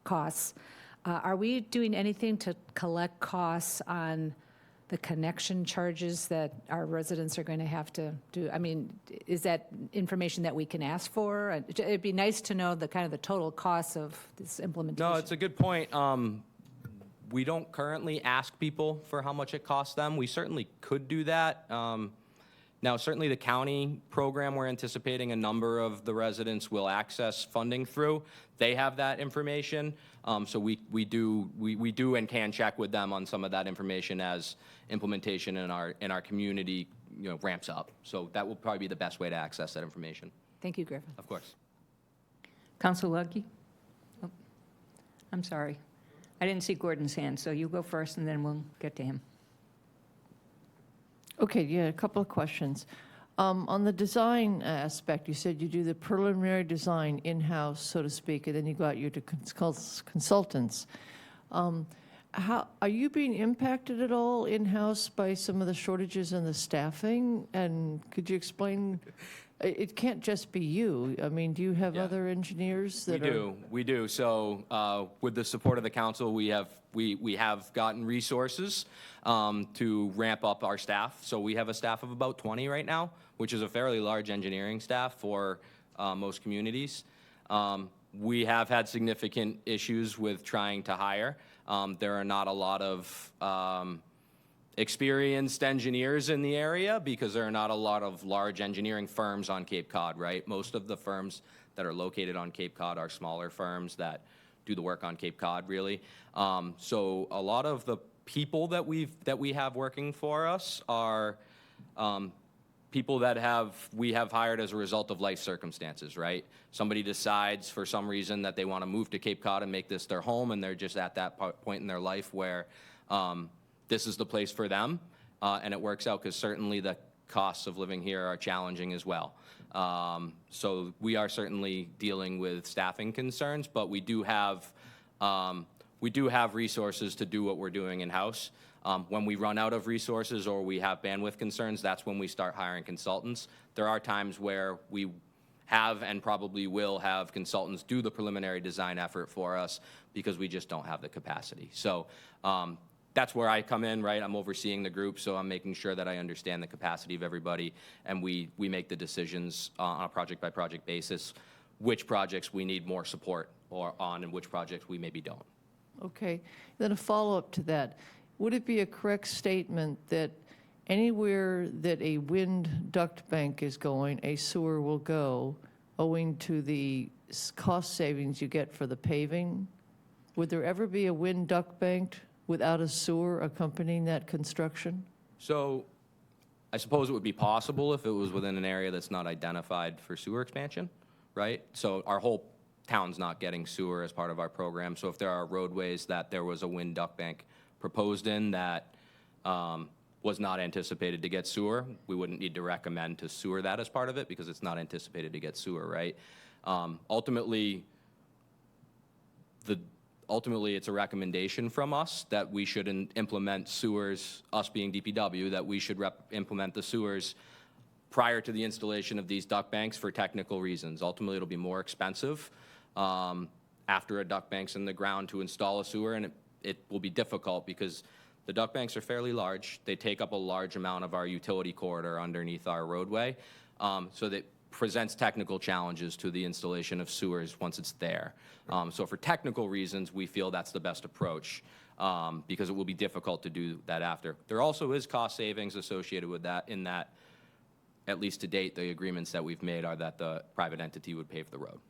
costs. Are we doing anything to collect costs on the connection charges that our residents are going to have to do? I mean, is that information that we can ask for? It'd be nice to know the kind of the total costs of this implementation. No, it's a good point. We don't currently ask people for how much it costs them. We certainly could do that. Now, certainly the county program, we're anticipating a number of the residents will access funding through. They have that information, so we do and can check with them on some of that information as implementation in our community ramps up. So that will probably be the best way to access that information. Thank you, Griffin. Of course. Councilor Luggie? Oh, I'm sorry. I didn't see Gordon's hand, so you go first, and then we'll get to him. Okay, yeah, a couple of questions. On the design aspect, you said you do the preliminary design in-house, so to speak, and then you go out to consultants. How are you being impacted at all in-house by some of the shortages in the staffing? And could you explain? It can't just be you. I mean, do you have other engineers that We do. So with the support of the council, we have gotten resources to ramp up our staff. So we have a staff of about 20 right now, which is a fairly large engineering staff for most communities. We have had significant issues with trying to hire. There are not a lot of experienced engineers in the area because there are not a lot of large engineering firms on Cape Cod, right? Most of the firms that are located on Cape Cod are smaller firms that do the work on Cape Cod, really. So a lot of the people that we have working for us are people that we have hired as a result of life circumstances, right? Somebody decides for some reason that they want to move to Cape Cod and make this their home, and they're just at that point in their life where this is the place for them, and it works out because certainly the costs of living here are challenging as well. So we are certainly dealing with staffing concerns, but we do have resources to do what we're doing in-house. When we run out of resources or we have bandwidth concerns, that's when we start hiring consultants. There are times where we have and probably will have consultants do the preliminary design effort for us because we just don't have the capacity. So that's where I come in, right? I'm overseeing the group, so I'm making sure that I understand the capacity of everybody, and we make the decisions on a project-by-project basis, which projects we need more support or on and which projects we maybe don't. Okay. Then a follow-up to that. Would it be a correct statement that anywhere that a wind duct bank is going, a sewer will go, owing to the cost savings you get for the paving? Would there ever be a wind duct bank without a sewer accompanying that construction? So I suppose it would be possible if it was within an area that's not identified for sewer expansion, right? So our whole town's not getting sewer as part of our program. So if there are roadways that there was a wind duct bank proposed in that was not anticipated to get sewer, we wouldn't need to recommend to sewer that as part of it because it's not anticipated to get sewer, right? Ultimately, it's a recommendation from us that we should implement sewers, us being DPW, that we should implement the sewers prior to the installation of these duct banks for technical reasons. Ultimately, it'll be more expensive after a duct bank's in the ground to install a sewer, and it will be difficult because the duct banks are fairly large. They take up a large amount of our utility corridor underneath our roadway, so that presents technical challenges to the installation of sewers once it's there. So for technical reasons, we feel that's the best approach because it will be difficult to do that after. There also is cost savings associated with that in that, at least to date, the agreements that we've made are that the private entity would pave the road.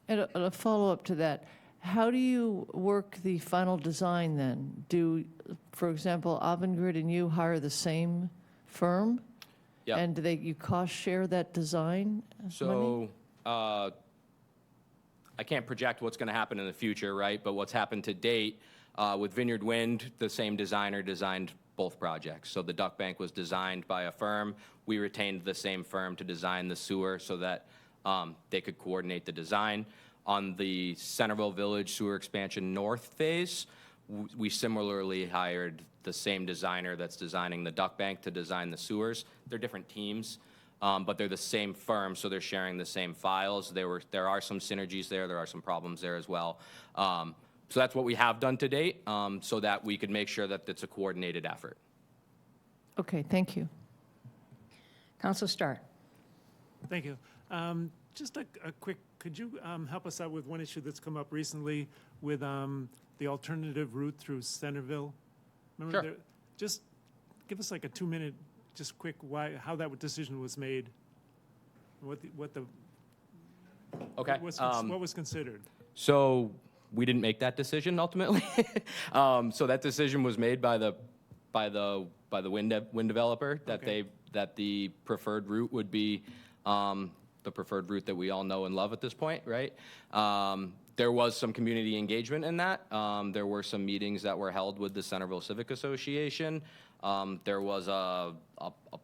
And a follow-up to that, how do you work the final design then? Do, for example, Avangrid and you hire the same firm? Yep. And do you cost share that design money? So I can't project what's going to happen in the future, right? But what's happened to date with Vineyard Wind, the same designer designed both projects. So the duct bank was designed by a firm. We retained the same firm to design the sewer so that they could coordinate the design. On the Centerville Village Sewer Expansion North phase, we similarly hired the same designer that's designing the duct bank to design the sewers. They're different teams, but they're the same firm, so they're sharing the same files. There are some synergies there. There are some problems there as well. So that's what we have done to date, so that we could make sure that it's a coordinated effort. Okay, thank you. Council Starr. Thank you. Just a quick, could you help us out with one issue that's come up recently with the alternative route through Centerville? Remember Sure. Just give us like a 2-minute, just quick, how that decision was made, Okay. what was considered. So we didn't make that decision ultimately. So that decision was made by the wind developer that Okay. that the preferred route would be the preferred route that we all know and love at this point, right? There was some community engagement in that. There were some meetings that were held with the Centerville Civic Association. There was a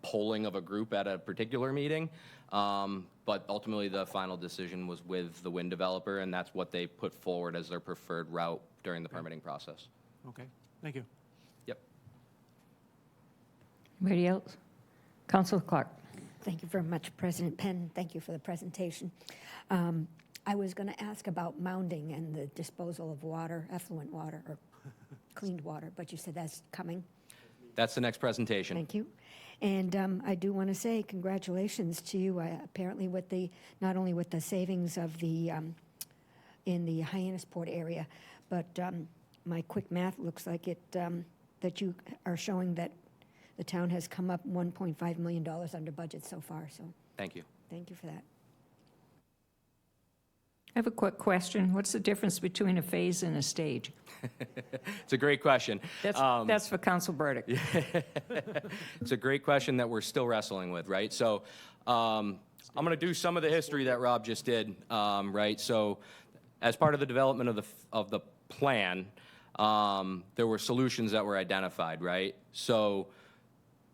polling of a group at a particular meeting. But ultimately, the final decision was with the wind developer, and that's what they put forward as their preferred route during the permitting process. Okay, thank you. Yep. Anybody else? Councilor Clark. Thank you very much, President Penn. Thank you for the presentation. I was going to ask about mounding and the disposal of water, effluent water, or cleaned water, but you said that's coming. That's the next presentation. Thank you. And I do want to say congratulations to you, apparently with not only with the savings of the, in the Hyannisport area, but my quick math looks like it, that you are showing that the town has come up $1.5 million under budget so far, so Thank you. thank you for that. I have a quick question. What's the difference between a phase and a stage? It's a great question. That's for Council Burdick. It's a great question that we're still wrestling with, right? So I'm going to do some of the history that Rob just did, right? So as part of the development of the plan, there were solutions that were identified, right? So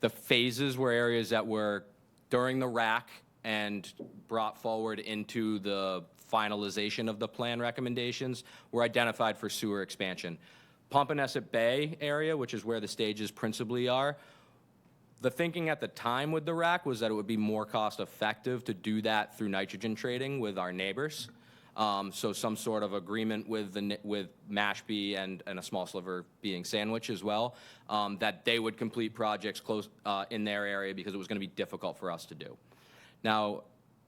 the phases were areas that were during the RAC and brought forward into the finalization of the plan recommendations were identified for sewer expansion. Pompanesett Bay area, which is where the stages principally are, the thinking at the time with the RAC was that it would be more cost-effective to do that through nitrogen trading with our neighbors. So some sort of agreement with Mashpee and a small sliver being Sandwich as well, that they would complete projects close in their area because it was going to be difficult for us to do. Now,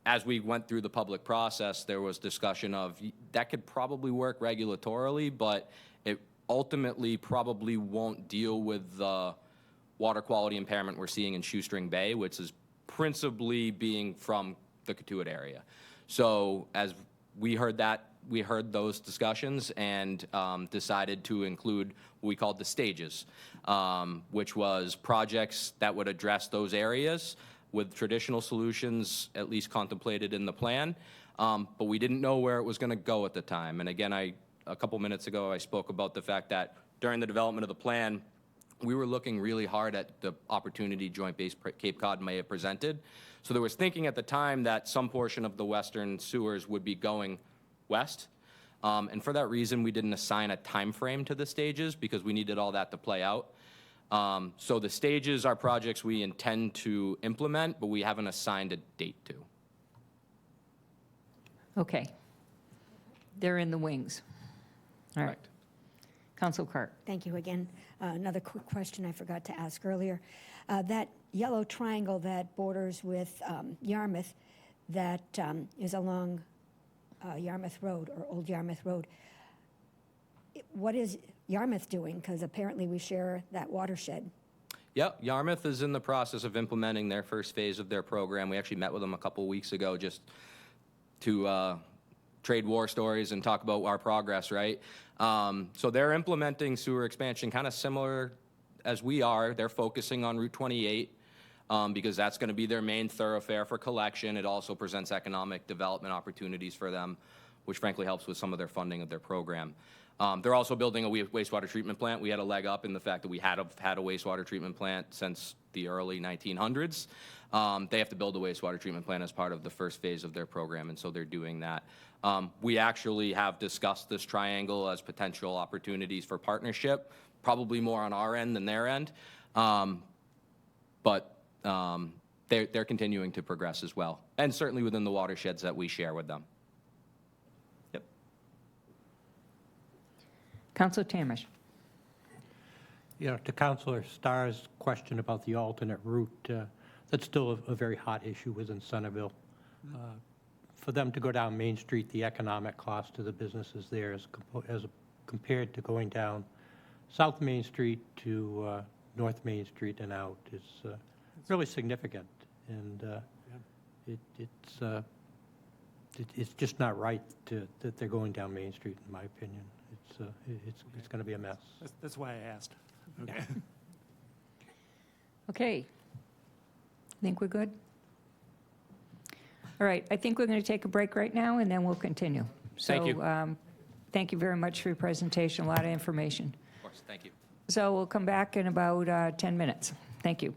as we went through the public process, there was discussion of that could probably work regulatorily, but it ultimately probably won't deal with the water quality impairment we're seeing in Shoestring Bay, which is principally being from the Cotuit area. So as we heard those discussions and decided to include what we called the stages, which was projects that would address those areas with traditional solutions at least contemplated in the plan, but we didn't know where it was going to go at the time. And again, a couple minutes ago, I spoke about the fact that during the development of the plan, we were looking really hard at the opportunity Joint Base Cape Cod may have presented. So there was thinking at the time that some portion of the western sewers would be going west. And for that reason, we didn't assign a time frame to the stages because we needed all that to play out. So the stages are projects we intend to implement, but we haven't assigned a date to. Okay. They're in the wings. All right. Council Clerk. Thank you again. Another quick question I forgot to ask earlier. That yellow triangle that borders with Yarmouth, that is along Yarmouth Road or Old Yarmouth Road, what is Yarmouth doing? Because apparently we share that watershed. Yep, Yarmouth is in the process of implementing their first phase of their program. We actually met with them a couple weeks ago just to trade war stories and talk about our progress, right? So they're implementing sewer expansion kind of similar as we are. They're focusing on Route 28 because that's going to be their main thoroughfare for collection. It also presents economic development opportunities for them, which frankly helps with some of their funding of their program. They're also building a wastewater treatment plant. We had a leg up in the fact that we had a wastewater treatment plant since the early 1900s. They have to build a wastewater treatment plant as part of the first phase of their program, and so they're doing that. We actually have discussed this triangle as potential opportunities for partnership, probably more on our end than their end, but they're continuing to progress as well, and certainly within the watersheds that we share with them. Yep. Councilor Tamish. You know, to Councilor Starr's question about the alternate route, that's still a very hot issue within Centerville. For them to go down Main Street, the economic cost to the businesses there as compared to going down South Main Street to North Main Street and out is really significant. And it's just not right that they're going down Main Street, in my opinion. It's going to be a mess. That's why I asked. Okay. Okay. I think we're good. All right, I think we're going to take a break right now, and then we'll continue. Thank you. Thank you very much for your presentation, a lot of information. Of course, thank you. So we'll come back in about 10 minutes. Thank you.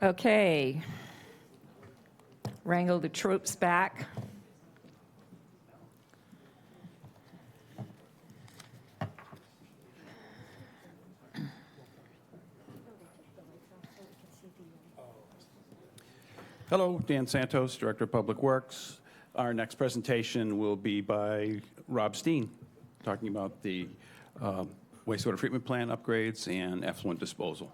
Okay. Wrangle the troops back. Hello, Dan Santos, Director of Public Works. Our next presentation will be by Rob Steen, talking about the wastewater treatment plant upgrades and effluent disposal.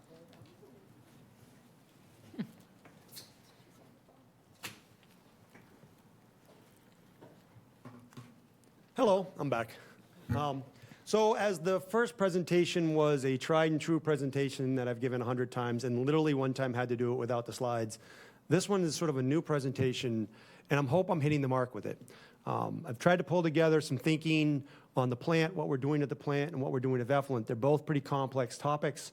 Hello, I'm back. So as the first presentation was a tried and true presentation that I've given 100 times and literally one time had to do it without the slides, this one is sort of a new presentation, and I hope I'm hitting the mark with it. I've tried to pull together some thinking on the plant, what we're doing at the plant, and what we're doing at effluent. They're both pretty complex topics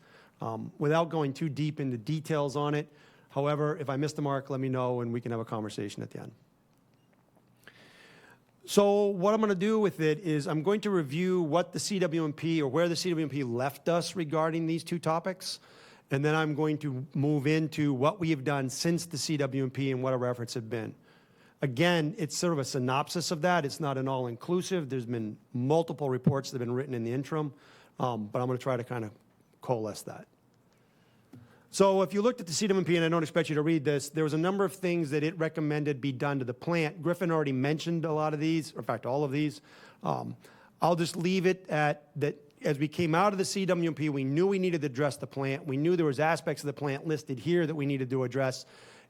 without going too deep into details on it. However, if I miss the mark, let me know and we can have a conversation at the end. So what I'm going to do with it is I'm going to review what the CWMP or where the CWMP left us regarding these two topics, and then I'm going to move into what we have done since the CWMP and what our efforts have been. Again, it's sort of a synopsis of that. It's not an all-inclusive. There's been multiple reports that have been written in the interim, but I'm going to try to kind of coalesce that. So if you looked at the CWMP, and I don't expect you to read this, there was a number of things that it recommended be done to the plant. Griffin already mentioned a lot of these, or in fact, all of these. I'll just leave it at that. As we came out of the CWMP, we knew we needed to address the plant. We knew there was aspects of the plant listed here that we needed to address,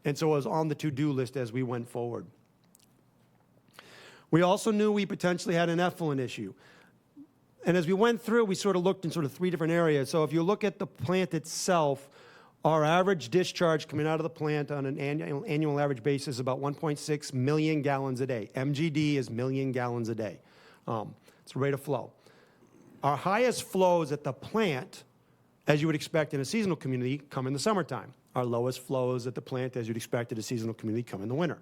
and so it was on the to-do list as we went forward. We also knew we potentially had an effluent issue. And as we went through, we sort of looked in sort of three different areas. So if you look at the plant itself, our average discharge coming out of the plant on an annual average basis is about 1.6 million gallons a day. MGD is million gallons a day. It's the rate of flow. Our highest flows at the plant, as you would expect in a seasonal community, come in the summertime. Our lowest flows at the plant, as you'd expect in a seasonal community, come in the winter.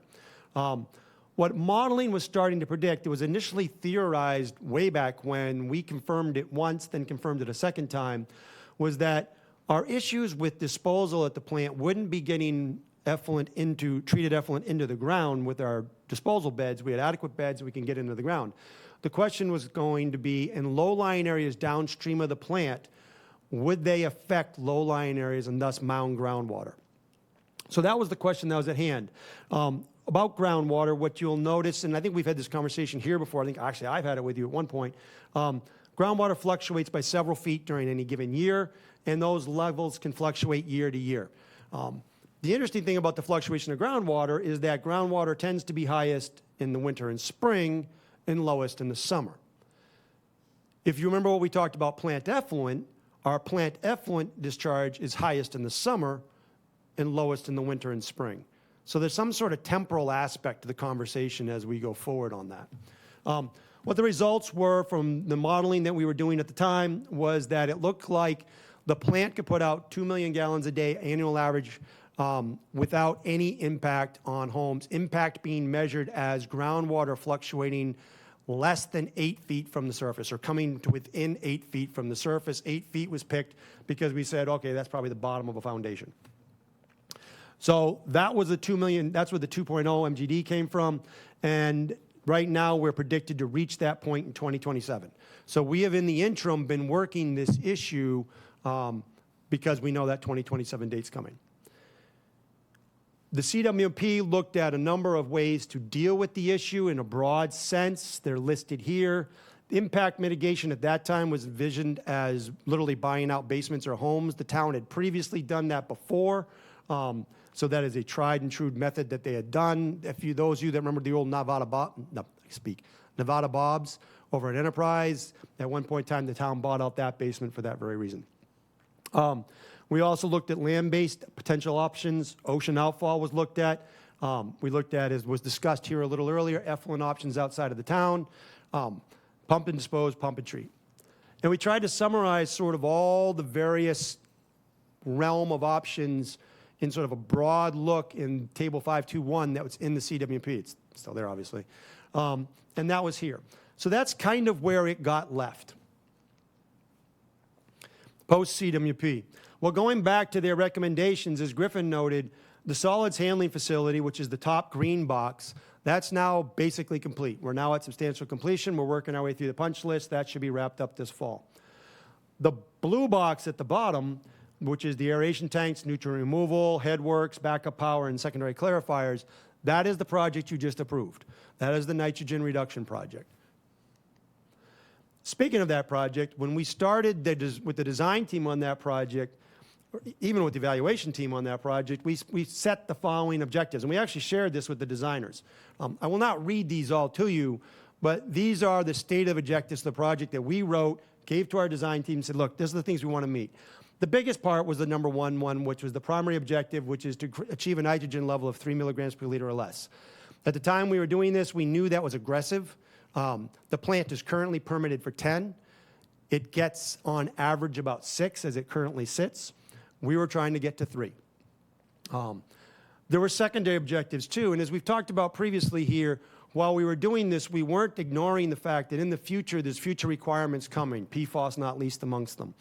What modeling was starting to predict, it was initially theorized way back when we confirmed it once, then confirmed it a second time, was that our issues with disposal at the plant wouldn't be getting treated effluent into the ground with our disposal beds. We had adequate beds that we can get into the ground. The question was going to be, in low-lying areas downstream of the plant, would they affect low-lying areas and thus mound groundwater? So that was the question that was at hand. About groundwater, what you'll notice, and I think we've had this conversation here before, I think actually I've had it with you at one point, groundwater fluctuates by several feet during any given year, and those levels can fluctuate year to year. The interesting thing about the fluctuation of groundwater is that groundwater tends to be highest in the winter and spring and lowest in the summer. If you remember what we talked about plant effluent, our plant effluent discharge is highest in the summer and lowest in the winter and spring. So there's some sort of temporal aspect to the conversation as we go forward on that. What the results were from the modeling that we were doing at the time was that it looked like the plant could put out 2 million gallons a day annual average without any impact on homes. Impact being measured as groundwater fluctuating less than 8 feet from the surface or coming to within 8 feet from the surface. 8 feet was picked because we said, okay, that's probably the bottom of a foundation. So that was the 2 million, that's where the 2.0 MGD came from. And right now we're predicted to reach that point in 2027. So we have in the interim been working this issue because we know that 2027 date's coming. The CWMP looked at a number of ways to deal with the issue in a broad sense. They're listed here. The impact mitigation at that time was envisioned as literally buying out basements or homes. The town had previously done that before. So that is a tried and true method that they had done. Those of you that remember the old Nevada Bobs over at Enterprise, at one point in time, the town bought out that basement for that very reason. We also looked at land-based potential options. Ocean outfall was looked at. We looked at, as was discussed here a little earlier, effluent options outside of the town, pump and dispose, pump and treat. And we tried to summarize sort of all the various realm of options in sort of a broad look in Table 521 that was in the CWMP. It's still there, obviously. And that was here. So that's kind of where it got left. post-CWMP. Well, going back to their recommendations, as Griffin noted, the solids handling facility, which is the top green box, that's now basically complete. We're now at substantial completion. We're working our way through the punch list. That should be wrapped up this fall. The blue box at the bottom, which is the aeration tanks, nutrient removal, headworks, backup power, and secondary clarifiers, that is the project you just approved. That is the nitrogen reduction project. Speaking of that project, when we started with the design team on that project, or even with the evaluation team on that project, we set the following objectives. And we actually shared this with the designers. I will not read these all to you, but these are the stated objectives of the project that we wrote, gave to our design team, and said, look, these are the things we want to meet. The biggest part was the number one, which was the primary objective, which is to achieve a nitrogen level of 3 milligrams per liter or less. At the time we were doing this, we knew that was aggressive. The plant is currently permitted for 10. It gets, on average, about 6 as it currently sits. We were trying to get to 3. There were secondary objectives, too, and as we've talked about previously here, while we were doing this, we weren't ignoring the fact that in the future, there's future requirements coming, PFAS not least amongst them.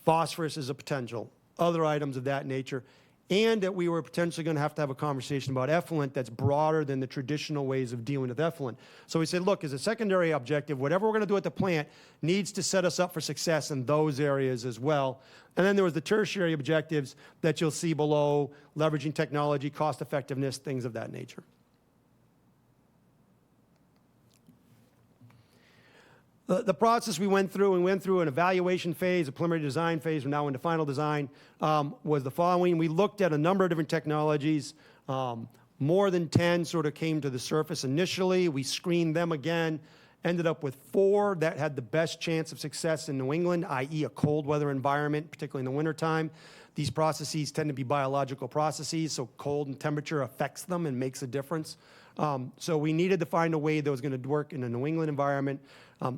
Phosphorus is a potential, other items of that nature, and that we were potentially going to have a conversation about effluent that's broader than the traditional ways of dealing with effluent. So we said, look, as a secondary objective, whatever we're going to do at the plant needs to set us up for success in those areas as well. And then there was the tertiary objectives that you'll see below, leveraging technology, cost effectiveness, things of that nature. The process we went through an evaluation phase, a preliminary design phase, we're now into final design, was the following. We looked at a number of different technologies. More than 10 sort of came to the surface initially. We screened them again, ended up with 4 that had the best chance of success in New England, i.e. a cold weather environment, particularly in the wintertime. These processes tend to be biological processes, so cold and temperature affects them and makes a difference. So we needed to find a way that was going to work in a New England environment.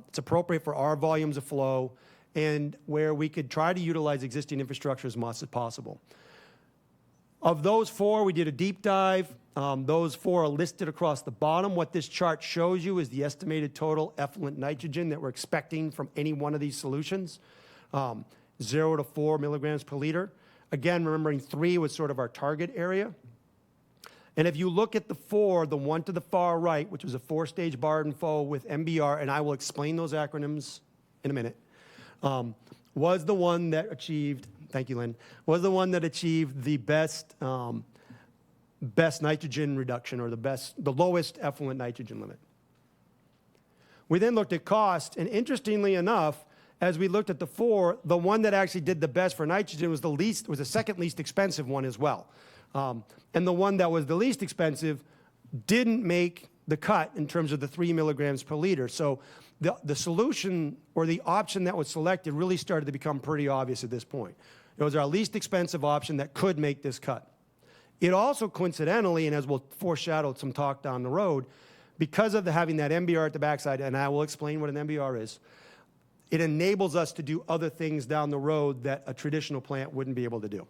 It's appropriate for our volumes of flow, and where we could try to utilize existing infrastructure as much as possible. Of those 4, we did a deep dive. Those 4 are listed across the bottom. What this chart shows you is the estimated total effluent nitrogen that we're expecting from any one of these solutions, 0 to 4 milligrams per liter. Again, remembering 3 was sort of our target area. And if you look at the 4, the one to the far right, which was a 4-stage Barnstable with MBR, and I will explain those acronyms in a minute, was the one that achieved, thank you, Lynn, was the one that achieved the best nitrogen reduction, or the lowest effluent nitrogen limit. We then looked at cost, and interestingly enough, as we looked at the 4, the one that actually did the best for nitrogen was the second least expensive one as well. And the one that was the least expensive didn't make the cut in terms of the 3 milligrams per liter. So the solution, or the option that was selected, really started to become pretty obvious at this point. It was our least expensive option that could make this cut. It also coincidentally, and as we'll foreshadow some talk down the road, because of having that MBR at the backside, and I will explain what an MBR is, it enables us to do other things down the road that a traditional plant wouldn't be able to do.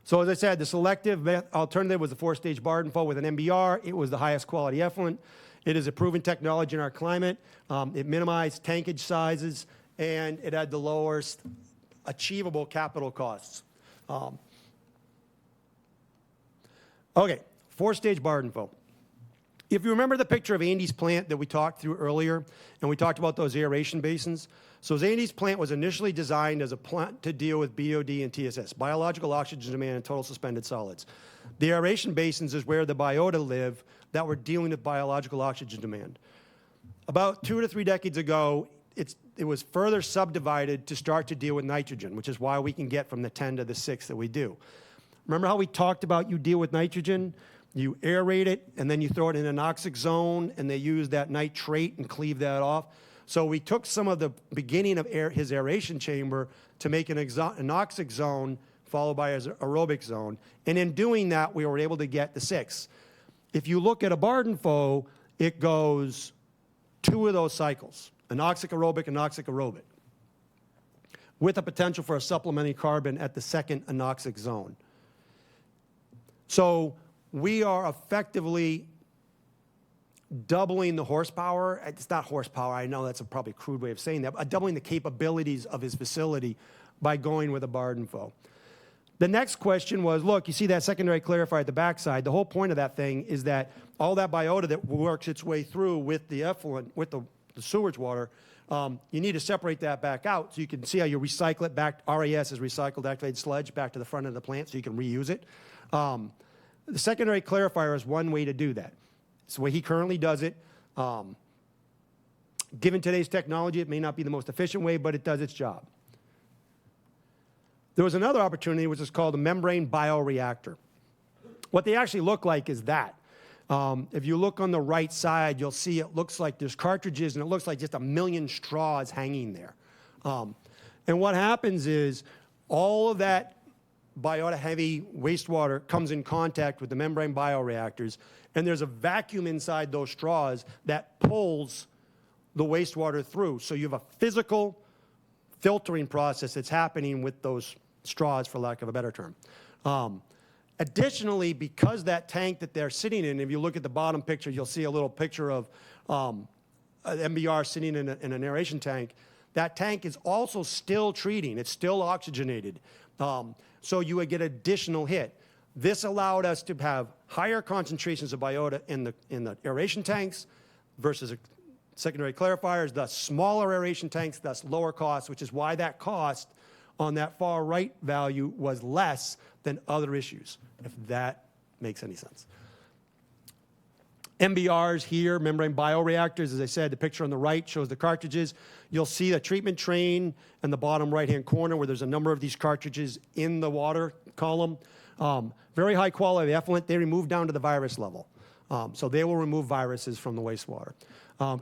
So as I said, the selective alternative was the 4-stage Barnstable with an MBR. It was the highest quality effluent. It is a proven technology in our climate. It minimized tankage sizes, and it had the lowest achievable capital costs. Okay, 4-stage Barnstable. If you remember the picture of Andy's plant that we talked through earlier, and we talked about those aeration basins, so Andy's plant was initially designed as a plant to deal with BOD and TSS, biological oxygen demand and total suspended solids. The aeration basins is where the biota live that were dealing with biological oxygen demand. About 2 to 3 decades ago, it was further subdivided to start to deal with nitrogen, which is why we can get from the 10 to the 6 that we do. Remember how we talked about you deal with nitrogen? You aerate it, and then you throw it in an anoxic zone, and they use that nitrate and cleave that off. So we took some of the beginning of his aeration chamber to make an anoxic zone followed by his aerobic zone. And in doing that, we were able to get the 6. If you look at a Barnstable, it goes 2 of those cycles, anoxic aerobic, with a potential for a supplementing carbon at the second anoxic zone. So we are effectively doubling the horsepower. It's not horsepower, I know that's probably a crude way of saying that, but doubling the capabilities of his facility by going with a Barnstable. The next question was, look, you see that secondary clarifier at the backside. The whole point of that thing is that all that biota that works its way through with the effluent, with the sewage water, you need to separate that back out so you can see how you recycle it back. RAS is recycled activated sludge back to the front of the plant so you can reuse it. The secondary clarifier is one way to do that. It's the way he currently does it. Given today's technology, it may not be the most efficient way, but it does its job. There was another opportunity, which is called a membrane bioreactor. What they actually look like is that. If you look on the right side, you'll see it looks like there's cartridges, and it looks like just 1 million straws hanging there. And what happens is all of that biota-heavy wastewater comes in contact with the membrane bioreactors, and there's a vacuum inside those straws that pulls the wastewater through. So you have a physical filtering process that's happening with those straws, for lack of a better term. Additionally, because that tank that they're sitting in, if you look at the bottom picture, you'll see a little picture of an MBR sitting in an aeration tank. That tank is also still treating. It's still oxygenated. So you would get additional hit. This allowed us to have higher concentrations of biota in the aeration tanks versus secondary clarifiers, thus smaller aeration tanks, thus lower cost, which is why that cost on that far right value was less than other issues, if that makes any sense. MBRs here, membrane bioreactors, as I said, the picture on the right shows the cartridges. You'll see a treatment train in the bottom right-hand corner where there's a number of these cartridges in the water column. Very high quality effluent. They remove down to the virus level. So they will remove viruses from the wastewater.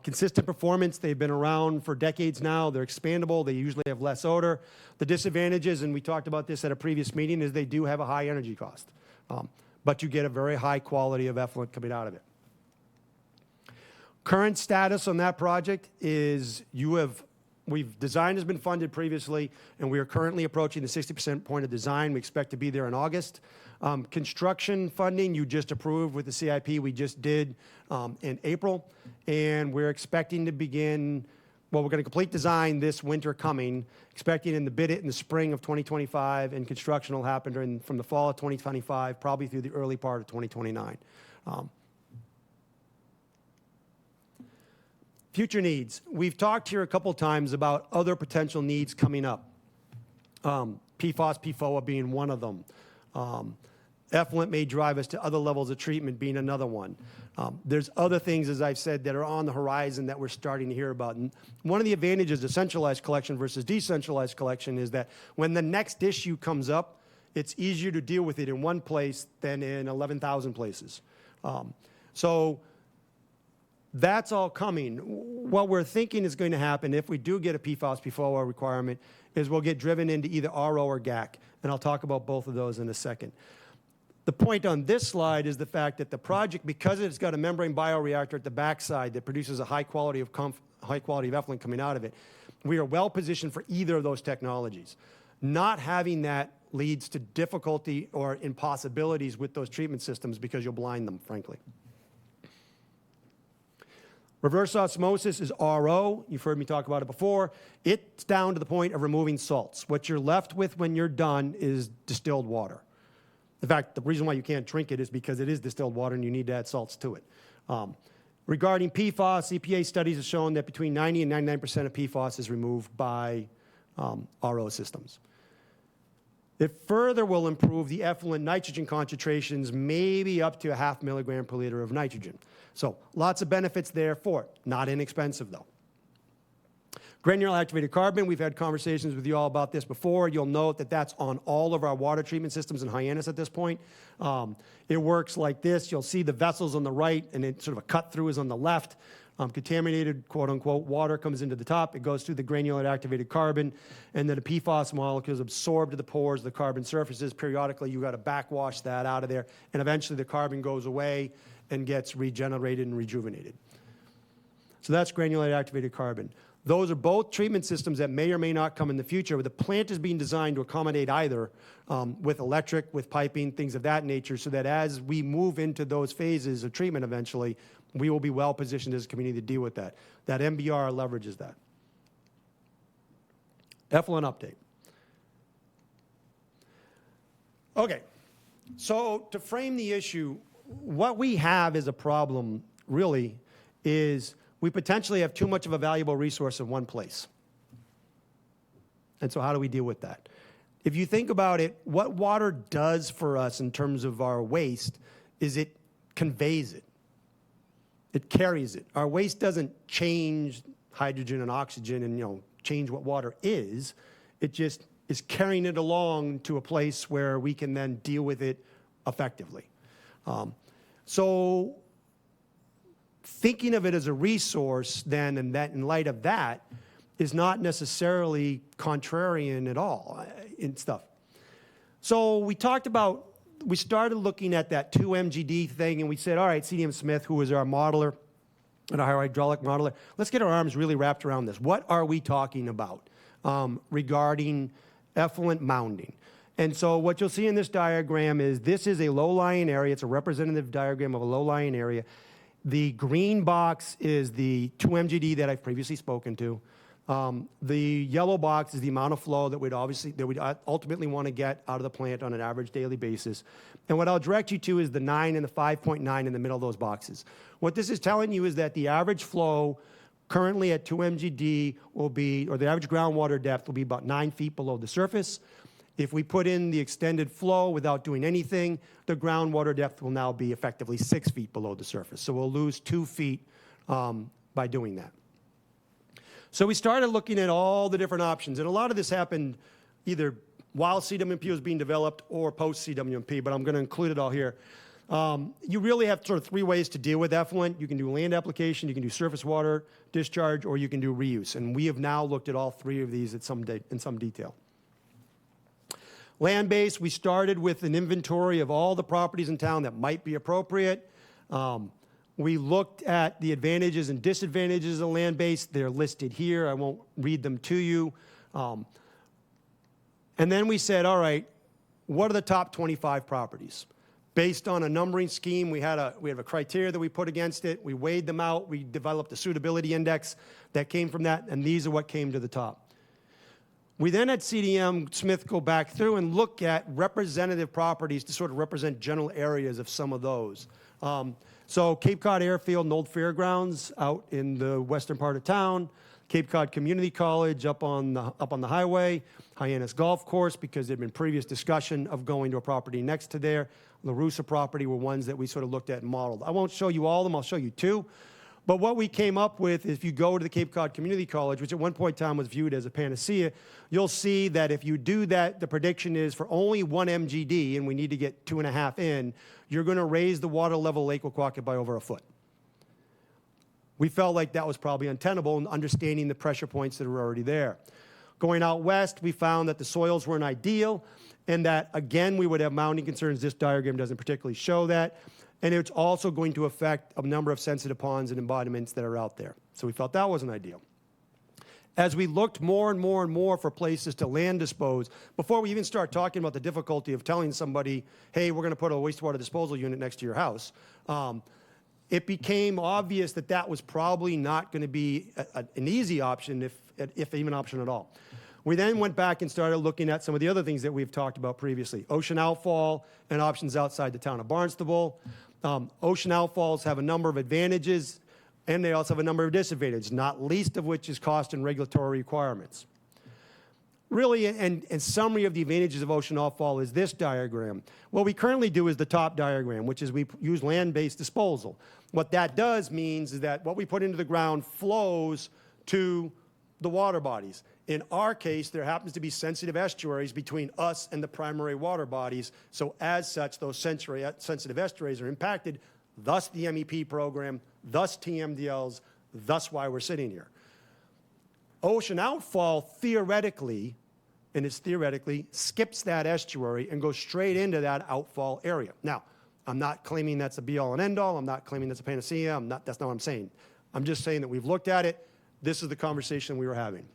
Consistent performance. They've been around for decades now. They're expandable. They usually have less odor. The disadvantages, and we talked about this at a previous meeting, is they do have a high energy cost. But you get a very high quality of effluent coming out of it. Current status on that project is design has been funded previously, and we are currently approaching the 60% point of design. We expect to be there in August. Construction funding, you just approved with the CIP we just did in April, and we're expecting to begin, well, we're going to complete design this winter coming, expecting to bid it in the spring of 2025, and construction will happen from the fall of 2025, probably through the early part of 2029. Future needs. We've talked here a couple times about other potential needs coming up. PFOS, PFOA being one of them. Effluent may drive us to other levels of treatment being another one. There's other things, as I've said, that are on the horizon that we're starting to hear about. And one of the advantages of centralized collection versus decentralized collection is that when the next issue comes up, it's easier to deal with it in one place than in 11,000 places. So that's all coming. What we're thinking is going to happen if we do get a PFOS, PFOA requirement is we'll get driven into either RO or GAC, and I'll talk about both of those in a second. The point on this slide is the fact that the project, because it's got a membrane bioreactor at the backside that produces a high quality of effluent coming out of it, we are well positioned for either of those technologies. Not having that leads to difficulty or impossibilities with those treatment systems because you'll blind them, frankly. Reverse osmosis is RO. You've heard me talk about it before. It's down to the point of removing salts. What you're left with when you're done is distilled water. In fact, the reason why you can't drink it is because it is distilled water and you need to add salts to it. Regarding PFOS, EPA studies have shown that between 90 and 99% of PFOS is removed by RO systems. It further will improve the effluent nitrogen concentrations, maybe up to 0.5 milligram per liter of nitrogen. So lots of benefits there for it. Not inexpensive, though. Granular activated carbon, we've had conversations with you all about this before. You'll note that that's on all of our water treatment systems in Hyannis at this point. It works like this. You'll see the vessels on the right, and it sort of a cut through is on the left. Contaminated, quote unquote, water comes into the top. It goes through the granular activated carbon, and then the PFOS molecules absorb to the pores, the carbon surfaces. Periodically, you got to backwash that out of there, and eventually the carbon goes away and gets regenerated and rejuvenated. So that's granular activated carbon. Those are both treatment systems that may or may not come in the future, but the plant is being designed to accommodate either with electric, with piping, things of that nature, so that as we move into those phases of treatment eventually, we will be well positioned as a community to deal with that. That MBR leverages that. Effluent update. Okay, so to frame the issue, what we have as a problem really is we potentially have too much of a valuable resource in one place. And so how do we deal with that? If you think about it, what water does for us in terms of our waste is it conveys it. It carries it. Our waste doesn't change hydrogen and oxygen and, change what water is. It just is carrying it along to a place where we can then deal with it effectively. So thinking of it as a resource then, and that in light of that, is not necessarily contrarian at all in stuff. So we started looking at that 2 MGD thing, and we said, all right, CDM Smith, who was our modeler, and our hydraulic modeler, let's get our arms really wrapped around this. What are we talking about regarding effluent mounding? And so what you'll see in this diagram is this is a low-lying area. It's a representative diagram of a low-lying area. The green box is the 2 MGD that I've previously spoken to. The yellow box is the amount of flow that we'd ultimately want to get out of the plant on an average daily basis. And what I'll direct you to is the 9 and the 5.9 in the middle of those boxes. What this is telling you is that the average flow currently at 2 MGD will be, or the average groundwater depth will be about 9 feet below the surface. If we put in the extended flow without doing anything, the groundwater depth will now be effectively 6 feet below the surface. So we'll lose 2 feet by doing that. So we started looking at all the different options, and a lot of this happened either while CWMP was being developed or post-CWMP, but I'm going to include it all here. You really have sort of 3 ways to deal with effluent. You can do land application, you can do surface water discharge, or you can do reuse, and we have now looked at all 3 of these in some detail. Land-based, we started with an inventory of all the properties in town that might be appropriate. We looked at the advantages and disadvantages of land-based. They're listed here. I won't read them to you. And then we said, all right, what are the top 25 properties? Based on a numbering scheme, we have a criteria that we put against it. We weighed them out. We developed a suitability index that came from that, and these are what came to the top. We then had CDM Smith go back through and look at representative properties to sort of represent general areas of some of those. So Cape Cod Airfield and Old Fairgrounds out in the western part of town, Cape Cod Community College up on the highway, Hyannis Golf Course, because there had been previous discussion of going to a property next to there. LaRussa property were ones that we sort of looked at and modeled. I won't show you all of them. I'll show you 2. But what we came up with, if you go to the Cape Cod Community College, which at one point in time was viewed as a panacea, you'll see that if you do that, the prediction is for only 1 MGD, and we need to get 2.5 in, you're going to raise the water level of Lake Wequaquet by over 1 foot. We felt like that was probably untenable in understanding the pressure points that are already there. Going out west, we found that the soils weren't ideal, and that, again, we would have mounding concerns. This diagram doesn't particularly show that. And it's also going to affect a number of sensitive ponds and embodiments that are out there. So we felt that wasn't ideal. As we looked more and more and more for places to land dispose, before we even start talking about the difficulty of telling somebody, hey, we're going to put a wastewater disposal unit next to your house, it became obvious that that was probably not going to be an easy option, if even an option at all. We then went back and started looking at some of the other things that we've talked about previously. Ocean outfall and options outside the town of Barnstable. Ocean outfalls have a number of advantages, and they also have a number of disadvantages, not least of which is cost and regulatory requirements. Really, in summary of the advantages of ocean outfall is this diagram. What we currently do is the top diagram, which is we use land-based disposal. What that does means is that what we put into the ground flows to the water bodies. In our case, there happens to be sensitive estuaries between us and the primary water bodies, so as such, those sensitive estuaries are impacted, thus the MEP program, thus TMDLs, thus why we're sitting here. Ocean outfall theoretically, and it's theoretically, skips that estuary and goes straight into that outfall area. Now, I'm not claiming that's a be-all and end-all. I'm not claiming that's a panacea. That's not what I'm saying. I'm just saying that we've looked at it. This is the conversation we were having.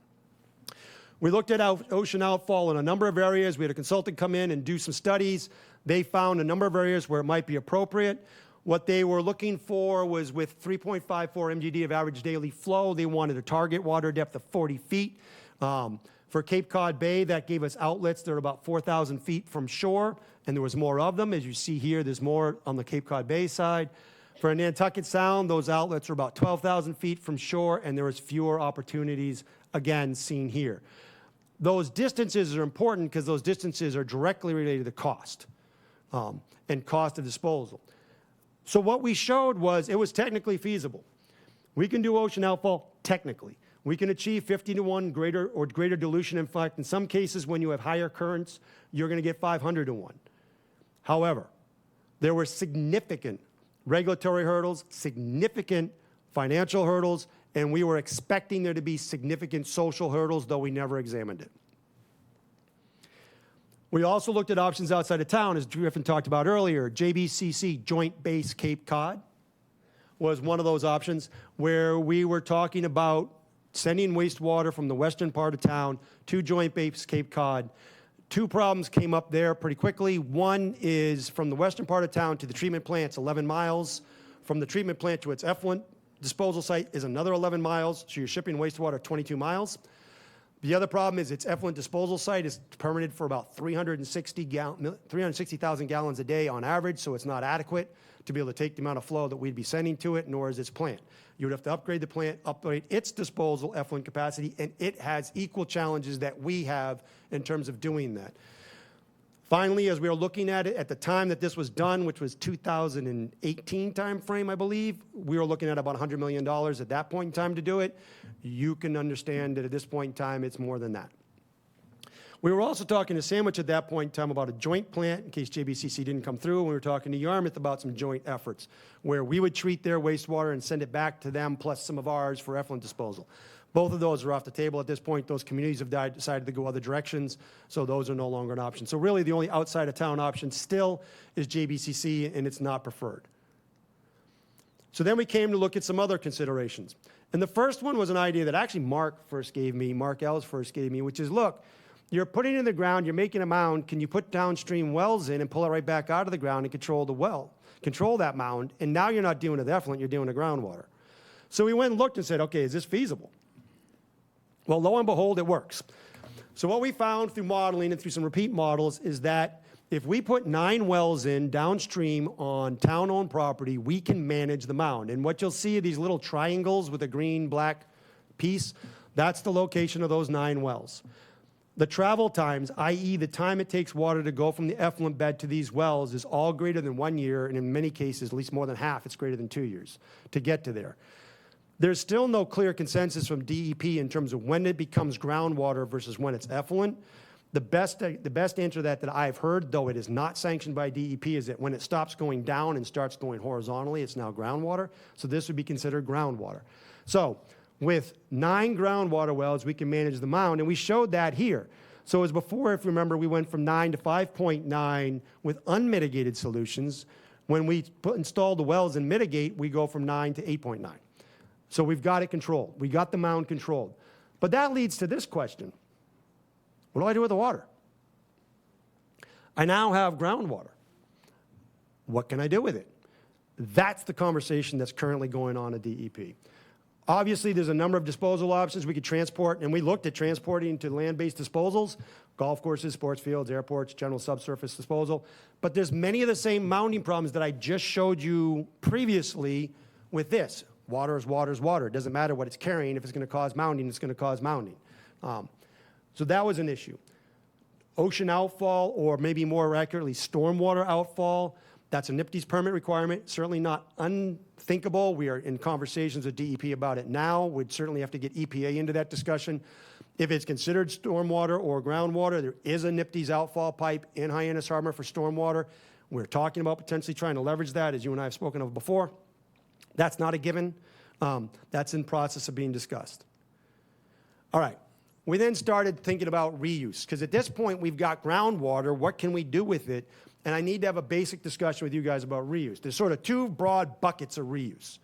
We looked at ocean outfall in a number of areas. We had a consultant come in and do some studies. They found a number of areas where it might be appropriate. What they were looking for was with 3.54 MGD of average daily flow, they wanted a target water depth of 40 feet. For Cape Cod Bay, that gave us outlets that are about 4,000 feet from shore, and there was more of them. As you see here, there's more on the Cape Cod Bay side. For Nantucket Sound, those outlets are about 12,000 feet from shore, and there was fewer opportunities, again, seen here. Those distances are important because those distances are directly related to cost and cost of disposal. So what we showed was it was technically feasible. We can do ocean outfall technically. We can achieve 50 to 1 greater dilution. In fact, in some cases, when you have higher currents, you're going to get 500 to 1. However, there were significant regulatory hurdles, significant financial hurdles, and we were expecting there to be significant social hurdles, though we never examined it. We also looked at options outside of town, as Griffin talked about earlier. JBCC, Joint Base Cape Cod, was one of those options where we were talking about sending wastewater from the western part of town to Joint Base Cape Cod. Two problems came up there pretty quickly. One is from the western part of town to the treatment plant, it's 11 miles. From the treatment plant to its effluent disposal site is another 11 miles, so you're shipping wastewater 22 miles. The other problem is its effluent disposal site is permitted for about 360,000 gallons a day on average, so it's not adequate to be able to take the amount of flow that we'd be sending to it, nor is its plant. You would have to upgrade the plant, upgrade its disposal effluent capacity, and it has equal challenges that we have in terms of doing that. Finally, as we were looking at it, at the time that this was done, which was 2018 timeframe, I believe, we were looking at about $100 million at that point in time to do it. You can understand that at this point in time, it's more than that. We were also talking to Sandwich at that point in time about a joint plant, in case JBCC didn't come through, and we were talking to Yarmouth about some joint efforts, where we would treat their wastewater and send it back to them, plus some of ours for effluent disposal. Both of those are off the table at this point. Those communities have decided to go other directions, so those are no longer an option. So really, the only outside of town option still is JBCC, and it's not preferred. So then we came to look at some other considerations. And the first one was an idea that actually Mark Ells first gave me, which is, look, you're putting it in the ground, you're making a mound, can you put downstream wells in and pull it right back out of the ground and control the well, control that mound, and now you're not doing it with effluent, you're doing the groundwater. So we went and looked and said, okay, is this feasible? Well, lo and behold, it works. So what we found through modeling and through some repeat models is that if we put 9 wells in downstream on town-owned property, we can manage the mound. And what you'll see are these little triangles with a green-black piece. That's the location of those 9 wells. The travel times, i.e. the time it takes water to go from the effluent bed to these wells, is all greater than 1 year, and in many cases, at least more than half, it's greater than 2 years to get to there. There's still no clear consensus from DEP in terms of when it becomes groundwater versus when it's effluent. The best answer to that I've heard, though it is not sanctioned by DEP, is that when it stops going down and starts going horizontally, it's now groundwater. So this would be considered groundwater. So with 9 groundwater wells, we can manage the mound, and we showed that here. So as before, if you remember, we went from 9 to 5.9 with unmitigated solutions. When we install the wells and mitigate, we go from 9 to 8.9. So we've got it controlled. We got the mound controlled. But that leads to this question. What do I do with the water? I now have groundwater. What can I do with it? That's the conversation that's currently going on at DEP. Obviously, there's a number of disposal options we could transport, and we looked at transporting to land-based disposals, golf courses, sports fields, airports, general subsurface disposal. But there's many of the same mounding problems that I just showed you previously with this. Water is water is water. It doesn't matter what it's carrying. If it's going to cause mounding, it's going to cause mounding. So that was an issue. Ocean outfall, or maybe more accurately, stormwater outfall, that's a NPDES permit requirement. Certainly not unthinkable. We are in conversations with DEP about it now. We'd certainly have to get EPA into that discussion. If it's considered stormwater or groundwater, there is a NPDES outfall pipe in Hyannis Harbor for stormwater. We're talking about potentially trying to leverage that, as you and I have spoken of before. That's not a given. That's in process of being discussed. All right. We then started thinking about reuse, because at this point we've got groundwater. What can we do with it? And I need to have a basic discussion with you guys about reuse. There's sort of 2 broad buckets of reuse,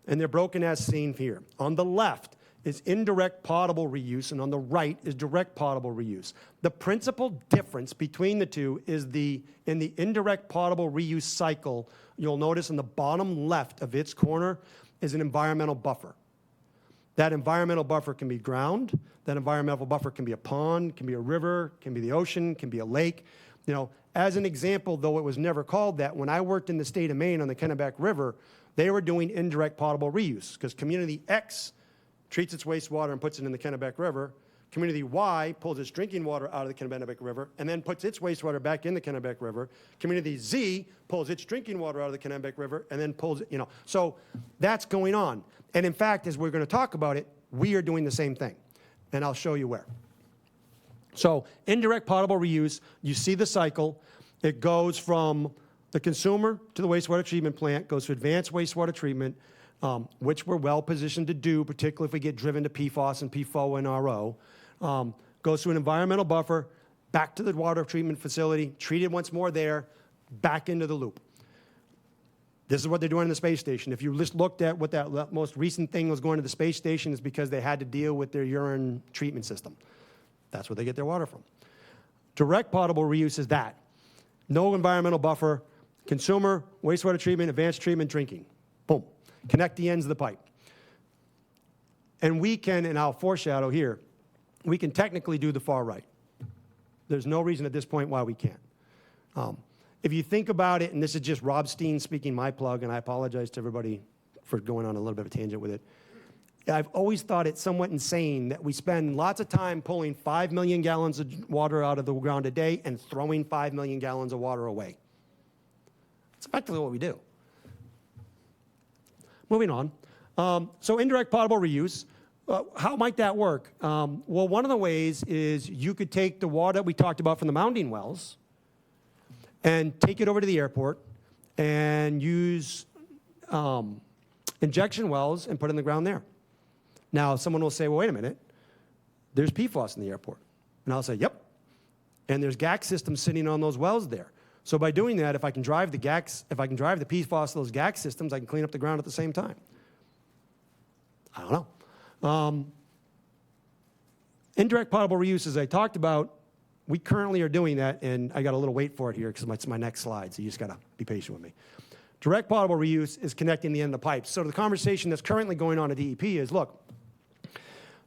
and they're broken as seen here. On the left is indirect potable reuse, and on the right is direct potable reuse. The principal difference between the two is in the indirect potable reuse cycle, you'll notice in the bottom left of its corner is an environmental buffer. That environmental buffer can be ground, that environmental buffer can be a pond, can be a river, can be the ocean, can be a lake. You know, as an example, though it was never called that, when I worked in the state of Maine on the Kennebec River, they were doing indirect potable reuse because community X treats its wastewater and puts it in the Kennebec River. Community Y pulls its drinking water out of the Kennebec River and then puts its wastewater back in the Kennebec River. Community Z pulls its drinking water out of the Kennebec River and then pulls it, you know. So that's going on. And in fact, as we're going to talk about it, we are doing the same thing. And I'll show you where. So indirect potable reuse, you see the cycle. It goes from the consumer to the wastewater treatment plant, goes to advanced wastewater treatment, which we're well positioned to do, particularly if we get driven to PFOS and PFOA and RO. Goes to an environmental buffer, back to the water treatment facility, treated once more there, back into the loop. This is what they're doing in the space station. If you just looked at what that most recent thing was going to the space station, is because they had to deal with their urine treatment system. That's where they get their water from. Direct potable reuse is that. No environmental buffer, consumer, wastewater treatment, advanced treatment, drinking. Boom. Connect the ends of the pipe. And we can, and I'll foreshadow here, we can technically do the far right. There's no reason at this point why we can't. If you think about it, and this is just Rob Steen speaking my plug, and I apologize to everybody for going on a little bit of a tangent with it. I've always thought it somewhat insane that we spend lots of time pulling 5 million gallons of water out of the ground a day and throwing 5 million gallons of water away. It's effectively what we do. Moving on. So indirect potable reuse. How might that work? Well, one of the ways is you could take the water that we talked about from the mounding wells and take it over to the airport and use injection wells and put it in the ground there. Now, someone will say, well, wait a minute, there's PFOS in the airport. And I'll say, yep. And there's GAC systems sitting on those wells there. So by doing that, if I can drive the GACs, if I can drive the PFOS to those GAC systems, I can clean up the ground at the same time. I don't know. Indirect potable reuse, as I talked about, we currently are doing that, and I got a little wait for it here because it's my next slide, so you just got to be patient with me. Direct potable reuse is connecting the end of the pipes. So the conversation that's currently going on at DEP is, look,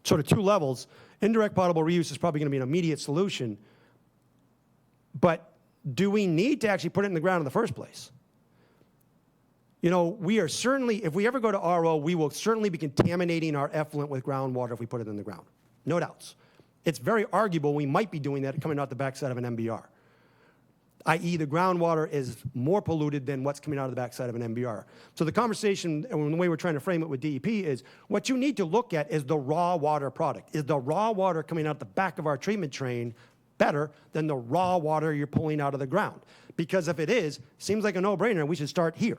sort of two levels. Indirect potable reuse is probably going to be an immediate solution, but do we need to actually put it in the ground in the first place? You know, we are certainly, if we ever go to RO, we will certainly be contaminating our effluent with groundwater if we put it in the ground. No doubts. It's very arguable we might be doing that coming out the backside of an MBR, i.e. the groundwater is more polluted than what's coming out of the backside of an MBR. So the conversation, and the way we're trying to frame it with DEP is, what you need to look at is the raw water product. Is the raw water coming out the back of our treatment train better than the raw water you're pulling out of the ground? Because if it is, seems like a no-brainer, we should start here.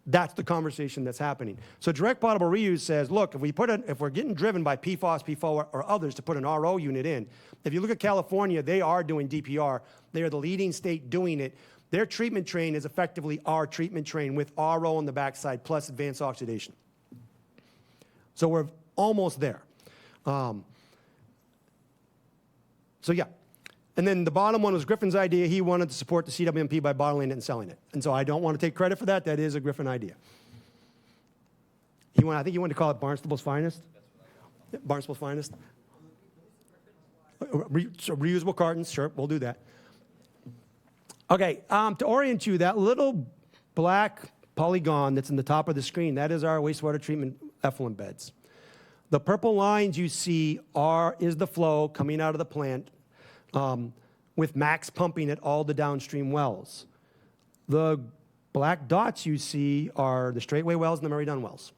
That's the conversation that's happening. So direct potable reuse says, look, if we're getting driven by PFOS, PFOA, or others to put an RO unit in, if you look at California, they are doing DPR. They are the leading state doing it. Their treatment train is effectively our treatment train with RO on the backside plus advanced oxidation. So we're almost there. So yeah. And then the bottom one was Griffin's idea. He wanted to support the CWMP by bottling it and selling it. And so I don't want to take credit for that. That is a Griffin idea. I think he wanted to call it Barnstable's Finest. Barnstable's Finest. So reusable cartons, sure, we'll do that. Okay, to orient you, that little black polygon that's in the top of the screen, that is our wastewater treatment effluent beds. The purple lines you see is the flow coming out of the plant. With max pumping at all the downstream wells. The black dots you see are the Straightway wells and the Murray Dunn wells.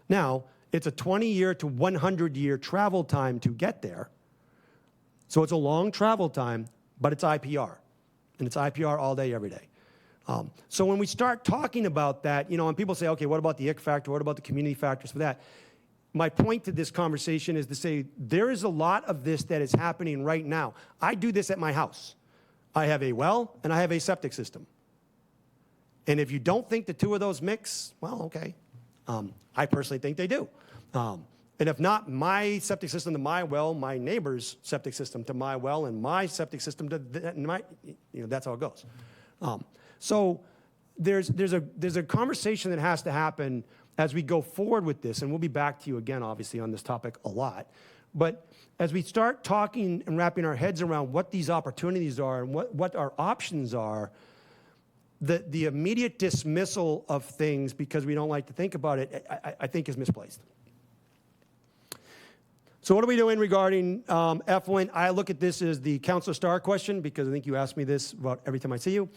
Now, it's a 20-year to 100-year travel time to get there. So it's a long travel time, but it's IPR. And it's IPR all day, every day. So when we start talking about that, you know, and people say, okay, what about the ick factor? What about the community factors for that? My point to this conversation is to say there is a lot of this that is happening right now. I do this at my house. I have a well and I have a septic system. And if you don't think the two of those mix, well, okay. I personally think they do. And if not my septic system to my well, my neighbor's septic system to my well, and my septic system to my, that's how it goes. So there's a conversation that has to happen as we go forward with this, and we'll be back to you again, obviously, on this topic a lot. But as we start talking and wrapping our heads around what these opportunities are and what our options are, the immediate dismissal of things because we don't like to think about it, I think is misplaced. So what are we doing regarding effluent? I look at this as the Councilor Starr question because I think you ask me this about every time I see you.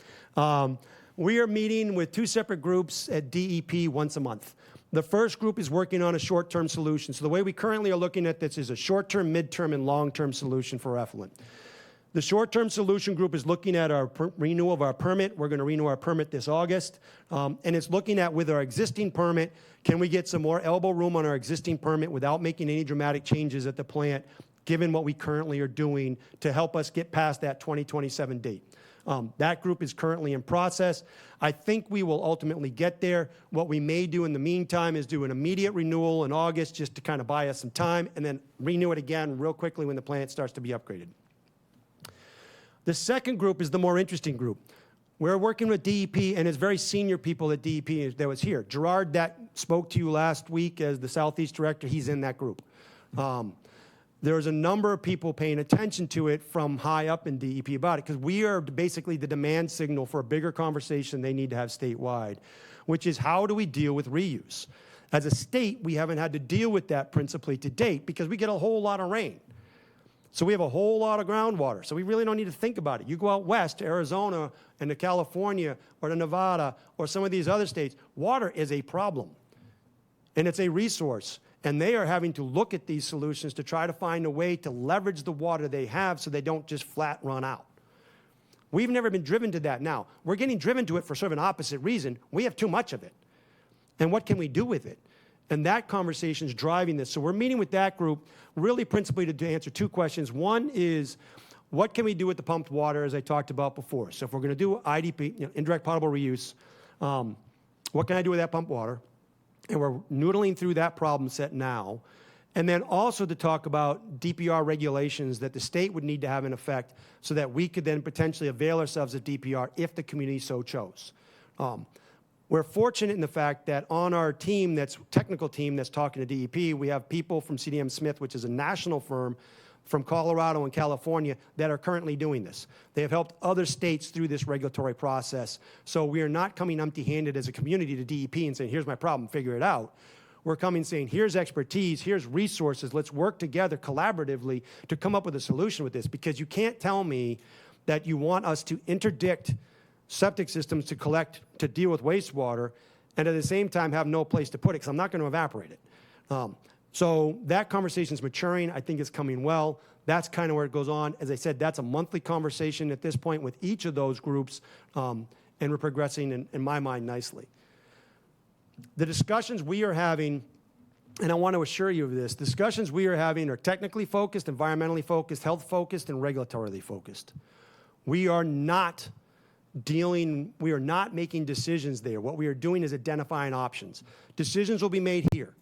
We are meeting with 2 separate groups at DEP once a month. The first group is working on a short-term solution. So the way we currently are looking at this is a short-term, mid-term, and long-term solution for effluent. The short-term solution group is looking at our renewal of our permit. We're going to renew our permit this August. And it's looking at, with our existing permit, can we get some more elbow room on our existing permit without making any dramatic changes at the plant, given what we currently are doing to help us get past that 2027 date. That group is currently in process. I think we will ultimately get there. What we may do in the meantime is do an immediate renewal in August just to kind of buy us some time, and then renew it again real quickly when the plant starts to be upgraded. The second group is the more interesting group. We're working with DEP, and it's very senior people at DEP that was here. Gerard, that spoke to you last week as the Southeast Director, he's in that group. There's a number of people paying attention to it from high up in DEP about it, because we are basically the demand signal for a bigger conversation they need to have statewide, which is how do we deal with reuse? As a state, we haven't had to deal with that principally to date because we get a whole lot of rain. So we have a whole lot of groundwater. So we really don't need to think about it. You go out west to Arizona and to California or to Nevada or some of these other states, water is a problem. And it's a resource. And they are having to look at these solutions to try to find a way to leverage the water they have so they don't just flat run out. We've never been driven to that. Now, we're getting driven to it for sort of an opposite reason. We have too much of it. And what can we do with it? And that conversation is driving this. So we're meeting with that group really principally to answer 2 questions. One is, what can we do with the pumped water, as I talked about before? So if we're going to do IDP, indirect potable reuse, what can I do with that pumped water? And we're noodling through that problem set now. And then also to talk about DPR regulations that the state would need to have in effect so that we could then potentially avail ourselves of DPR if the community so chose. We're fortunate in the fact that on our team, that's technical team that's talking to DEP, we have people from CDM Smith, which is a national firm from Colorado and California that are currently doing this. They have helped other states through this regulatory process. So we are not coming empty-handed as a community to DEP and saying, here's my problem, figure it out. We're coming saying, here's expertise, here's resources, let's work together collaboratively to come up with a solution with this, because you can't tell me that you want us to interdict septic systems to collect, to deal with wastewater, and at the same time have no place to put it, because I'm not going to evaporate it. So that conversation is maturing. I think it's coming well. That's kind of where it goes on. As I said, that's a monthly conversation at this point with each of those groups, and we're progressing, in my mind, nicely. The discussions we are having, and I want to assure you of this, discussions we are having are technically focused, environmentally focused, health focused, and regulatorily focused. We are not making decisions there. What we are doing is identifying options. Decisions will be made here.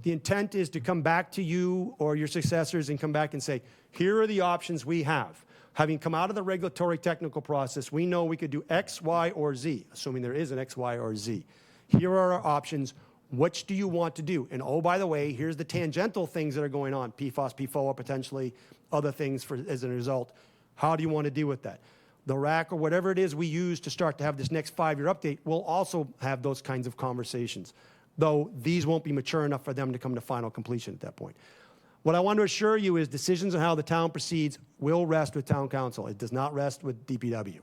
The intent is to come back to you or your successors and come back and say, here are the options we have. Having come out of the regulatory technical process, we know we could do X, Y, or Z, assuming there is an X, Y, or Z. Here are our options. Which do you want to do? And oh, by the way, here's the tangential things that are going on, PFOS, PFOA, potentially other things as a result. How do you want to deal with that? The RAC or whatever it is we use to start to have this next 5-year update will also have those kinds of conversations, though these won't be mature enough for them to come to final completion at that point. What I want to assure you is decisions on how the town proceeds will rest with town council. It does not rest with DPW.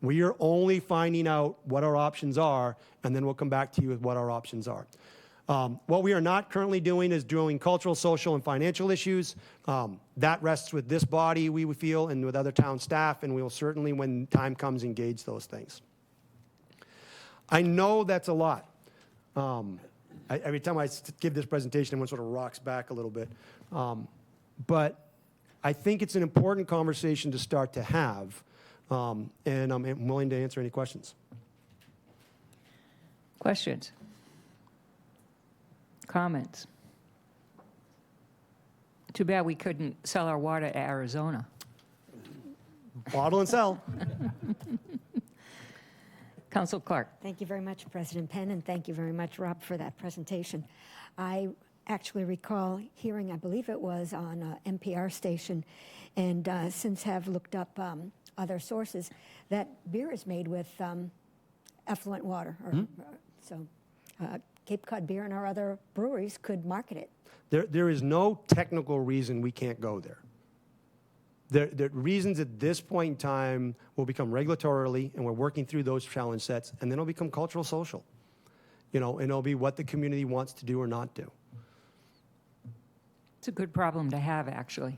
We are only finding out what our options are, and then we'll come back to you with what our options are. What we are not currently doing is doing cultural, social, and financial issues. That rests with this body, we would feel, and with other town staff, and we will certainly, when time comes, engage those things. I know that's a lot. Every time I give this presentation, everyone sort of rocks back a little bit. But I think it's an important conversation to start to have, and I'm willing to answer any questions. Questions? comments? Too bad we couldn't sell our water to Arizona. Bottle and sell. Council Clark. Thank you very much, President Penn, and thank you very much, Rob, for that presentation. I actually recall hearing, I believe it was on an NPR station, and since have looked up other sources, that beer is made with effluent water. So Cape Cod Beer and our other breweries could market it. There is no technical reason we can't go there. The reasons at this point in time will become regulatorily, and we're working through those challenge sets, and then it'll become cultural social. And it'll be what the community wants to do or not do. It's a good problem to have, actually.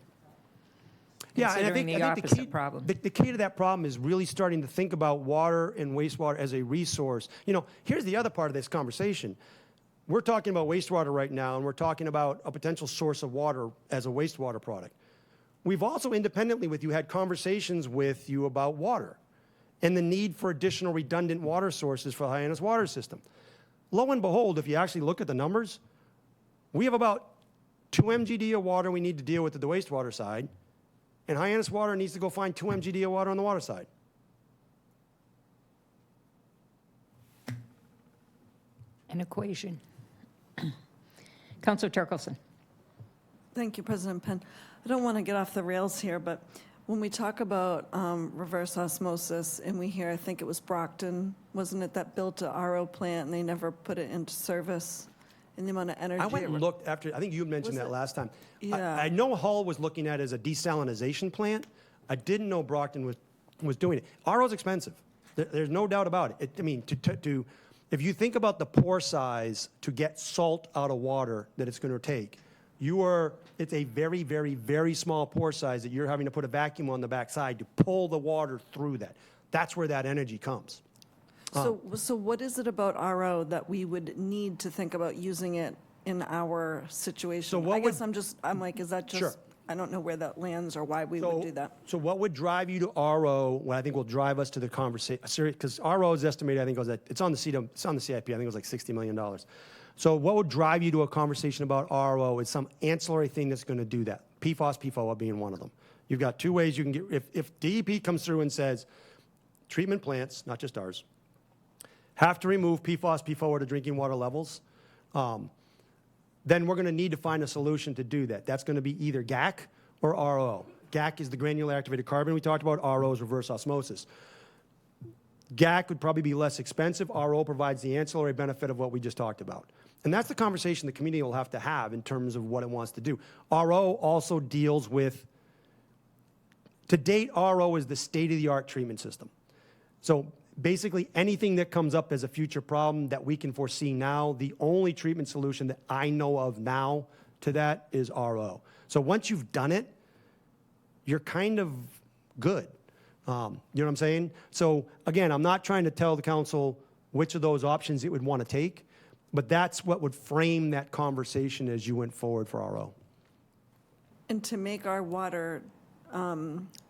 Yeah, and I Considering think the the opposite key, problem. the key to that problem is really starting to think about water and wastewater as a resource. Here's the other part of this conversation. We're talking about wastewater right now, and we're talking about a potential source of water as a wastewater product. We've also independently with you had conversations with you about water and the need for additional redundant water sources for the Hyannis water system. Lo and behold, if you actually look at the numbers, we have about 2 MGD of water we need to deal with at the wastewater side, and Hyannis Water needs to go find 2 MGD of water on the water side. An equation. Councilor Turkelson. Thank you, President Penn. I don't want to get off the rails here, but when we talk about reverse osmosis, and we hear, I think it was Brockton, wasn't it, that built a RO plant and they never put it into service? And the amount of energy. I went and looked after, I think you mentioned that last time. Yeah. I know Hull was looking at it as a desalinization plant. I didn't know Brockton was doing it. RO's expensive. There's no doubt about it. I mean, if you think about the pore size to get salt out of water that it's going to take, it's a very, very, very small pore size that you're having to put a vacuum on the backside to pull the water through that. That's where that energy comes. So what is it about RO that we would need to think about using it in our situation? So what I guess would- I'm like, is that just, Sure. I don't know where that lands or why we would do that. So what would drive you to RO, what I think will drive us to the conversation, because RO is estimated, I think, it's on the CIP, I think it was like $60 million. So what would drive you to a conversation about RO is some ancillary thing that's going to do that. PFOS, PFOA being one of them. You've got two ways you can get, if DEP comes through and says, treatment plants, not just ours, have to remove PFOS, PFOA to drinking water levels, then we're going to need to find a solution to do that. That's going to be either GAC or RO. GAC is the granular activated carbon we talked about. RO is reverse osmosis. GAC would probably be less expensive. RO provides the ancillary benefit of what we just talked about. And that's the conversation the community will have to have in terms of what it wants to do. RO also deals with, to date, RO is the state-of-the-art treatment system. So basically anything that comes up as a future problem that we can foresee now, the only treatment solution that I know of now to that is RO. So once you've done it, you're kind of good. You know what I'm saying? So again, I'm not trying to tell the council which of those options it would want to take, but that's what would frame that conversation as you went forward for RO. And to make our water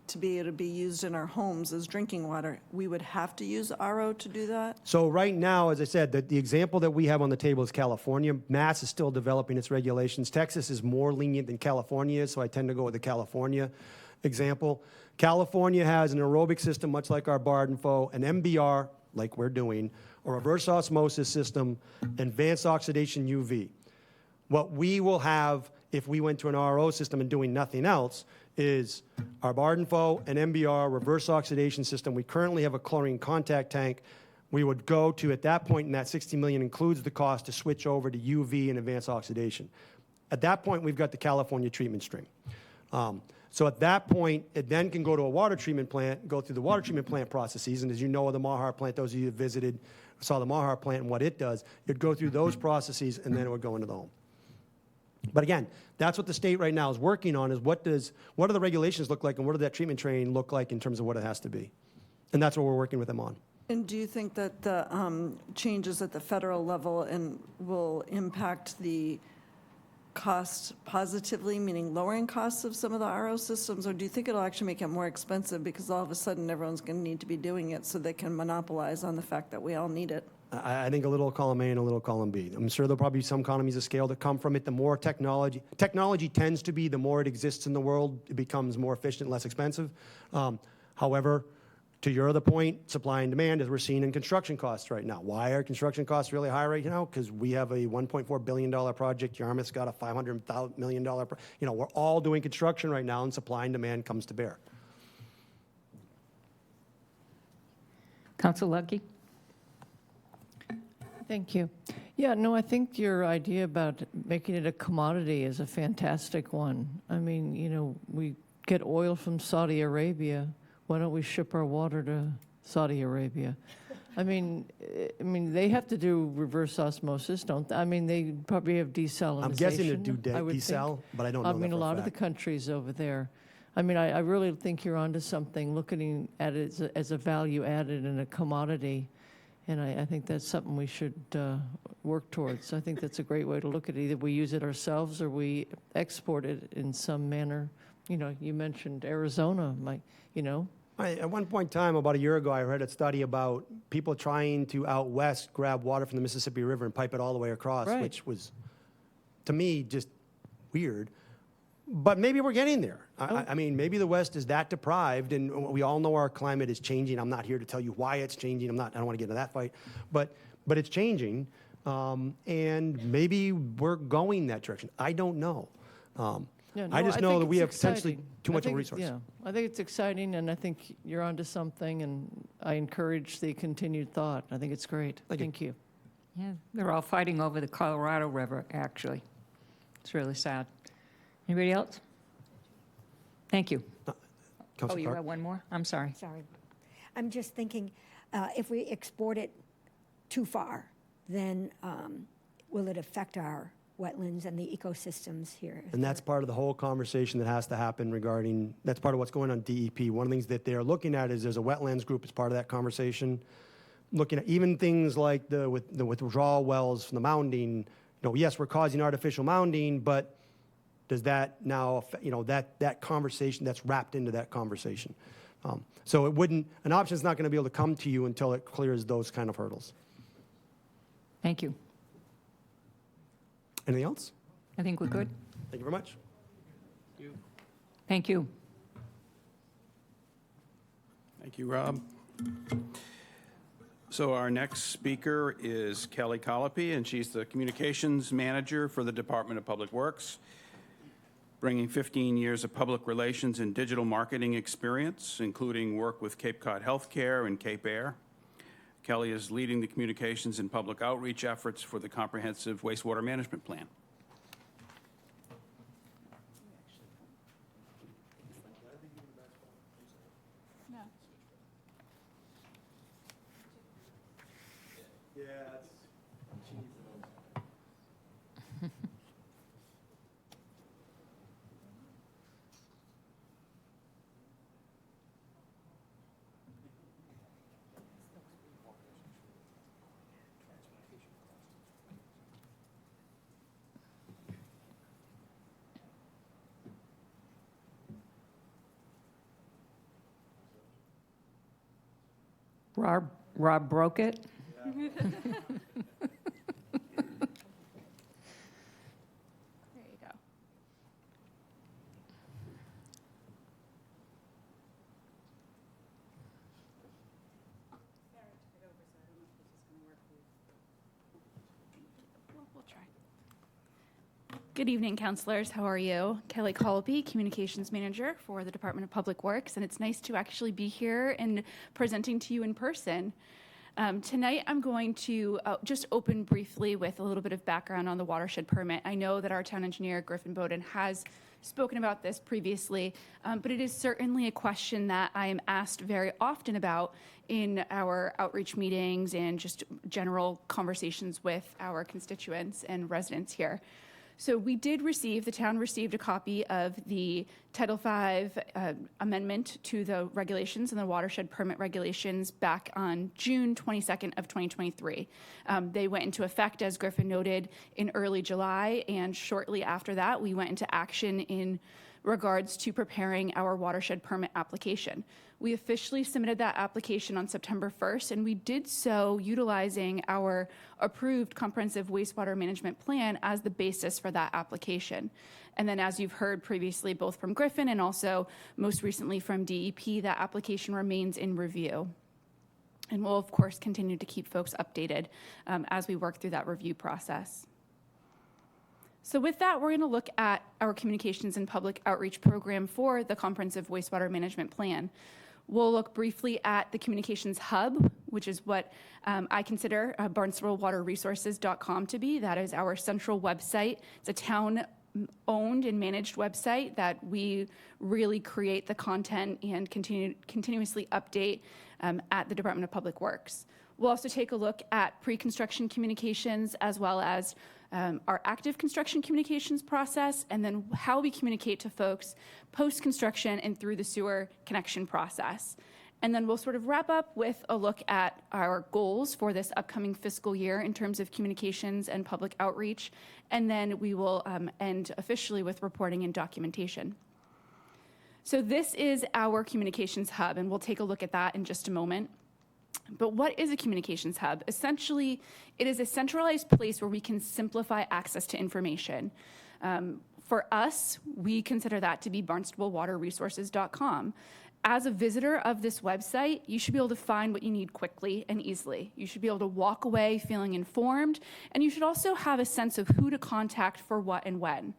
to be able to be used in our homes as drinking water, we would have to use RO to do that? So right now, as I said, the example that we have on the table is California. Mass is still developing its regulations. Texas is more lenient than California is, so I tend to go with the California example. California has an aerobic system, much like our Barnstable, an MBR, like we're doing, a reverse osmosis system, advanced oxidation UV. What we will have if we went to an RO system and doing nothing else is our Barnstable, an MBR, reverse oxidation system. We currently have a chlorine contact tank. We would go to, at that point, and that $60 million includes the cost to switch over to UV and advanced oxidation. At that point, we've got the California treatment stream. So at that point, it then can go to a water treatment plant, go through the water treatment plant processes, and as you know, the Mahar plant, those of you who visited, saw the Mahar plant and what it does, it'd go through those processes, and then it would go into the home. But again, that's what the state right now is working on, is what do the regulations look like, and what does that treatment train look like in terms of what it has to be? And that's what we're working with them on. And do you think that the changes at the federal level will impact the cost positively, meaning lowering costs of some of the RO systems, or do you think it'll actually make it more expensive because all of a sudden everyone's going to need to be doing it so they can monopolize on the fact that we all need it? I think a little column A and a little column B. I'm sure there'll probably be some economies of scale that come from it. The more technology tends to be, the more it exists in the world, it becomes more efficient, less expensive. However, to your other point, supply and demand, as we're seeing in construction costs right now. Why are construction costs really high right now? Because we have a $1.4 billion project. Yarmouth's got a $500 million. We're all doing construction right now, and supply and demand comes to bear. Council Lucky? Thank you. Yeah, no, I think your idea about making it a commodity is a fantastic one. I mean, we get oil from Saudi Arabia. Why don't we ship our water to Saudi Arabia? I mean, they have to do reverse osmosis, don't they? I mean, they probably have desalination. I'm guessing they do I would desal, think. but I don't know. I mean, that a for lot of the fact. countries over there. I mean, I really think you're onto something, looking at it as a value added and a commodity. And I think that's something we should work towards. I think that's a great way to look at it. Either we use it ourselves or we export it in some manner. You mentioned Arizona, At one point in time, about a year ago, I read a study about people trying to out west grab water from the Mississippi River and pipe it all the way across, Right. which was, to me, just weird. But maybe we're getting there. I mean, maybe the West is that deprived, and we all know our climate is changing. I'm not here to tell you why it's changing. I don't want to get into that fight. But it's changing, and maybe we're going that direction. I don't know. Yeah, I no, just I know think that we have it's potentially exciting. too I much of a think resource. Yeah, I think it's exciting, and I think you're onto something, and I encourage the continued thought. I think it's great. Thank you. Yeah, they're all fighting over the Colorado River, actually. It's really sad. Anybody else? Thank you. Oh, Councilor you Clark? have one more? I'm sorry. Sorry. I'm just thinking, if we export it too far, then will it affect our wetlands and the ecosystems here? And that's part of the whole conversation that has to happen regarding, that's part of what's going on DEP. One of the things that they're looking at is there's a wetlands group as part of that conversation, looking at even things like the withdrawal wells from the mounding. Yes, we're causing artificial mounding, but does that now, that conversation, that's wrapped into that conversation. So an option's not going to be able to come to you until it clears those kind of hurdles. Thank you. Anything else? I think we're good. Thank you very much. Thank you. Thank you, Rob. So our next speaker is Kelly Colopy, and she's the Communications Manager for the Department of Public Works, bringing 15 years of public relations and digital marketing experience, including work with Cape Cod Healthcare and Cape Air. Kelly is leading the communications and public outreach efforts for the Comprehensive Wastewater Management Plan. Rob broke it. There you go. We'll try. Good evening, councilors. How are you? Kelly Colopy, Communications Manager for the Department of Public Works, and it's nice to actually be here and presenting to you in person. Tonight, I'm going to just open briefly with a little bit of background on the watershed permit. I know that our town engineer, Griffin Bowden, has spoken about this previously, but it is certainly a question that I am asked very often about in our outreach meetings and just general conversations with our constituents and residents here. So we did receive, the town received a copy of the Title V amendment to the regulations and the watershed permit regulations back on June 22nd of 2023. They went into effect, as Griffin noted, in early July, and shortly after that, we went into action in regards to preparing our watershed permit application. We officially submitted that application on September 1st, and we did so utilizing our approved comprehensive wastewater management plan as the basis for that application. And then, as you've heard previously, both from Griffin and also most recently from DEP, that application remains in review. And we'll, of course, continue to keep folks updated as we work through that review process. So with that, we're going to look at our communications and public outreach program for the comprehensive wastewater management plan. We'll look briefly at the communications hub, which is what I consider barnstablewaterresources.com to be. That is our central website. It's a town-owned and managed website that we really create the content and continuously update at the Department of Public Works. We'll also take a look at pre-construction communications as well as our active construction communications process, and then how we communicate to folks post-construction and through the sewer connection process. And then we'll sort of wrap up with a look at our goals for this upcoming fiscal year in terms of communications and public outreach, and then we will end officially with reporting and documentation. So this is our communications hub, and we'll take a look at that in just a moment. But what is a communications hub? Essentially, it is a centralized place where we can simplify access to information. For us, we consider that to be barnstablewaterresources.com. As a visitor of this website, you should be able to find what you need quickly and easily. You should be able to walk away feeling informed, and you should also have a sense of who to contact for what and when.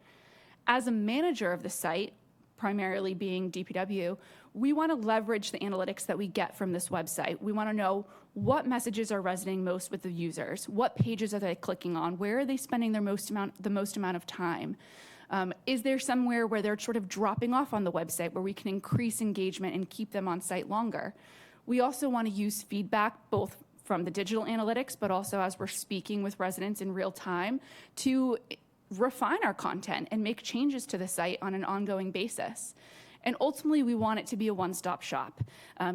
As a manager of the site, primarily being DPW, we want to leverage the analytics that we get from this website. We want to know what messages are resonating most with the users, what pages are they clicking on, where are they spending the most amount of time. Is there somewhere where they're sort of dropping off on the website where we can increase engagement and keep them on site longer? We also want to use feedback both from the digital analytics, but also as we're speaking with residents in real time to refine our content and make changes to the site on an ongoing basis. And ultimately, we want it to be a one-stop shop.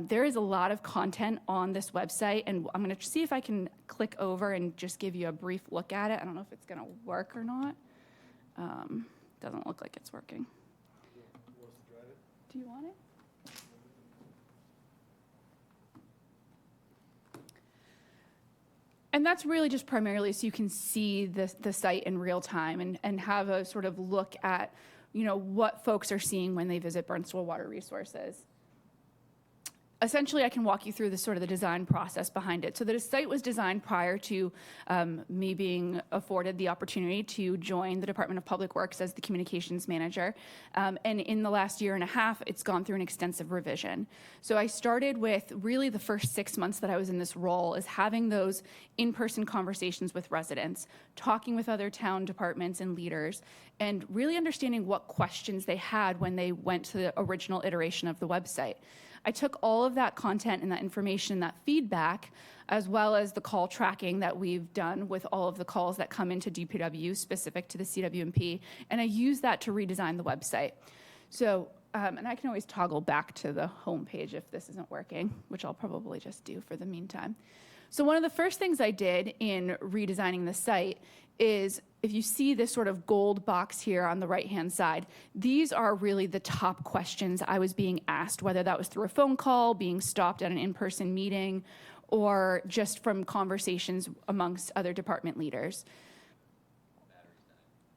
There is a lot of content on this website, and I'm going to see if I can click over and just give you a brief look at it. I don't know if it's going to work or not. Doesn't look like it's working. Do you want it? And that's really just primarily so you can see the site in real time and have a sort of look at, you know, what folks are seeing when they visit Barnstable Water Resources. Essentially, I can walk you through the sort of the design process behind it. So the site was designed prior to me being afforded the opportunity to join the Department of Public Works as the communications manager. And in the last year and a half, it's gone through an extensive revision. So I started with really the first 6 months that I was in this role is having those in-person conversations with residents, talking with other town departments and leaders, and really understanding what questions they had when they went to the original iteration of the website. I took all of that content and that information, that feedback, as well as the call tracking that we've done with all of the calls that come into DPW specific to the CWMP, and I used that to redesign the website. So, and I can always toggle back to the home page if this isn't working, which I'll probably just do for the meantime. So one of the first things I did in redesigning the site is, if you see this sort of gold box here on the right-hand side, these are really the top questions I was being asked, whether that was through a phone call, being stopped at an in-person meeting, or just from conversations amongst other department leaders.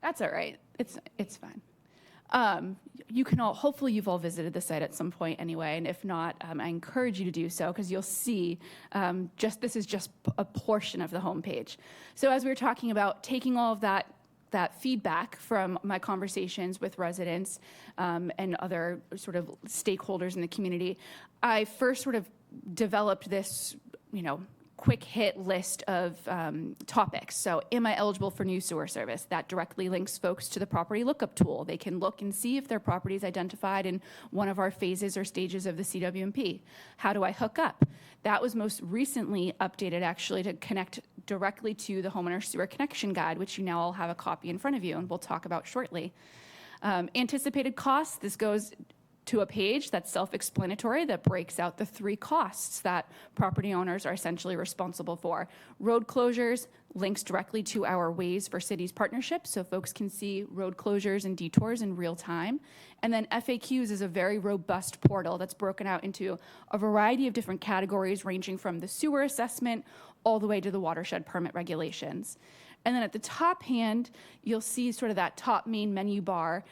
That's all right. It's fine. You can all, hopefully you've all visited the site at some point anyway, and if not, I encourage you to do so because you'll see this is just a portion of the homepage. So as we were talking about taking all of that feedback from my conversations with residents and other sort of stakeholders in the community, I first sort of developed this, quick hit list of topics. So am I eligible for new sewer service? That directly links folks to the property lookup tool. They can look and see if their property is identified in one of our phases or stages of the CWMP. How do I hook up? That was most recently updated actually to connect directly to the homeowner sewer connection guide, which you now all have a copy in front of you and we'll talk about shortly. Anticipated costs, this goes to a page that's self-explanatory that breaks out the 3 costs that property owners are essentially responsible for. Road closures links directly to our Ways for Cities partnership, so folks can see road closures and detours in real time. And then FAQs is a very robust portal that's broken out into a variety of different categories, ranging from the sewer assessment all the way to the watershed permit regulations. And then at the top hand, you'll see sort of that top main menu bar.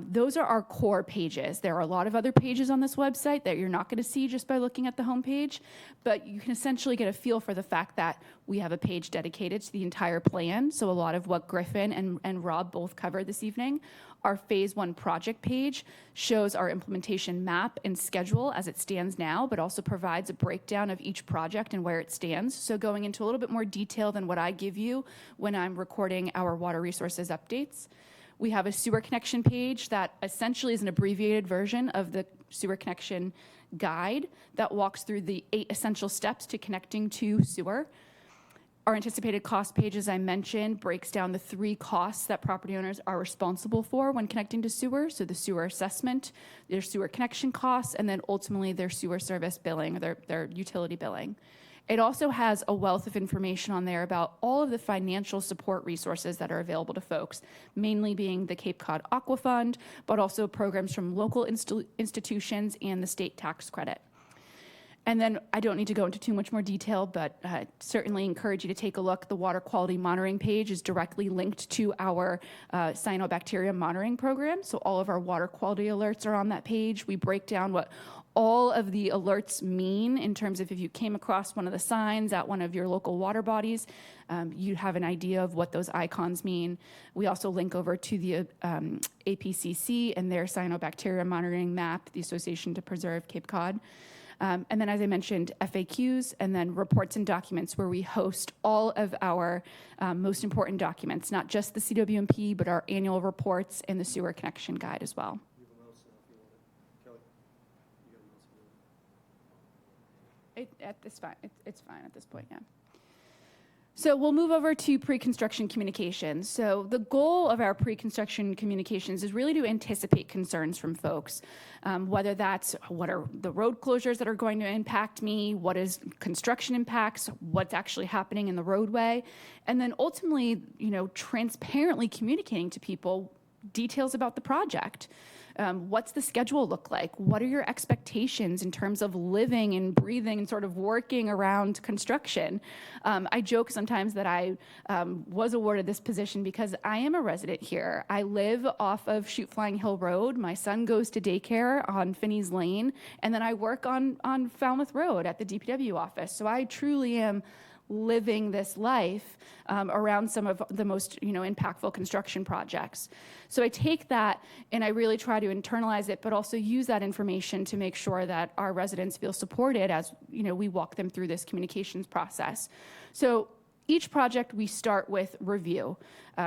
Those are our core pages. There are a lot of other pages on this website that you're not going to see just by looking at the homepage, but you can essentially get a feel for the fact that we have a page dedicated to the entire plan. So a lot of what Griffin and Rob both covered this evening. Our Phase 1 project page shows our implementation map and schedule as it stands now, but also provides a breakdown of each project and where it stands. So going into a little bit more detail than what I give you when I'm recording our water resources updates. We have a sewer connection page that essentially is an abbreviated version of the sewer connection guide that walks through the 8 essential steps to connecting to sewer. Our anticipated cost page, as I mentioned, breaks down the 3 costs that property owners are responsible for when connecting to sewer. So the sewer assessment, their sewer connection costs, and then ultimately their sewer service billing, or their utility billing. It also has a wealth of information on there about all of the financial support resources that are available to folks, mainly being the Cape Cod Aqua Fund, but also programs from local institutions and the state tax credit. And then I don't need to go into too much more detail, but certainly encourage you to take a look. The water quality monitoring page is directly linked to our cyanobacteria monitoring program. So all of our water quality alerts are on that page. We break down what all of the alerts mean in terms of if you came across one of the signs at one of your local water bodies, you have an idea of what those icons mean. We also link over to the APCC and their cyanobacteria monitoring map, the Association to Preserve Cape Cod. And then, as I mentioned, FAQs, and then reports and documents where we host all of our most important documents, not just the CWMP, but our annual reports and the sewer connection guide as well. It's fine. It's fine at this point, yeah. So we'll move over to pre-construction communications. So the goal of our pre-construction communications is really to anticipate concerns from folks, whether that's what are the road closures that are going to impact me, what is construction impacts, what's actually happening in the roadway, and then ultimately, transparently communicating to people details about the project. What's the schedule look like? What are your expectations in terms of living and breathing and sort of working around construction? I joke sometimes that I was awarded this position because I am a resident here. I live off of Chute Flying Hill Road. My son goes to daycare on Finney's Lane, and then I work on Falmouth Road at the DPW office. So I truly am living this life around some of the most impactful construction projects. So I take that and I really try to internalize it, but also use that information to make sure that our residents feel supported as we walk them through this communications process. So each project we start with review.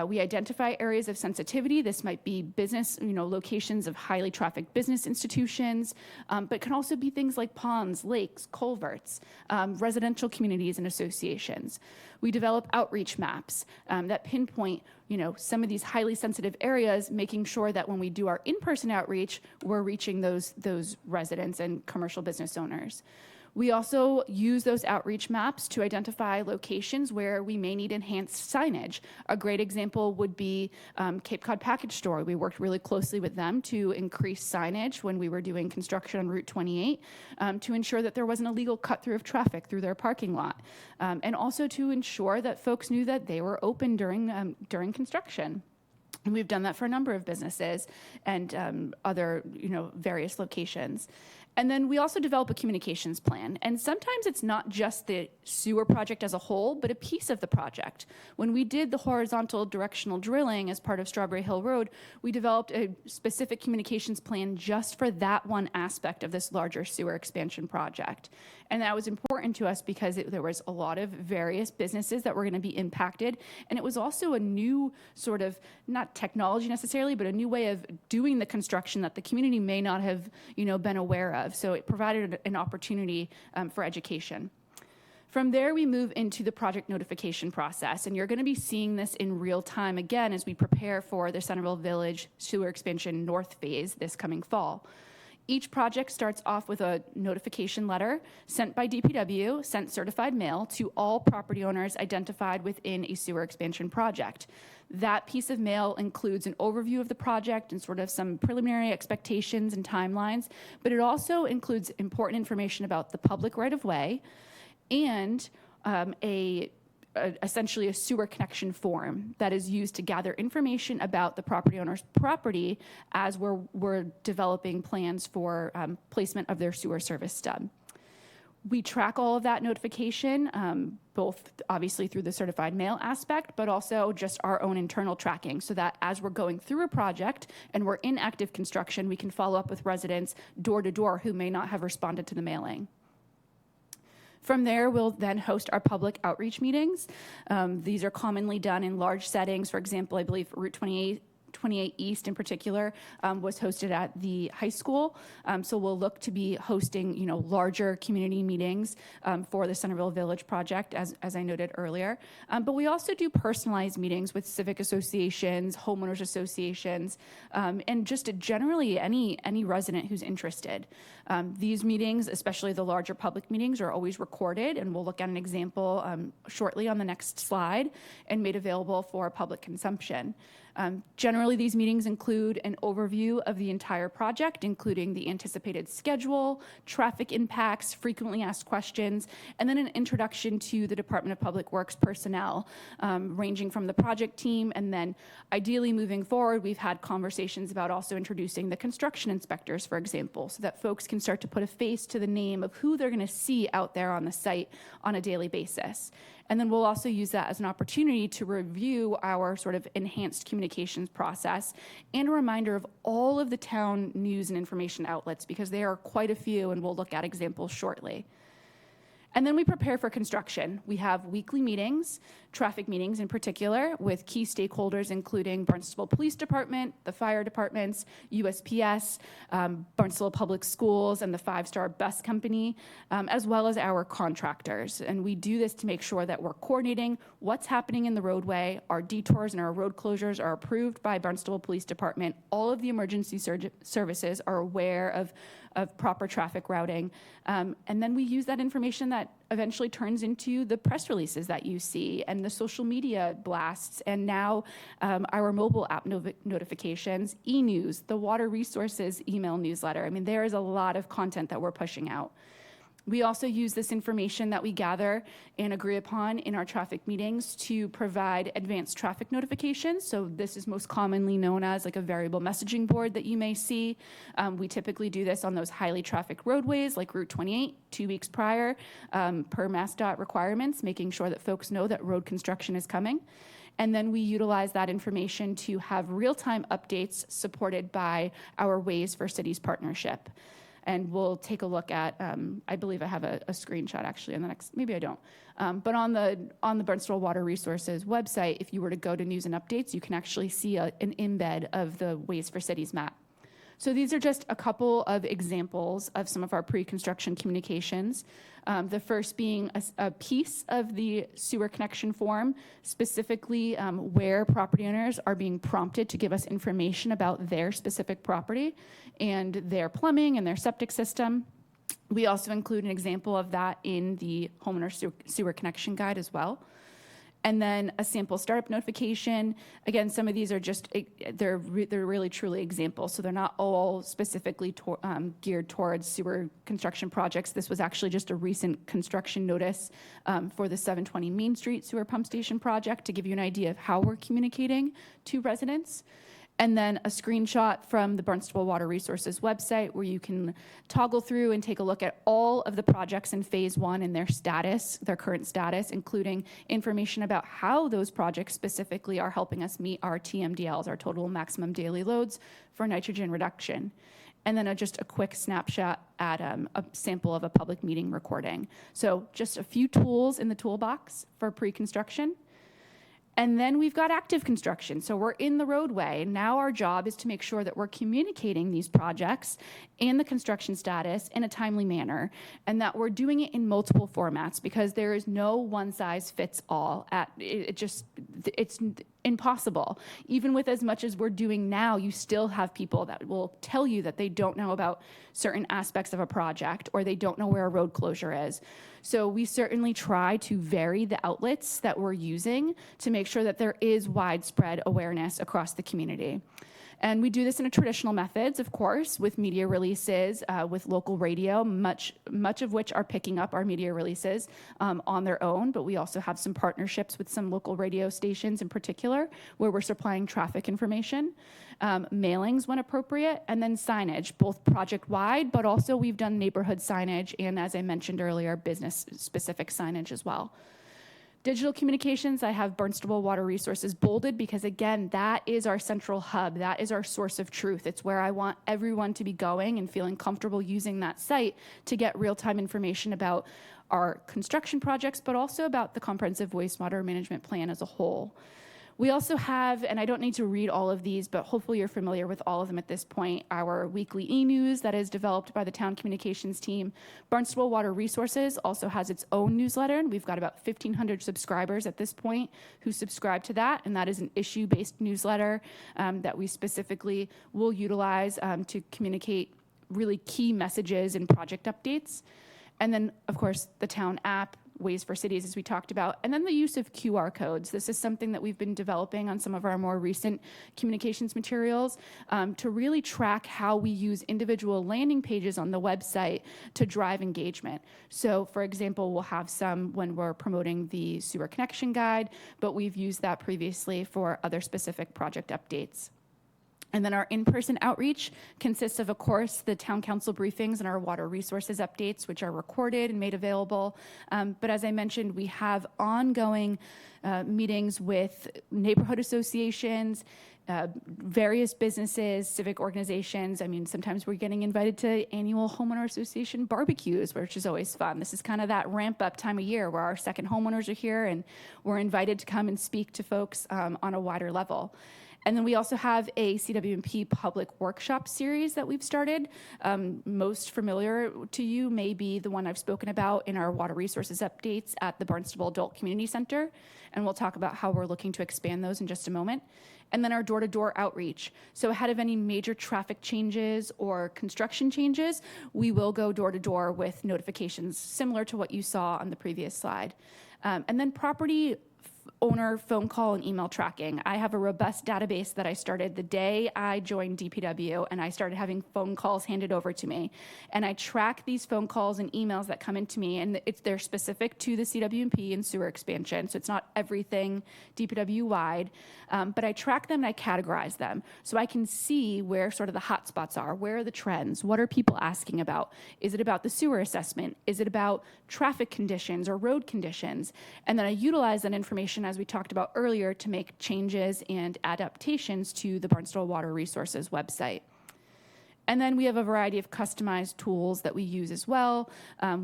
We identify areas of sensitivity. This might be business, locations of highly trafficked business institutions, but can also be things like ponds, lakes, culverts, residential communities and associations. We develop outreach maps that pinpoint, some of these highly sensitive areas, making sure that when we do our in-person outreach, we're reaching those residents and commercial business owners. We also use those outreach maps to identify locations where we may need enhanced signage. A great example would be Cape Cod Package Store. We worked really closely with them to increase signage when we were doing construction on Route 28 to ensure that there wasn't a legal cut through of traffic through their parking lot, and also to ensure that folks knew that they were open during construction. And we've done that for a number of businesses and other, various locations. And then we also develop a communications plan. And sometimes it's not just the sewer project as a whole, but a piece of the project. When we did the horizontal directional drilling as part of Strawberry Hill Road, we developed a specific communications plan just for that one aspect of this larger sewer expansion project. And that was important to us because there was a lot of various businesses that were going to be impacted. And it was also a new sort of, not technology necessarily, but a new way of doing the construction that the community may not have, been aware of. So it provided an opportunity for education. From there, we move into the project notification process, and you're going to be seeing this in real time again as we prepare for the Centerville Village Sewer Expansion North Phase this coming fall. Each project starts off with a notification letter sent by DPW, sent certified mail to all property owners identified within a sewer expansion project. That piece of mail includes an overview of the project and sort of some preliminary expectations and timelines, but it also includes important information about the public right-of-way and essentially a sewer connection form that is used to gather information about the property owner's property as we're developing plans for placement of their sewer service stub. We track all of that notification, both obviously through the certified mail aspect, but also just our own internal tracking, so that as we're going through a project and we're in active construction, we can follow up with residents door to door who may not have responded to the mailing. From there, we'll then host our public outreach meetings. These are commonly done in large settings. For example, I believe Route 28 East in particular was hosted at the high school. So we'll look to be hosting, larger community meetings for the Centerville Village project, as I noted earlier. But we also do personalized meetings with civic associations, homeowners associations, and just generally any resident who's interested. These meetings, especially the larger public meetings, are always recorded, and we'll look at an example shortly on the next slide and made available for public consumption. Generally, these meetings include an overview of the entire project, including the anticipated schedule, traffic impacts, frequently asked questions, and then an introduction to the Department of Public Works personnel, ranging from the project team, and then ideally moving forward, we've had conversations about also introducing the construction inspectors, for example, so that folks can start to put a face to the name of who they're going to see out there on the site on a daily basis. And then we'll also use that as an opportunity to review our sort of enhanced communications process and a reminder of all of the town news and information outlets, because there are quite a few, and we'll look at examples shortly. And then we prepare for construction. We have weekly meetings, traffic meetings in particular, with key stakeholders including Barnstable Police Department, the fire departments, USPS, Barnstable Public Schools, and the 5-Star Bus Company, as well as our contractors. And we do this to make sure that we're coordinating what's happening in the roadway. Our detours and our road closures are approved by Barnstable Police Department. All of the emergency services are aware of proper traffic routing. And then we use that information that eventually turns into the press releases that you see and the social media blasts, and now our mobile app notifications, e-news, the water resources email newsletter. I mean, there is a lot of content that we're pushing out. We also use this information that we gather and agree upon in our traffic meetings to provide advanced traffic notifications. So this is most commonly known as like a variable messaging board that you may see. We typically do this on those highly trafficked roadways like Route 28 2 weeks prior per MassDOT requirements, making sure that folks know that road construction is coming. And then we utilize that information to have real-time updates supported by our Ways for Cities partnership. And we'll take a look at, I believe I have a screenshot actually on the next, maybe I don't. But on the Barnstable Water Resources website, if you were to go to news and updates, you can actually see an embed of the Ways for Cities map. So these are just a couple of examples of some of our pre-construction communications. The first being a piece of the sewer connection form, specifically where property owners are being prompted to give us information about their specific property and their plumbing and their septic system. We also include an example of that in the homeowner sewer connection guide as well. And then a sample startup notification. Again, some of these are just, they're really truly examples. So they're not all specifically geared towards sewer construction projects. This was actually just a recent construction notice for the 720 Main Street sewer pump station project to give you an idea of how we're communicating to residents. And then a screenshot from the Barnstable Water Resources website where you can toggle through and take a look at all of the projects in phase 1 and their status, their current status, including information about how those projects specifically are helping us meet our TMDLs, our total maximum daily loads for nitrogen reduction. And then just a quick snapshot at a sample of a public meeting recording. So just a few tools in the toolbox for pre-construction. And then we've got active construction. So we're in the roadway. Now our job is to make sure that we're communicating these projects and the construction status in a timely manner, and that we're doing it in multiple formats, because there is no one size fits all. impossible. Even with as much as we're doing now, you still have people that will tell you that they don't know about certain aspects of a project or they don't know where a road closure is. So we certainly try to vary the outlets that we're using to make sure that there is widespread awareness across the community. And we do this in a traditional methods, of course, with media releases, with local radio, much of which are picking up our media releases on their own, but we also have some partnerships with some local radio stations in particular, where we're supplying traffic information, mailings when appropriate, and then signage, both project-wide, but also we've done neighborhood signage, and as I mentioned earlier, business-specific signage as well. Digital communications, I have Barnstable Water Resources bolded because, again, that is our central hub. That is our source of truth. It's where I want everyone to be going and feeling comfortable using that site to get real-time information about our construction projects, but also about the comprehensive wastewater management plan as a whole. We also have, and I don't need to read all of these, but hopefully you're familiar with all of them at this point, our weekly e-news that is developed by the town communications team. Barnstable Water Resources also has its own newsletter, and we've got about 1,500 subscribers at this point who subscribe to that, and that is an issue-based newsletter that we specifically will utilize to communicate really key messages and project updates. And then, of course, the town app, Ways for Cities, as we talked about, and then the use of QR codes. This is something that we've been developing on some of our more recent communications materials to really track how we use individual landing pages on the website to drive engagement. So, for example, we'll have some when we're promoting the sewer connection guide, but we've used that previously for other specific project updates. And then our in-person outreach consists of course, the town council briefings and our water resources updates, which are recorded and made available. But as I mentioned, we have ongoing meetings with neighborhood associations, various businesses, civic organizations. I mean, sometimes we're getting invited to annual homeowner association barbecues, which is always fun. This is kind of that ramp up time of year where our second homeowners are here and we're invited to come and speak to folks on a wider level. And then we also have a CWMP public workshop series that we've started. Most familiar to you may be the one I've spoken about in our water resources updates at the Barnstable Adult Community Center. And we'll talk about how we're looking to expand those in just a moment. And then our door-to-door outreach. So ahead of any major traffic changes or construction changes, we will go door-to-door with notifications similar to what you saw on the previous slide. And then property owner phone call and email tracking. I have a robust database that I started the day I joined DPW, and I started having phone calls handed over to me. And I track these phone calls and emails that come into me, and they're specific to the CWMP and sewer expansion, so it's not everything DPW-wide, but I track them and I categorize them so I can see where sort of the hot spots are, where are the trends, what are people asking about? Is it about the sewer assessment? Is it about traffic conditions or road conditions? And then I utilize that information, as we talked about earlier, to make changes and adaptations to the Barnstable Water Resources website. And then we have a variety of customized tools that we use as well.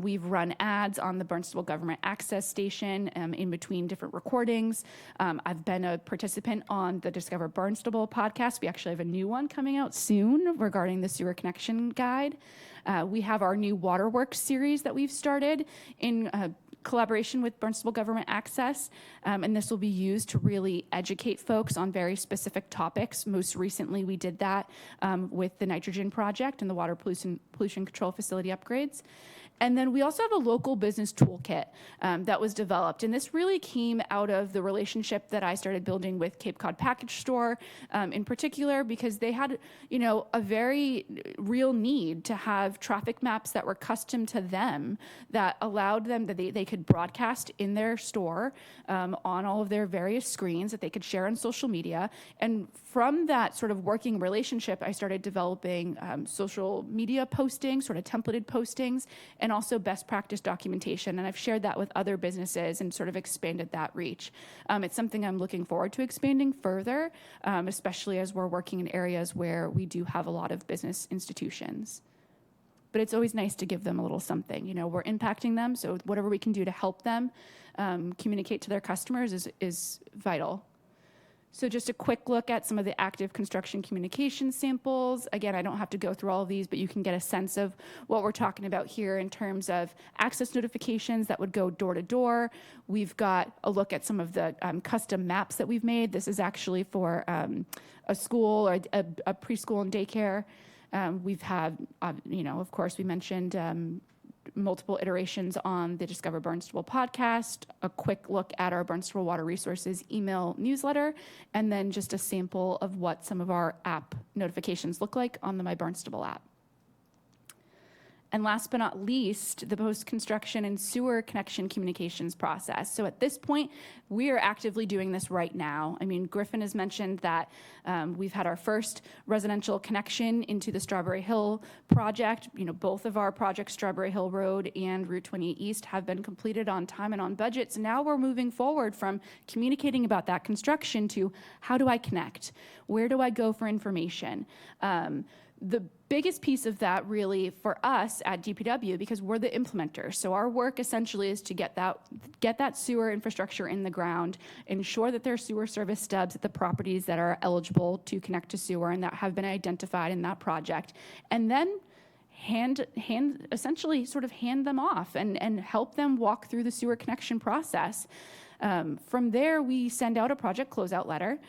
We've run ads on the Barnstable Government Access Station in between different recordings. I've been a participant on the Discover Barnstable podcast. We actually have a new one coming out soon regarding the sewer connection guide. We have our new Waterworks series that we've started in collaboration with Barnstable Government Access, and this will be used to really educate folks on very specific topics. Most recently, we did that with the nitrogen project and the water pollution control facility upgrades. And then we also have a local business toolkit that was developed. And this really came out of the relationship that I started building with Cape Cod Package Store in particular, because they had, a very real need to have traffic maps that were custom to them, that allowed them that they could broadcast in their store on all of their various screens that they could share on social media. And from that sort of working relationship, I started developing social media postings, sort of templated postings, and also best practice documentation. And I've shared that with other businesses and sort of expanded that reach. It's something I'm looking forward to expanding further, especially as we're working in areas where we do have a lot of business institutions. But it's always nice to give them a little something. We're impacting them, so whatever we can do to help them communicate to their customers is vital. So just a quick look at some of the active construction communication samples. Again, I don't have to go through all of these, but you can get a sense of what we're talking about here in terms of access notifications that would go door to door. We've got a look at some of the custom maps that we've made. This is actually for a school or a preschool and daycare. We've had, of course, we mentioned multiple iterations on the Discover Barnstable podcast, a quick look at our Barnstable Water Resources email newsletter, and then just a sample of what some of our app notifications look like on the My Barnstable app. And last but not least, the post-construction and sewer connection communications process. So at this point, we are actively doing this right now. I mean, Griffin has mentioned that we've had our first residential connection into the Strawberry Hill project. Both of our projects, Strawberry Hill Road and Route 28 East, have been completed on time and on budget. So now we're moving forward from communicating about that construction to how do I connect? Where do I go for information? The biggest piece of that really for us at DPW, because we're the implementer. So our work essentially is to get that sewer infrastructure in the ground, ensure that there are sewer service stubs at the properties that are eligible to connect to sewer and that have been identified in that project, and then essentially sort of hand them off and help them walk through the sewer connection process. From there, we send out a project closeout letter.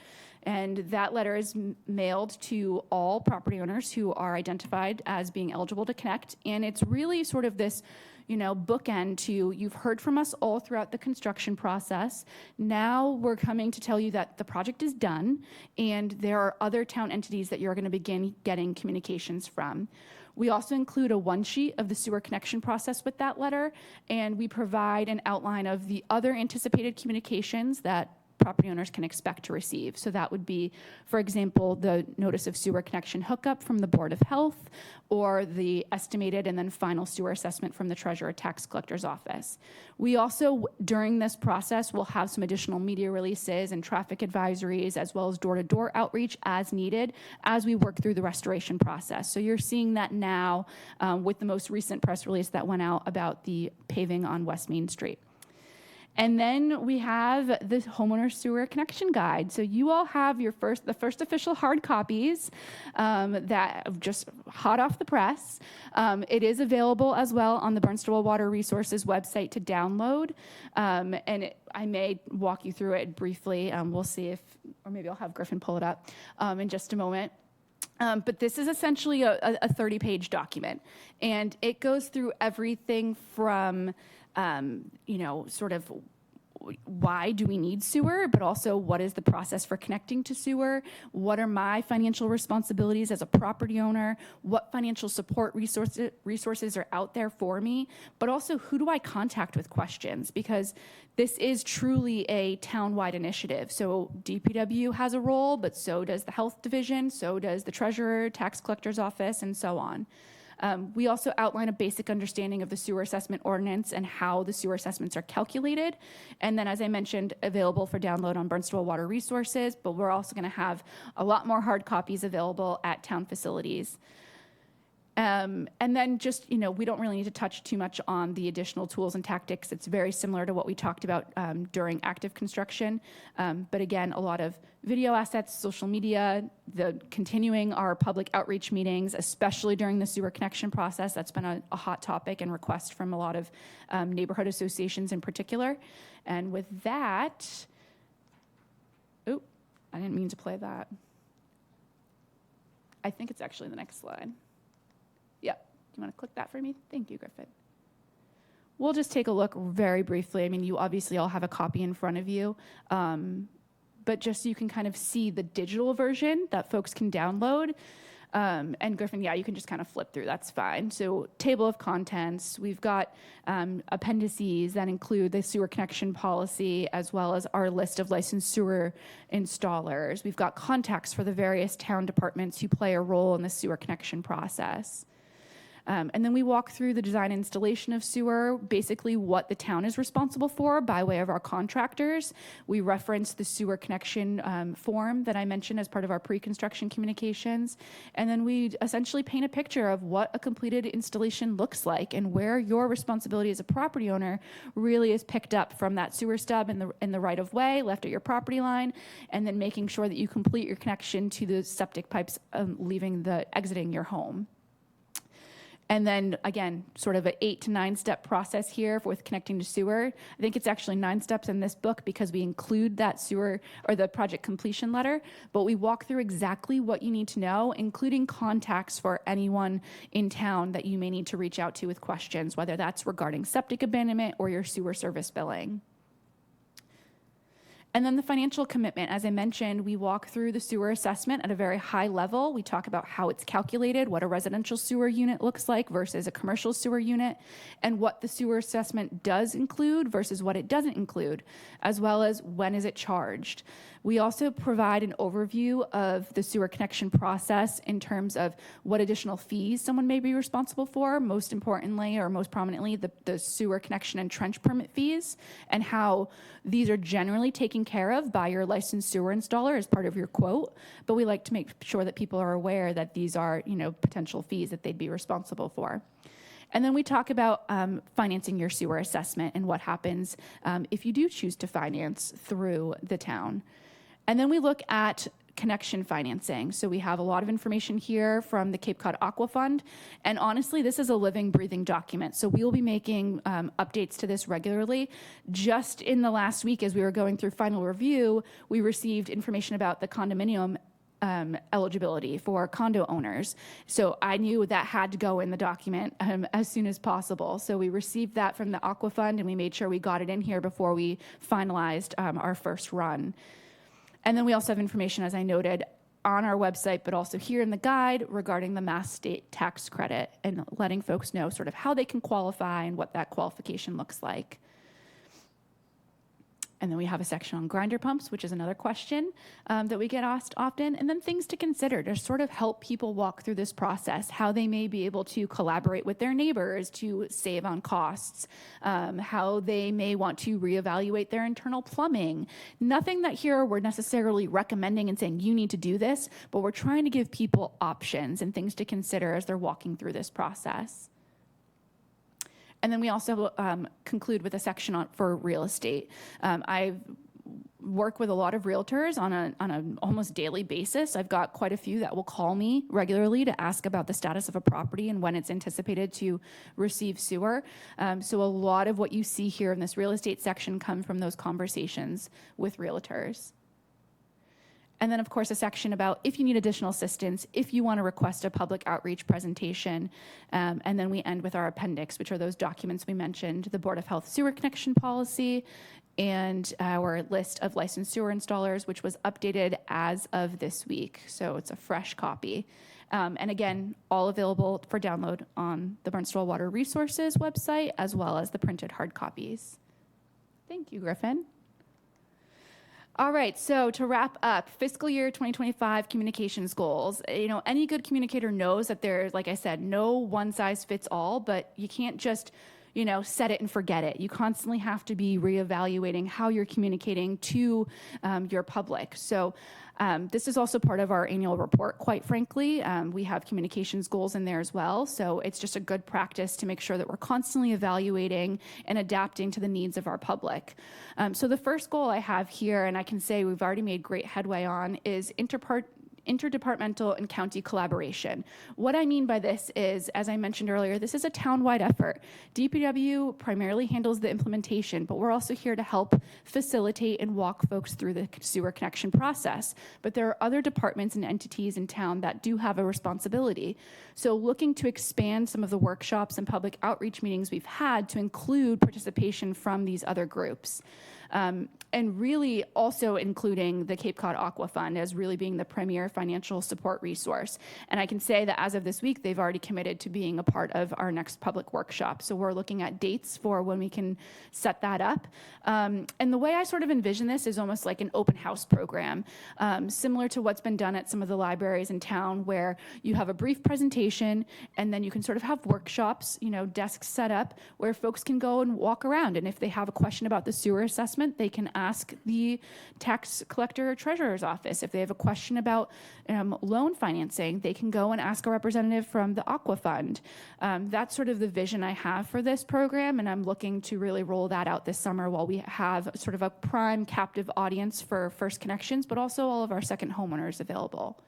And that letter is mailed to all property owners who are identified as being eligible to connect. And it's really sort of this, bookend to, you've heard from us all throughout the construction process. Now we're coming to tell you that the project is done and there are other town entities that you're going to begin getting communications from. We also include a one sheet of the sewer connection process with that letter, and we provide an outline of the other anticipated communications that property owners can expect to receive. So that would be, for example, the notice of sewer connection hookup from the Board of Health, or the estimated and then final sewer assessment from the Treasurer Tax Collector's Office. We also, during this process, will have some additional media releases and traffic advisories, as well as door-to-door outreach as needed as we work through the restoration process. So you're seeing that now with the most recent press release that went out about the paving on West Main Street. And then we have the homeowner sewer connection guide. So you all have the first official hard copies that just hot off the press. It is available as well on the Barnstable Water Resources website to download. I may walk you through it briefly. We'll see or maybe I'll have Griffin pull it up in just a moment. But this is essentially a 30-page document, and it goes through everything from sort of why do we need sewer, but also what is the process for connecting to sewer? What are my financial responsibilities as a property owner? What financial support resources are out there for me? But also, who do I contact with questions? Because this is truly a town-wide initiative. So DPW has a role, but so does the Health Division, so does the Treasurer, Tax Collector's Office, and so on. We also outline a basic understanding of the sewer assessment ordinance and how the sewer assessments are calculated. And then, as I mentioned, available for download on Barnstable Water Resources, but we're also going to have a lot more hard copies available at town facilities. And then just, we don't really need to touch too much on the additional tools and tactics. It's very similar to what we talked about during active construction. But again, a lot of video assets, social media, continuing our public outreach meetings, especially during the sewer connection process. That's been a hot topic and request from a lot of neighborhood associations in particular. And with that, I didn't mean to play that. I think it's actually the next slide. Yep. Do you want to click that for me? Thank you, Griffin. We'll just take a look very briefly. I mean, you obviously all have a copy in front of you, but just so you can kind of see the digital version that folks can download. And Griffin, you can just kind of flip through. That's fine. So table of contents, we've got appendices that include the sewer connection policy, as well as our list of licensed sewer installers. We've got contacts for the various town departments who play a role in the sewer connection process. And then we walk through the design and installation of sewer, basically what the town is responsible for by way of our contractors. We reference the sewer connection form that I mentioned as part of our pre-construction communications. And then we essentially paint a picture of what a completed installation looks like and where your responsibility as a property owner really is picked up from that sewer stub in the right of way, left at your property line, and then making sure that you complete your connection to the septic pipes exiting your home. And then again, sort of an 8 to 9 step process here with connecting to sewer. I think it's actually 9 steps in this book because we include that sewer or the project completion letter, but we walk through exactly what you need to know, including contacts for anyone in town that you may need to reach out to with questions, whether that's regarding septic abandonment or your sewer service billing. And then the financial commitment, as I mentioned, we walk through the sewer assessment at a very high level. We talk about how it's calculated, what a residential sewer unit looks like versus a commercial sewer unit, and what the sewer assessment does include versus what it doesn't include, as well as when is it charged. We also provide an overview of the sewer connection process in terms of what additional fees someone may be responsible for, most importantly or most prominently the sewer connection and trench permit fees, and how these are generally taken care of by your licensed sewer installer as part of your quote. But we like to make sure that people are aware that these are, potential fees that they'd be responsible for. And then we talk about financing your sewer assessment and what happens if you do choose to finance through the town. And then we look at connection financing. So we have a lot of information here from the Cape Cod Aqua Fund. And honestly, this is a living, breathing document. So we will be making updates to this regularly. Just in the last week, as we were going through final review, we received information about the condominium eligibility for condo owners. So I knew that had to go in the document as soon as possible. So we received that from the Aqua Fund and we made sure we got it in here before we finalized our first run. And then we also have information, as I noted, on our website, but also here in the guide regarding the Mass State Tax Credit and letting folks know sort of how they can qualify and what that qualification looks like. And then we have a section on grinder pumps, which is another question that we get asked often. And then things to consider to sort of help people walk through this process, how they may be able to collaborate with their neighbors to save on costs, how they may want to reevaluate their internal plumbing. Nothing that here we're necessarily recommending and saying you need to do this, but we're trying to give people options and things to consider as they're walking through this process. And then we also conclude with a section for real estate. I work with a lot of realtors on an almost daily basis. I've got quite a few that will call me regularly to ask about the status of a property and when it's anticipated to receive sewer. So a lot of what you see here in this real estate section come from those conversations with realtors. And then, of course, a section about if you need additional assistance, if you want to request a public outreach presentation. And then we end with our appendix, which are those documents we mentioned, the Board of Health sewer connection policy, and our list of licensed sewer installers, which was updated as of this week. So it's a fresh copy. And again, all available for download on the Barnstable Water Resources website, as well as the printed hard copies. Thank you, Griffin. All right, so to wrap up, fiscal year 2025 communications goals. Any good communicator knows that there's, like I said, no one size fits all, but you can't just, set it and forget it. You constantly have to be reevaluating how you're communicating to your public. So this is also part of our annual report, quite frankly. We have communications goals in there as well. So it's just a good practice to make sure that we're constantly evaluating and adapting to the needs of our public. So the first goal I have here, and I can say we've already made great headway on, is interdepartmental and county collaboration. What I mean by this is, as I mentioned earlier, this is a town-wide effort. DPW primarily handles the implementation, but we're also here to help facilitate and walk folks through the sewer connection process. But there are other departments and entities in town that do have a responsibility. So looking to expand some of the workshops and public outreach meetings we've had to include participation from these other groups. And really also including the Cape Cod Aqua Fund as really being the premier financial support resource. And I can say that as of this week, they've already committed to being a part of our next public workshop. So we're looking at dates for when we can set that up. And the way I sort of envision this is almost like an open house program, similar to what's been done at some of the libraries in town, where you have a brief presentation and then you can sort of have workshops, desks set up where folks can go and walk around. And if they have a question about the sewer assessment, they can ask the tax collector or treasurer's office. If they have a question about loan financing, they can go and ask a representative from the Aqua Fund. That's sort of the vision I have for this program, and I'm looking to really roll that out this summer while we have sort of a prime captive audience for First Connections, but also all of our second homeowners available.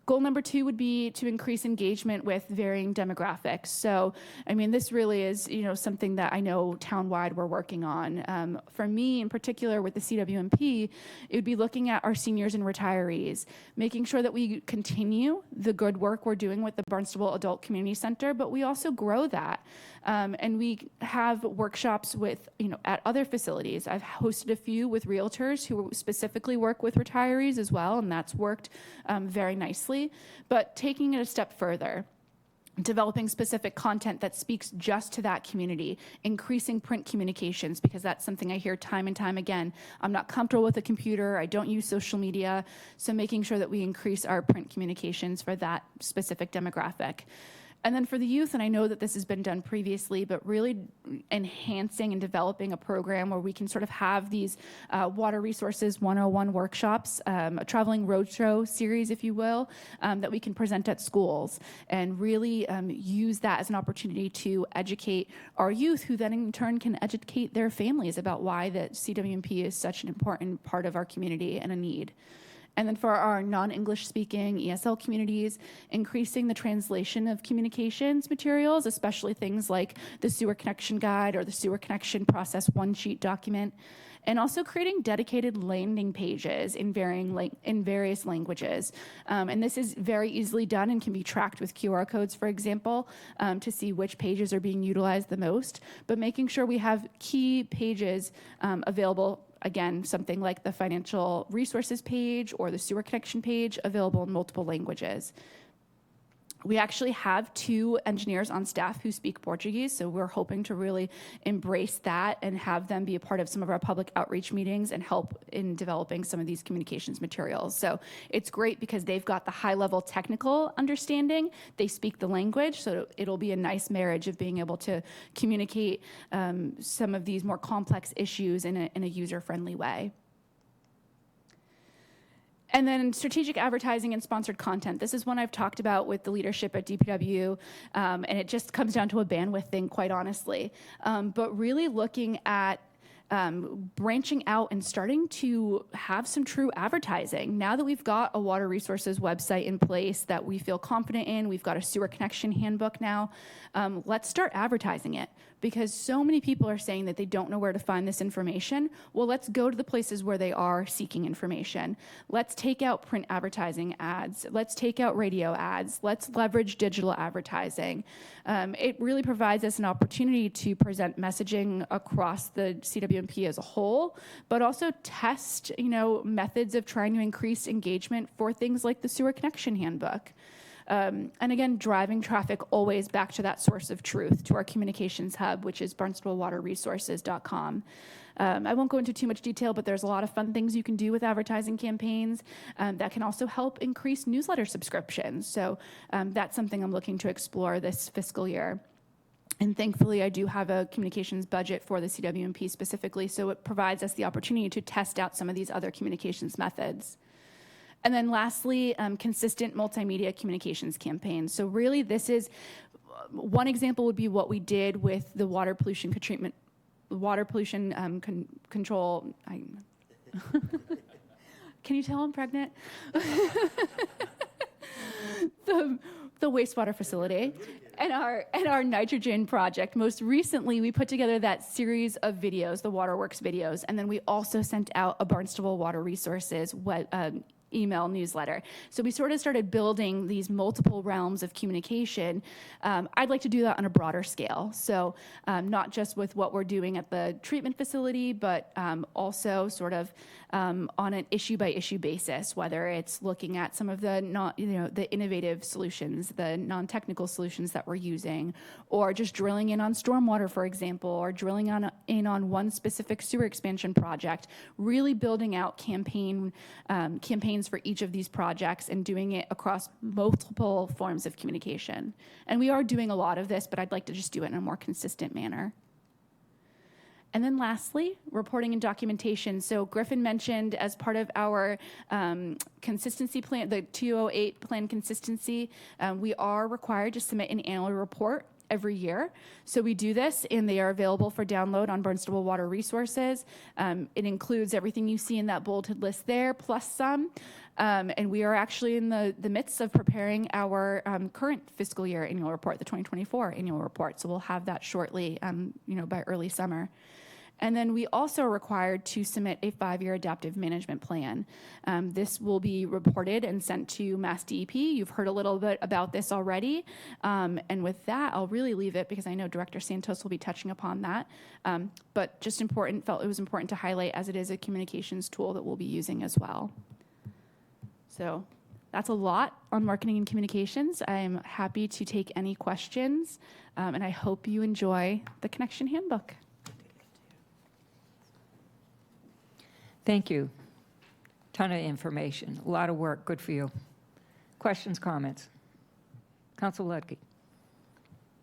Goal number 2 would be to increase engagement with varying demographics. So, this really is, something that I know townwide we're working on. For me, in particular, with the CWMP, it would be looking at our seniors and retirees, making sure that we continue the good work we're doing with the Barnstable Adult Community Center, but we also grow that. And we have workshops with, at other facilities. I've hosted a few with realtors who specifically work with retirees as well, and that's worked very nicely. But taking it a step further, developing specific content that speaks just to that community, increasing print communications, because that's something I hear time and time again. I'm not comfortable with a computer, I don't use social media, so making sure that we increase our print communications for that specific demographic. And then for the youth, and I know that this has been done previously, but really enhancing and developing a program where we can sort of have these Water Resources 101 workshops, a traveling roadshow series, if you will, that we can present at schools and really use that as an opportunity to educate our youth, who then in turn can educate their families about why the CWMP is such an important part of our community and a need. And then for our non-English speaking ESL communities, increasing the translation of communications materials, especially things like the sewer connection guide or the sewer connection process one-sheet document, and also creating dedicated landing pages in various languages. And this is very easily done and can be tracked with QR codes, for example, to see which pages are being utilized the most, but making sure we have key pages available. Again, something like the financial resources page or the sewer connection page available in multiple languages. We actually have 2 engineers on staff who speak Portuguese, so we're hoping to really embrace that and have them be a part of some of our public outreach meetings and help in developing some of these communications materials. So it's great because they've got the high-level technical understanding, they speak the language, so it'll be a nice marriage of being able to communicate some of these more complex issues in a user-friendly way. And then strategic advertising and sponsored content. This is one I've talked about with the leadership at DPW, and it just comes down to a bandwidth thing, quite honestly. But really looking at branching out and starting to have some true advertising. Now that we've got a water resources website in place that we feel confident in, we've got a sewer connection handbook now, let's start advertising it, because so many people are saying that they don't know where to find this information. Well, let's go to the places where they are seeking information. Let's take out print advertising ads. Let's take out radio ads. Let's leverage digital advertising. It really provides us an opportunity to present messaging across the CWMP as a whole, but also test, methods of trying to increase engagement for things like the sewer connection handbook. And again, driving traffic always back to that source of truth, to our communications hub, which is barnstablewaterresources.com. I won't go into too much detail, but there's a lot of fun things you can do with advertising campaigns that can also help increase newsletter subscriptions. So that's something I'm looking to explore this fiscal year. And thankfully, I do have a communications budget for the CWMP specifically, so it provides us the opportunity to test out some of these other communications methods. And then lastly, consistent multimedia communications campaigns. So really this is, one example would be what we did with the water pollution control. Can you tell I'm pregnant? The wastewater facility and our nitrogen project. Most recently, we put together that series of videos, the Waterworks videos, and then we also sent out a Barnstable Water Resources email newsletter. So we sort of started building these multiple realms of communication. I'd like to do that on a broader scale. So not just with what we're doing at the treatment facility, but also sort of on an issue by issue basis, whether it's looking at some of the the innovative solutions, the non-technical solutions that we're using, or just drilling in on stormwater, for example, or drilling in on one specific sewer expansion project, really building out campaigns for each of these projects and doing it across multiple forms of communication. And we are doing a lot of this, but I'd like to just do it in a more consistent manner. And then lastly, reporting and documentation. So Griffin mentioned as part of our consistency plan, the 208 plan consistency, we are required to submit an annual report every year. So we do this, and they are available for download on Barnstable Water Resources. It includes everything you see in that bulleted list there, plus some. And we are actually in the midst of preparing our current fiscal year annual report, the 2024 annual report. So we'll have that shortly, by early summer. And then we also are required to submit a 5-year adaptive management plan. This will be reported and sent to Mass DEP. You've heard a little bit about this already. And with that, I'll really leave it because I know Director Santos will be touching upon that. But just felt it was important to highlight as it is a communications tool that we'll be using as well. So that's a lot on marketing and communications. I'm happy to take any questions, and I hope you enjoy the Connection Handbook. Thank you. Ton of information, a lot of work, good for you. Questions, comments? Council Ledke.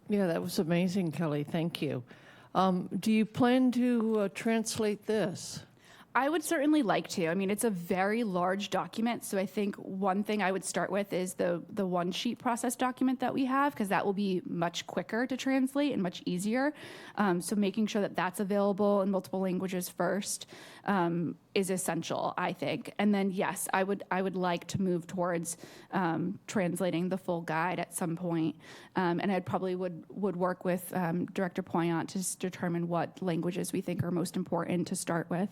Yeah, that was amazing, Kelly. Thank you. Do you plan to translate this? I would certainly like to. I mean, it's a very large document, so I think one thing I would start with is the one sheet process document that we have, because that will be much quicker to translate and much easier. So making sure that that's available in multiple languages first is essential, I think. And then, yes, I would like to move towards translating the full guide at some point. And I probably would work with Director Poyant to determine what languages we think are most important to start with.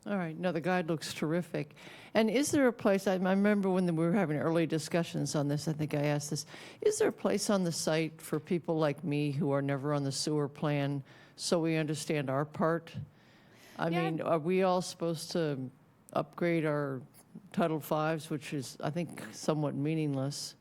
All right. No, the guide looks terrific. And is there a place, I remember when we were having early discussions on this, I think I asked this, is there a place on the site for people like me who are never on the sewer plan so we understand our part? I mean, are we all supposed to upgrade our Title Vs, which is, I think, somewhat meaningless?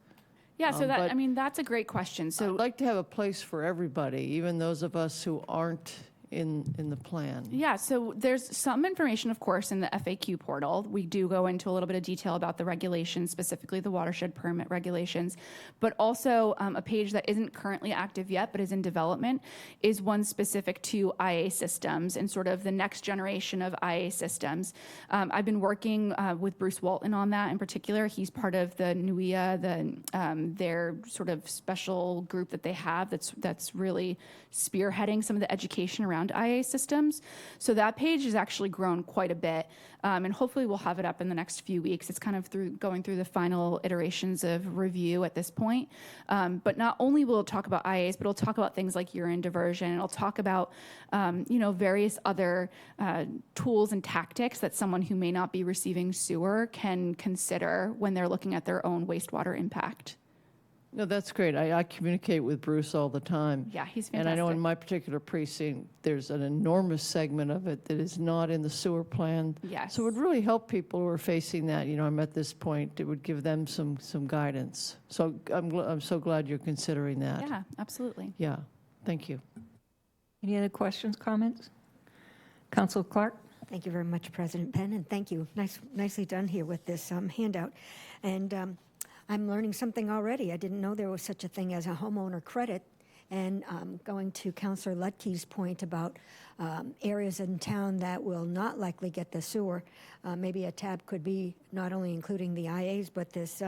Yeah, so that's a great question. So I'd like to have a place for everybody, even those of us who aren't in the plan. Yeah, so there's some information, of course, in the FAQ portal. We do go into a little bit of detail about the regulations, specifically the watershed permit regulations, but also a page that isn't currently active yet, but is in development, is one specific to IA systems and sort of the next generation of IA systems. I've been working with Bruce Walton on that in particular. He's part of the NUIA, their sort of special group that they have that's really spearheading some of the education around IA systems. So that page has actually grown quite a bit, and hopefully we'll have it up in the next few weeks. It's kind of going through the final iterations of review at this point. But not only will it talk about IAs, but it'll talk about things like urine diversion. It'll talk about various other tools and tactics that someone who may not be receiving sewer can consider when they're looking at their own wastewater impact. No, that's great. I communicate with Bruce all the time. Yeah, he's fantastic. And I know in my particular precinct, there's an enormous segment of it that is not in the sewer plan. Yes. So it would really help people who are facing that. I'm at this point. It would give them some guidance. So I'm so glad you're considering that. Yeah, absolutely. Yeah. Thank you. Any other questions, comments? Council Clark? Thank you very much, President Penn, and thank you. Nicely done here with this handout. And I'm learning something already. I didn't know there was such a thing as a homeowner credit. And going to Councilor Lutke's point about areas in town that will not likely get the sewer, maybe a tab could be not only including the IAs, but this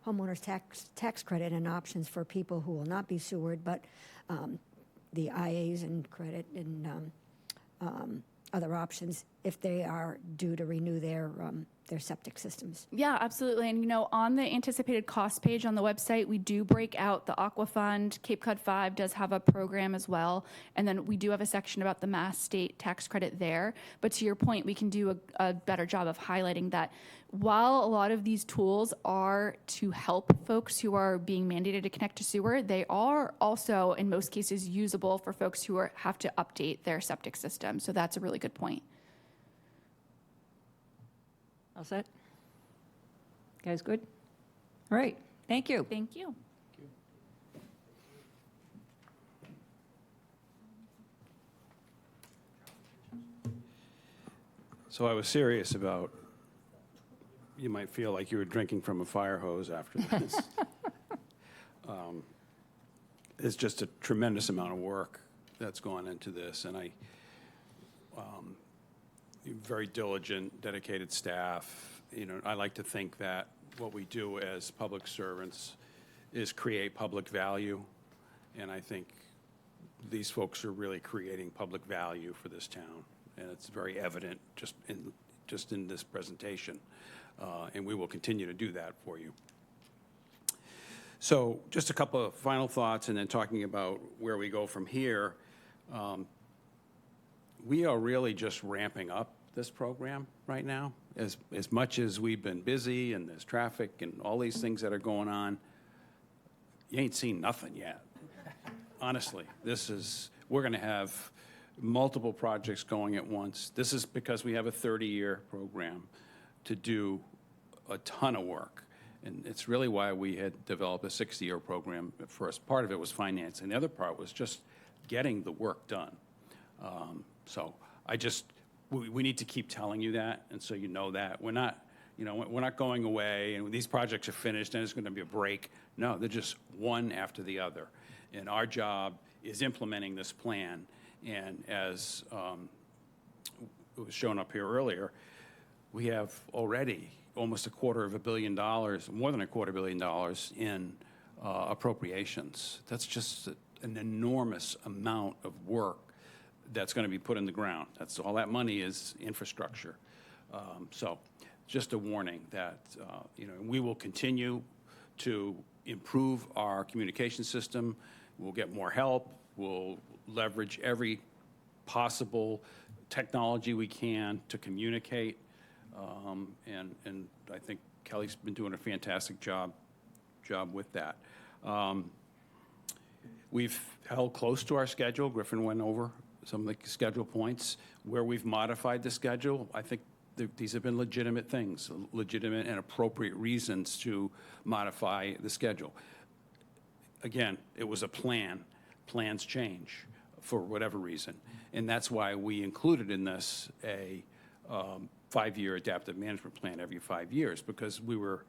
homeowner's tax credit and options for people who will not be sewered, but the IAs and credit and other options if they are due to renew their septic systems. Yeah, absolutely. And, on the anticipated cost page on the website, we do break out the Aqua Fund. Cape Cod 5 does have a program as well. And then we do have a section about the Mass State tax credit there. But to your point, we can do a better job of highlighting that while a lot of these tools are to help folks who are being mandated to connect to sewer, they are also, in most cases, usable for folks who have to update their septic system. So that's a really good point. All set? Guys good? All right, thank you. Thank you. So I was serious about, you might feel like you were drinking from a fire hose after this. It's just a tremendous amount of work that's gone into this, and very diligent, dedicated staff. I like to think that what we do as public servants is create public value, and I think these folks are really creating public value for this town, and it's very evident just in this presentation, and we will continue to do that for you. So just a couple of final thoughts, and then talking about where we go from here. We are really just ramping up this program right now. As much as we've been busy and there's traffic and all these things that are going on, you ain't seen nothing yet. Honestly, we're going to have multiple projects going at once. This is because we have a 30-year program to do a ton of work. And it's really why we had developed a 60-year program at first. Part of it was finance, and the other part was just getting the work done. So we need to keep telling you that, and so you know that. We're not going away, and when these projects are finished, then it's going to be a break. No, they're just one after the other. And our job is implementing this plan. And as it was shown up here earlier, we have already almost $250 million, more than $250 million in appropriations. That's just an enormous amount of work that's going to be put in the ground. That's all that money is infrastructure. So just a warning that we will continue to improve our communication system. We'll get more help. We'll leverage every possible technology we can to communicate. And I think Kelly's been doing a fantastic job with that. We've held close to our schedule. Griffin went over some of the schedule points. Where we've modified the schedule, I think these have been legitimate things, legitimate and appropriate reasons to modify the schedule. Again, it was a plan. Plans change for whatever reason. And that's why we included in this a 5-year adaptive management plan every 5 years, because we were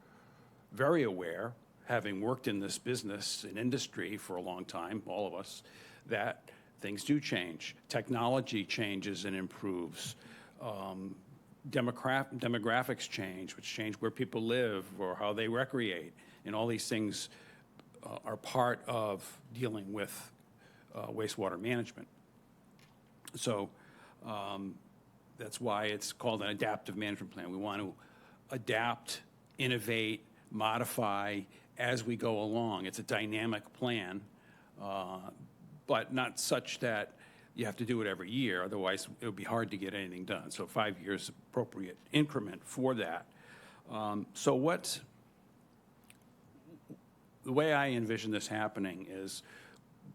very aware, having worked in this business and industry for a long time, all of us, that things do change. Technology changes and improves. Demographics change, which change where people live or how they recreate. And all these things are part of dealing with wastewater management. So that's why it's called an adaptive management plan. We want to adapt, innovate, modify as we go along. It's a dynamic plan, but not such that you have to do it every year. Otherwise, it would be hard to get anything done. So 5 years appropriate increment for that. So the way I envision this happening is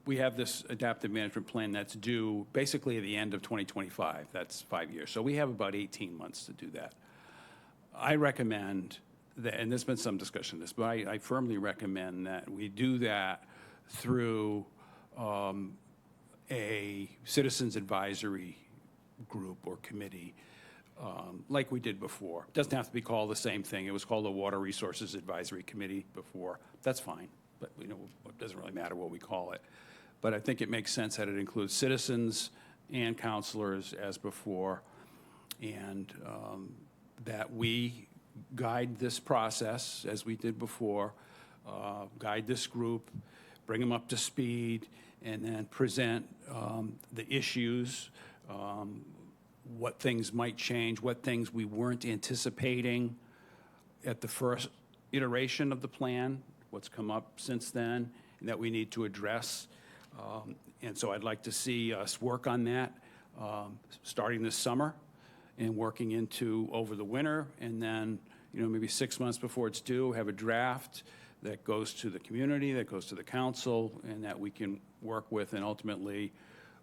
we have this adaptive management plan that's due basically at the end of 2025. That's 5 years. So we have about 18 months to do that. I recommend that, and there's been some discussion of this, but I firmly recommend that we do that through a citizens advisory group or committee like we did before. It doesn't have to be called the same thing. It was called the Water Resources Advisory Committee before. That's fine, but it doesn't really matter what we call it. But I think it makes sense that it includes citizens and counselors as before, and that we guide this process as we did before, guide this group, bring them up to speed, and then present the issues what things might change, what things we weren't anticipating at the first iteration of the plan, what's come up since then, and that we need to address. And so I'd like to see us work on that starting this summer and working into over the winter, and then, maybe 6 months before it's due, have a draft that goes to the community, that goes to the council, and that we can work with, and ultimately,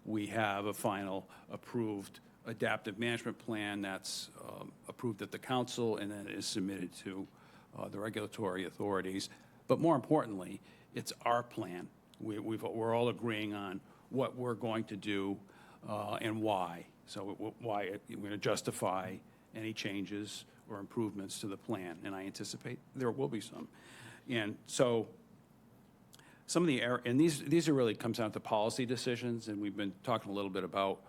we have a final approved adaptive management plan that's approved at the council, and then it is submitted to the regulatory authorities. But more importantly, it's our plan. We're all agreeing on what we're going to do and why. So why we're going to justify any changes or improvements to the plan, and I anticipate there will be some. And so some of the and these are really comes down to policy decisions, and we've been talking a little bit about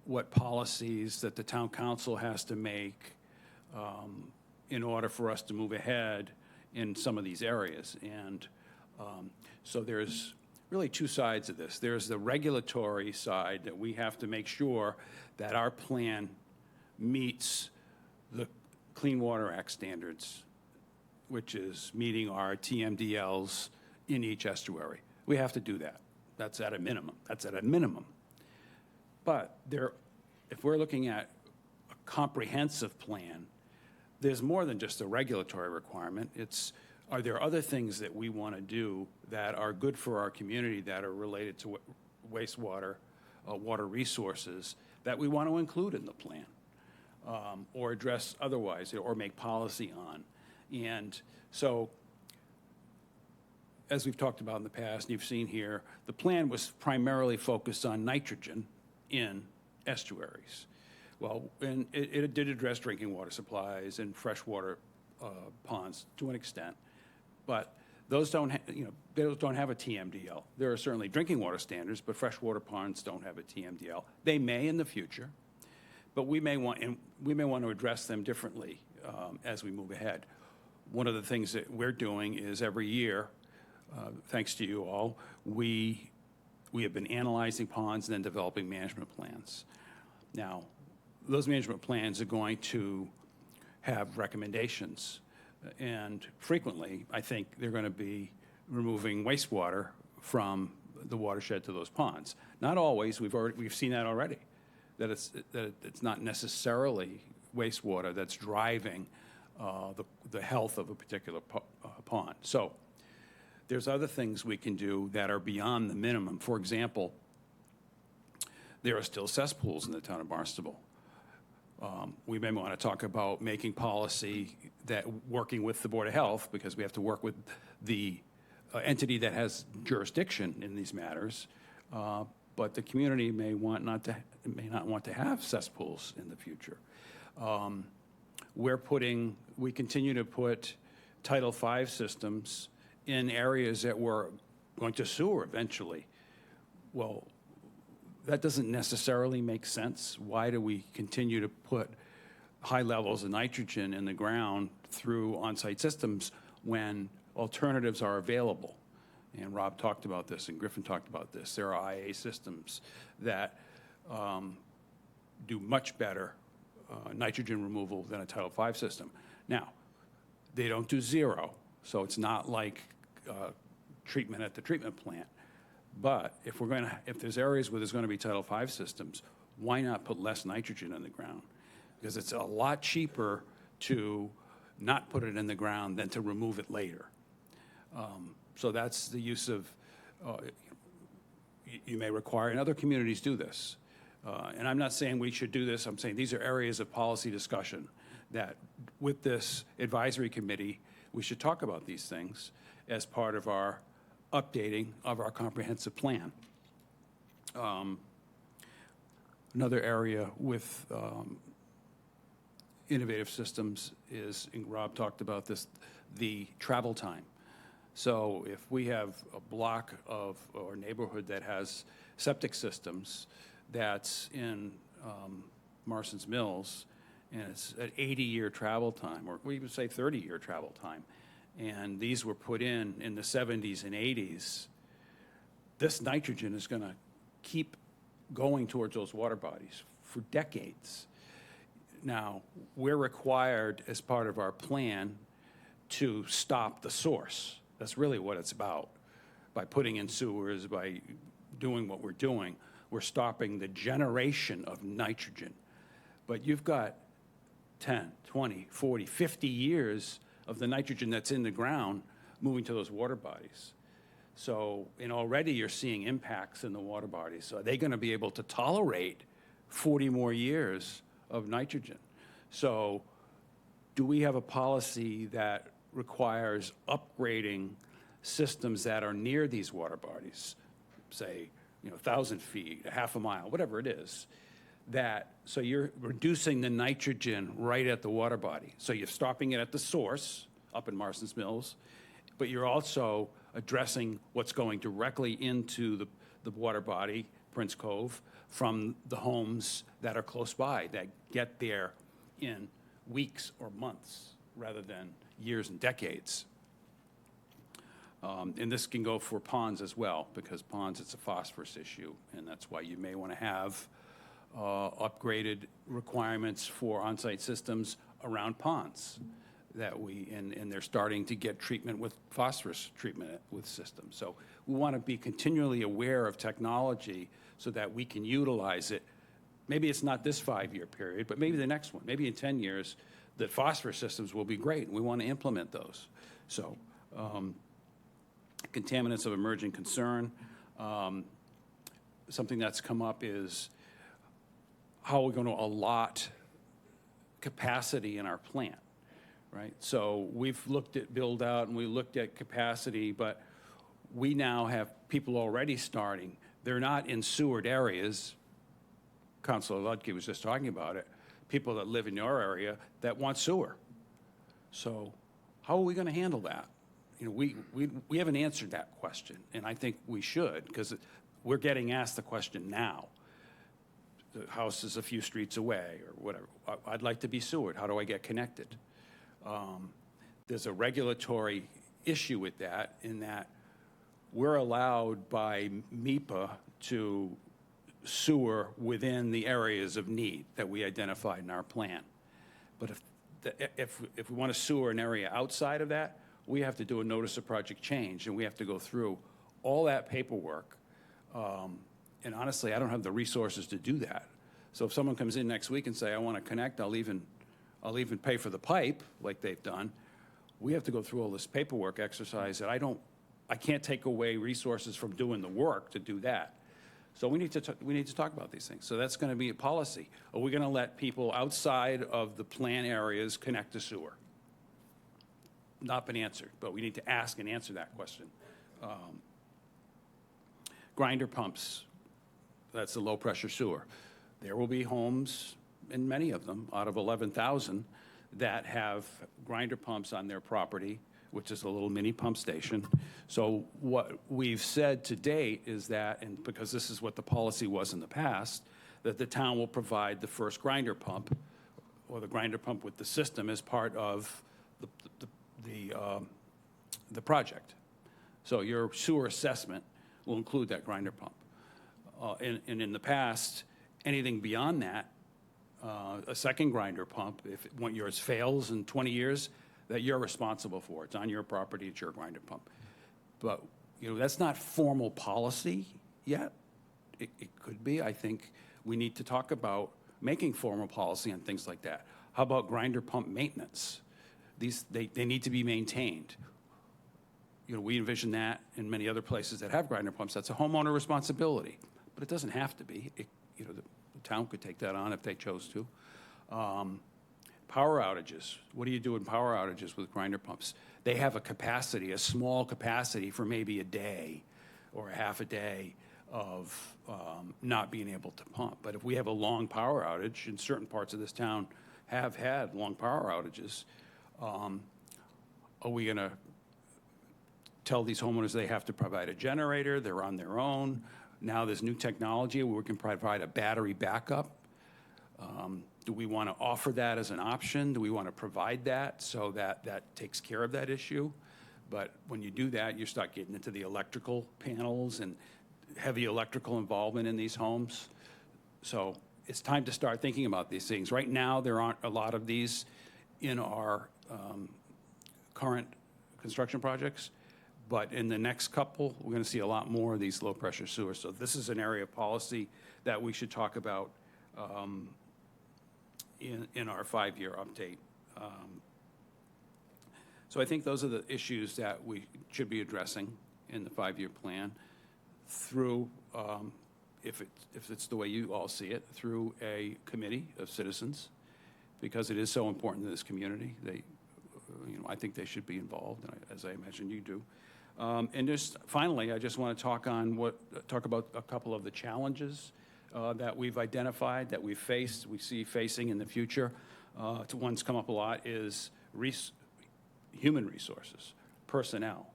what policies that the town council has to make in order for us to move ahead in some of these areas. And so there's really two sides of this. There's the regulatory side that we have to make sure that our plan meets the Clean Water Act standards, which is meeting our TMDLs in each estuary. We have to do that. That's at a minimum. But if we're looking at a comprehensive plan, there's more than just a regulatory requirement. Are there other things that we want to do that are good for our community that are related to wastewater, water resources that we want to include in the plan or address otherwise or make policy on? And so, as we've talked about in the past, and you've seen here, the plan was primarily focused on nitrogen in estuaries. Well, and it did address drinking water supplies and freshwater ponds to an extent, but those don't have a TMDL. There are certainly drinking water standards, but freshwater ponds don't have a TMDL. They may in the future, but we may want to address them differently as we move ahead. One of the things that we're doing is every year, thanks to you all, we have been analyzing ponds and then developing management plans. Now, those management plans are going to have recommendations, and frequently, I think they're going to be removing wastewater from the watershed to those ponds. Not always. We've seen that already, that it's not necessarily wastewater that's driving the health of a particular pond. So there's other things we can do that are beyond the minimum. For example, there are still cesspools in the town of Barnstable. We may want to talk about making policy that working with the Board of Health, because we have to work with the entity that has jurisdiction in these matters, but the community may not want to have cesspools in the future. We continue to put Title V systems in areas that we're going to sewer eventually. Well, that doesn't necessarily make sense. Why do we continue to put high levels of nitrogen in the ground through on-site systems when alternatives are available? And Rob talked about this, and Griffin talked about this. There are IA systems that do much better nitrogen removal than a Title V system. Now, they don't do zero, so it's not like treatment at the treatment plant. But if there's areas where there's going to be Title V systems, why not put less nitrogen in the ground? Because it's a lot cheaper to not put it in the ground than to remove it later. So that's the use of, you may require, and other communities do this. And I'm not saying we should do this. I'm saying these are areas of policy discussion that with this advisory committee, we should talk about these things as part of our updating of our comprehensive plan. Another area with innovative systems is, and Rob talked about this, the travel time. So if we have a block or neighborhood that has septic systems that's in Marston's Mills, and it's an 80-year travel time, or we even say 30-year travel time, and these were put in the 70s and 80s, this nitrogen is going to keep going towards those water bodies for decades. Now, we're required, as part of our plan, to stop the source. That's really what it's about. By putting in sewers, by doing what we're doing, we're stopping the generation of nitrogen. But you've got 10, 20, 40, 50 years of the nitrogen that's in the ground moving to those water bodies. So, and already you're seeing impacts in the water bodies. So are they going to be able to tolerate 40 more years of nitrogen? So do we have a policy that requires upgrading systems that are near these water bodies, say, 1,000 feet, a half a mile, whatever it is, so you're reducing the nitrogen right at the water body. So you're stopping it at the source up in Marston's Mills, but you're also addressing what's going directly into the water body, Prince Cove, from the homes that are close by, that get there in weeks or months rather than years and decades. And this can go for ponds as well, because ponds, it's a phosphorus issue, and that's why you may want to have upgraded requirements for on-site systems around ponds and they're starting to get treatment with phosphorus treatment with systems. So we want to be continually aware of technology so that we can utilize it. Maybe it's not this 5-year period, but maybe the next one. Maybe in 10 years, the phosphorus systems will be great, and we want to implement those. So contaminants of emerging concern. Something that's come up is how we're going to allot capacity in our plant, right? So we've looked at build out and we looked at capacity, but we now have people already starting. They're not in sewered areas. Councilor Ludke was just talking about it. People that live in your area that want sewer. So how are we going to handle that? We haven't answered that question, and I think we should, because we're getting asked the question now. The house is a few streets away or whatever. I'd like to be sewered. How do I get connected? There's a regulatory issue with that, in that we're allowed by MEPA to sewer within the areas of need that we identified in our plan. But if we want to sewer an area outside of that, we have to do a notice of project change, and we have to go through all that paperwork. And honestly, I don't have the resources to do that. So if someone comes in next week and say, I want to connect, I'll even pay for the pipe, like they've done. We have to go through all this paperwork exercise that I can't take away resources from doing the work to do that. So we need to talk about these things. So that's going to be a policy. Are we going to let people outside of the plan areas connect to sewer? Not been answered, but we need to ask and answer that question. Grinder pumps, that's the low pressure sewer. There will be homes, and many of them, out of 11,000, that have grinder pumps on their property, which is a little mini pump station. So what we've said to date is that, and because this is what the policy was in the past, that the town will provide the first grinder pump, or the grinder pump with the system, as part of the project. So your sewer assessment will include that grinder pump. And in the past, anything beyond that, a second grinder pump, if one of yours fails in 20 years, that you're responsible for. It's on your property, it's your grinder pump. But that's not formal policy yet. It could be. I think we need to talk about making formal policy on things like that. How about grinder pump maintenance? They need to be maintained. We envision that in many other places that have grinder pumps. That's a homeowner responsibility, but it doesn't have to be. The town could take that on if they chose to. Power outages. What do you do in power outages with grinder pumps? They have a capacity, a small capacity for maybe a day or a half a day of not being able to pump. But if we have a long power outage, and certain parts of this town have had long power outages, are we going to tell these homeowners they have to provide a generator? They're on their own. Now there's new technology where we can provide a battery backup. Do we want to offer that as an option? Do we want to provide that so that that takes care of that issue? But when you do that, you start getting into the electrical panels and heavy electrical involvement in these homes. So it's time to start thinking about these things. Right now, there aren't a lot of these in our current construction projects, but in the next couple, we're going to see a lot more of these low-pressure sewers. So this is an area of policy that we should talk about in our 5-year update. So I think those are the issues that we should be addressing in the 5-year plan through, if it's the way you all see it, through a committee of citizens, because it is so important to this community. They, I think they should be involved, as I imagine you do. And just finally, I just want to talk about a couple of the challenges that we've identified, that we've faced, we see facing in the future. One's come up a lot is human resources, personnel,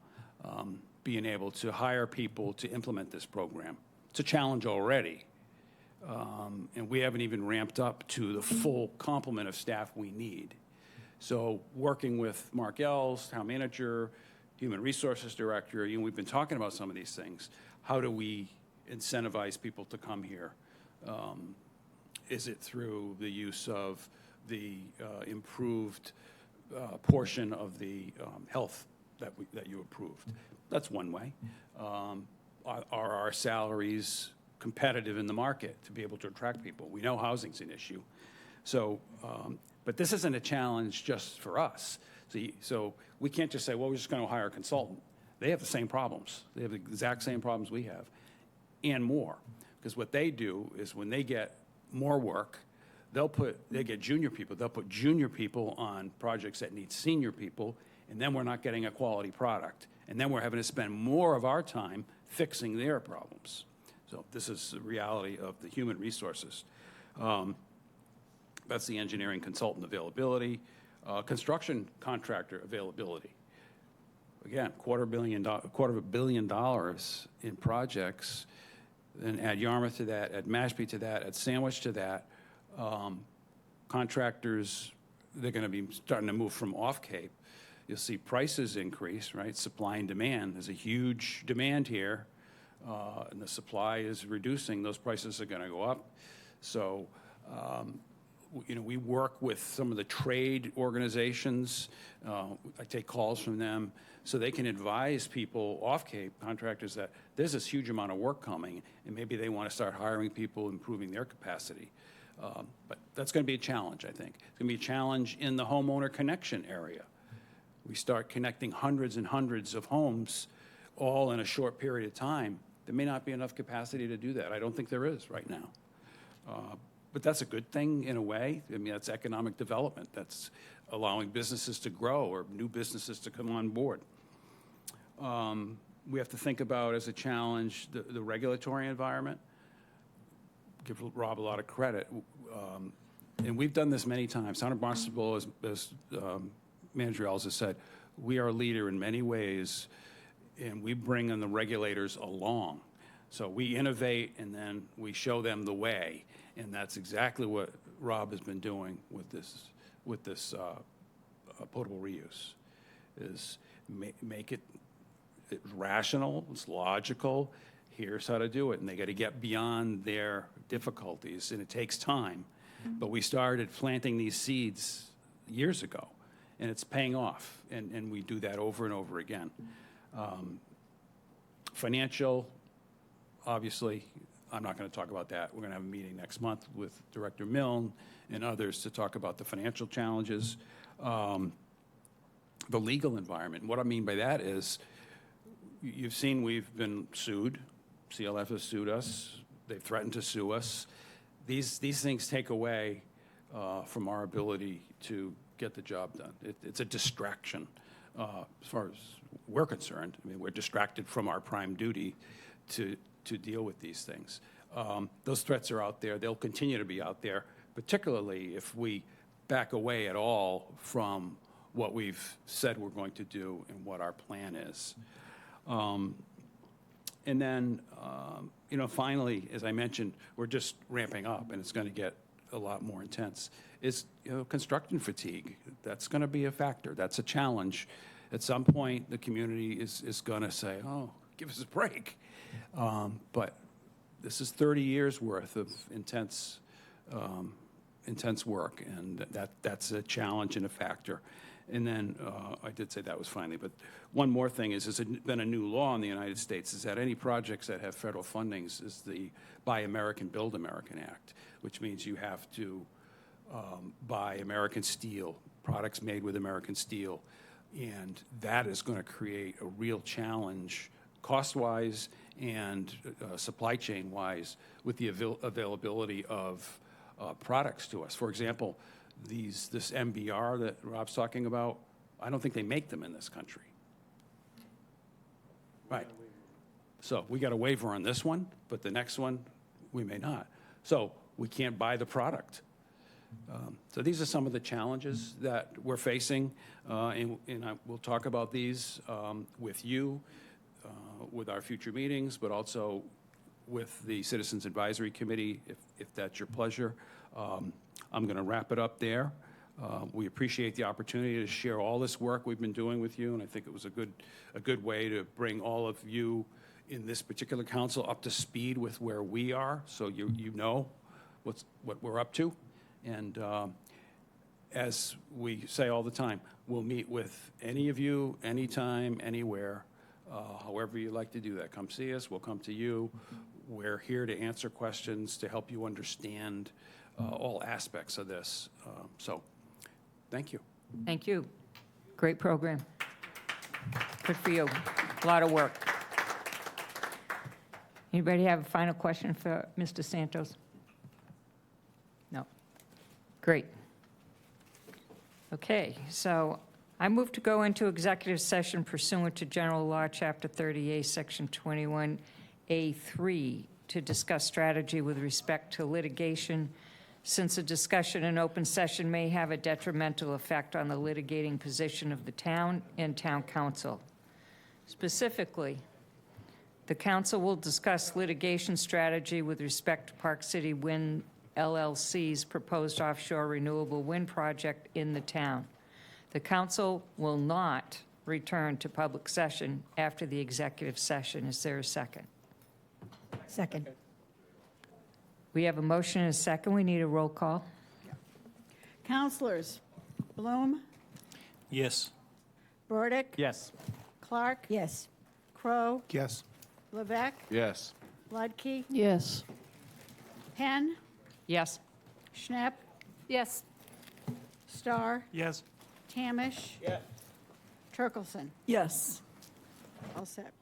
being able to hire people to implement this program. It's a challenge already, and we haven't even ramped up to the full complement of staff we need. So working with Mark Ells, town manager, human resources director, we've been talking about some of these things. How do we incentivize people to come here? Is it through the use of the improved portion of the health that you approved? That's one way. Are our salaries competitive in the market to be able to attract people? We know housing's an issue. So, but this isn't a challenge just for us. So we can't just say, well, we're just going to hire a consultant. They have the same problems. They have the exact same problems we have, and more. Because what they do is when they get more work, they get junior people. They'll put junior people on projects that need senior people, and then we're not getting a quality product. And then we're having to spend more of our time fixing their problems. So this is the reality of the human resources. That's the engineering consultant availability, construction contractor availability. Again, $250 million in projects, and add Yarmouth to that, add Mashpee to that, add Sandwich to that. Contractors, they're going to be starting to move from off-Cape. You'll see prices increase, right? Supply and demand. There's a huge demand here, and the supply is reducing. Those prices are going to go up. So, we work with some of the trade organizations. I take calls from them so they can advise people off-Cape, contractors, that there's this huge amount of work coming, and maybe they want to start hiring people, improving their capacity. But that's going to be a challenge, I think. It's going to be a challenge in the homeowner connection area. We start connecting hundreds and hundreds of homes all in a short period of time. There may not be enough capacity to do that. I don't think there is right now. But that's a good thing in a way. I mean, that's economic development. That's allowing businesses to grow or new businesses to come on board. We have to think about, as a challenge, the regulatory environment. Give Rob a lot of credit. And we've done this many times. Town of Barnstable, as Manager Ells has said, we are a leader in many ways, and we bring in the regulators along. So we innovate, and then we show them the way. And that's exactly what Rob has been doing with this potable reuse, is make it rational, it's logical. Here's how to do it, and they got to get beyond their difficulties, and it takes time. But we started planting these seeds years ago, and it's paying off, and we do that over and over again. Financial, obviously, I'm not going to talk about that. We're going to have a meeting next month with Director Milne and others to talk about the financial challenges. The legal environment. What I mean by that is, you've seen we've been sued. CLF has sued us. They've threatened to sue us. These things take away from our ability to get the job done. It's a distraction as far as we're concerned. I mean, we're distracted from our prime duty to deal with these things. Those threats are out there. They'll continue to be out there, particularly if we back away at all from what we've said we're going to do and what our plan is. And then, finally, as I mentioned, we're just ramping up, and it's going to get a lot more intense, is construction fatigue. That's going to be a factor. That's a challenge. At some point, the community is going to say, oh, give us a break. But this is 30 years worth of intense intense work, and that's a challenge and a factor. And then, I did say that was finally, but one more thing is, there's been a new law in the United States, is that any projects that have federal fundings is the Buy American, Build American Act, which means you have to buy American steel, products made with American steel, and that is going to create a real challenge cost-wise and supply chain-wise with the availability of products to us. For example, this MBR that Rob's talking about, I don't think they make them in this country. Right. So we got a waiver on this one, but the next one, we may not. So we can't buy the product. So these are some of the challenges that we're facing, and we'll talk about these with you, with our future meetings, but also with the Citizens Advisory Committee, if that's your pleasure. I'm going to wrap it up there. We appreciate the opportunity to share all this work we've been doing with you, and I think it was a good way to bring all of you in this particular council up to speed with where we are, so you know what we're up to. And as we say all the time, we'll meet with any of you, anytime, anywhere, however you like to do that. Come see us, we'll come to you. We're here to answer questions, to help you understand all aspects of this. So, thank you. Thank you. Great program. Good for you. A lot of work. Anybody have a final question for Mr. Santos? No. Great. Okay, so I move to go into executive session pursuant to General Law, Chapter 30A, Section 21A3, to discuss strategy with respect to litigation, since a discussion in open session may have a detrimental effect on the litigating position of the town and town council. Specifically, the council will discuss litigation strategy with respect to Park City Wind LLC's proposed offshore renewable wind project in the town. The council will not return to public session after the executive session. Is there a second? Second. We have a motion and a second. We need a roll call. Counselors, Bloom, Yes. Burdick, Yes. Clark, Yes. Crow, Yes. Levesque, Yes. Ludke, Yes. Penn, Yes. Schnapp, Yes. Starr, Yes. Tamish, Turkelson. Yes. All set.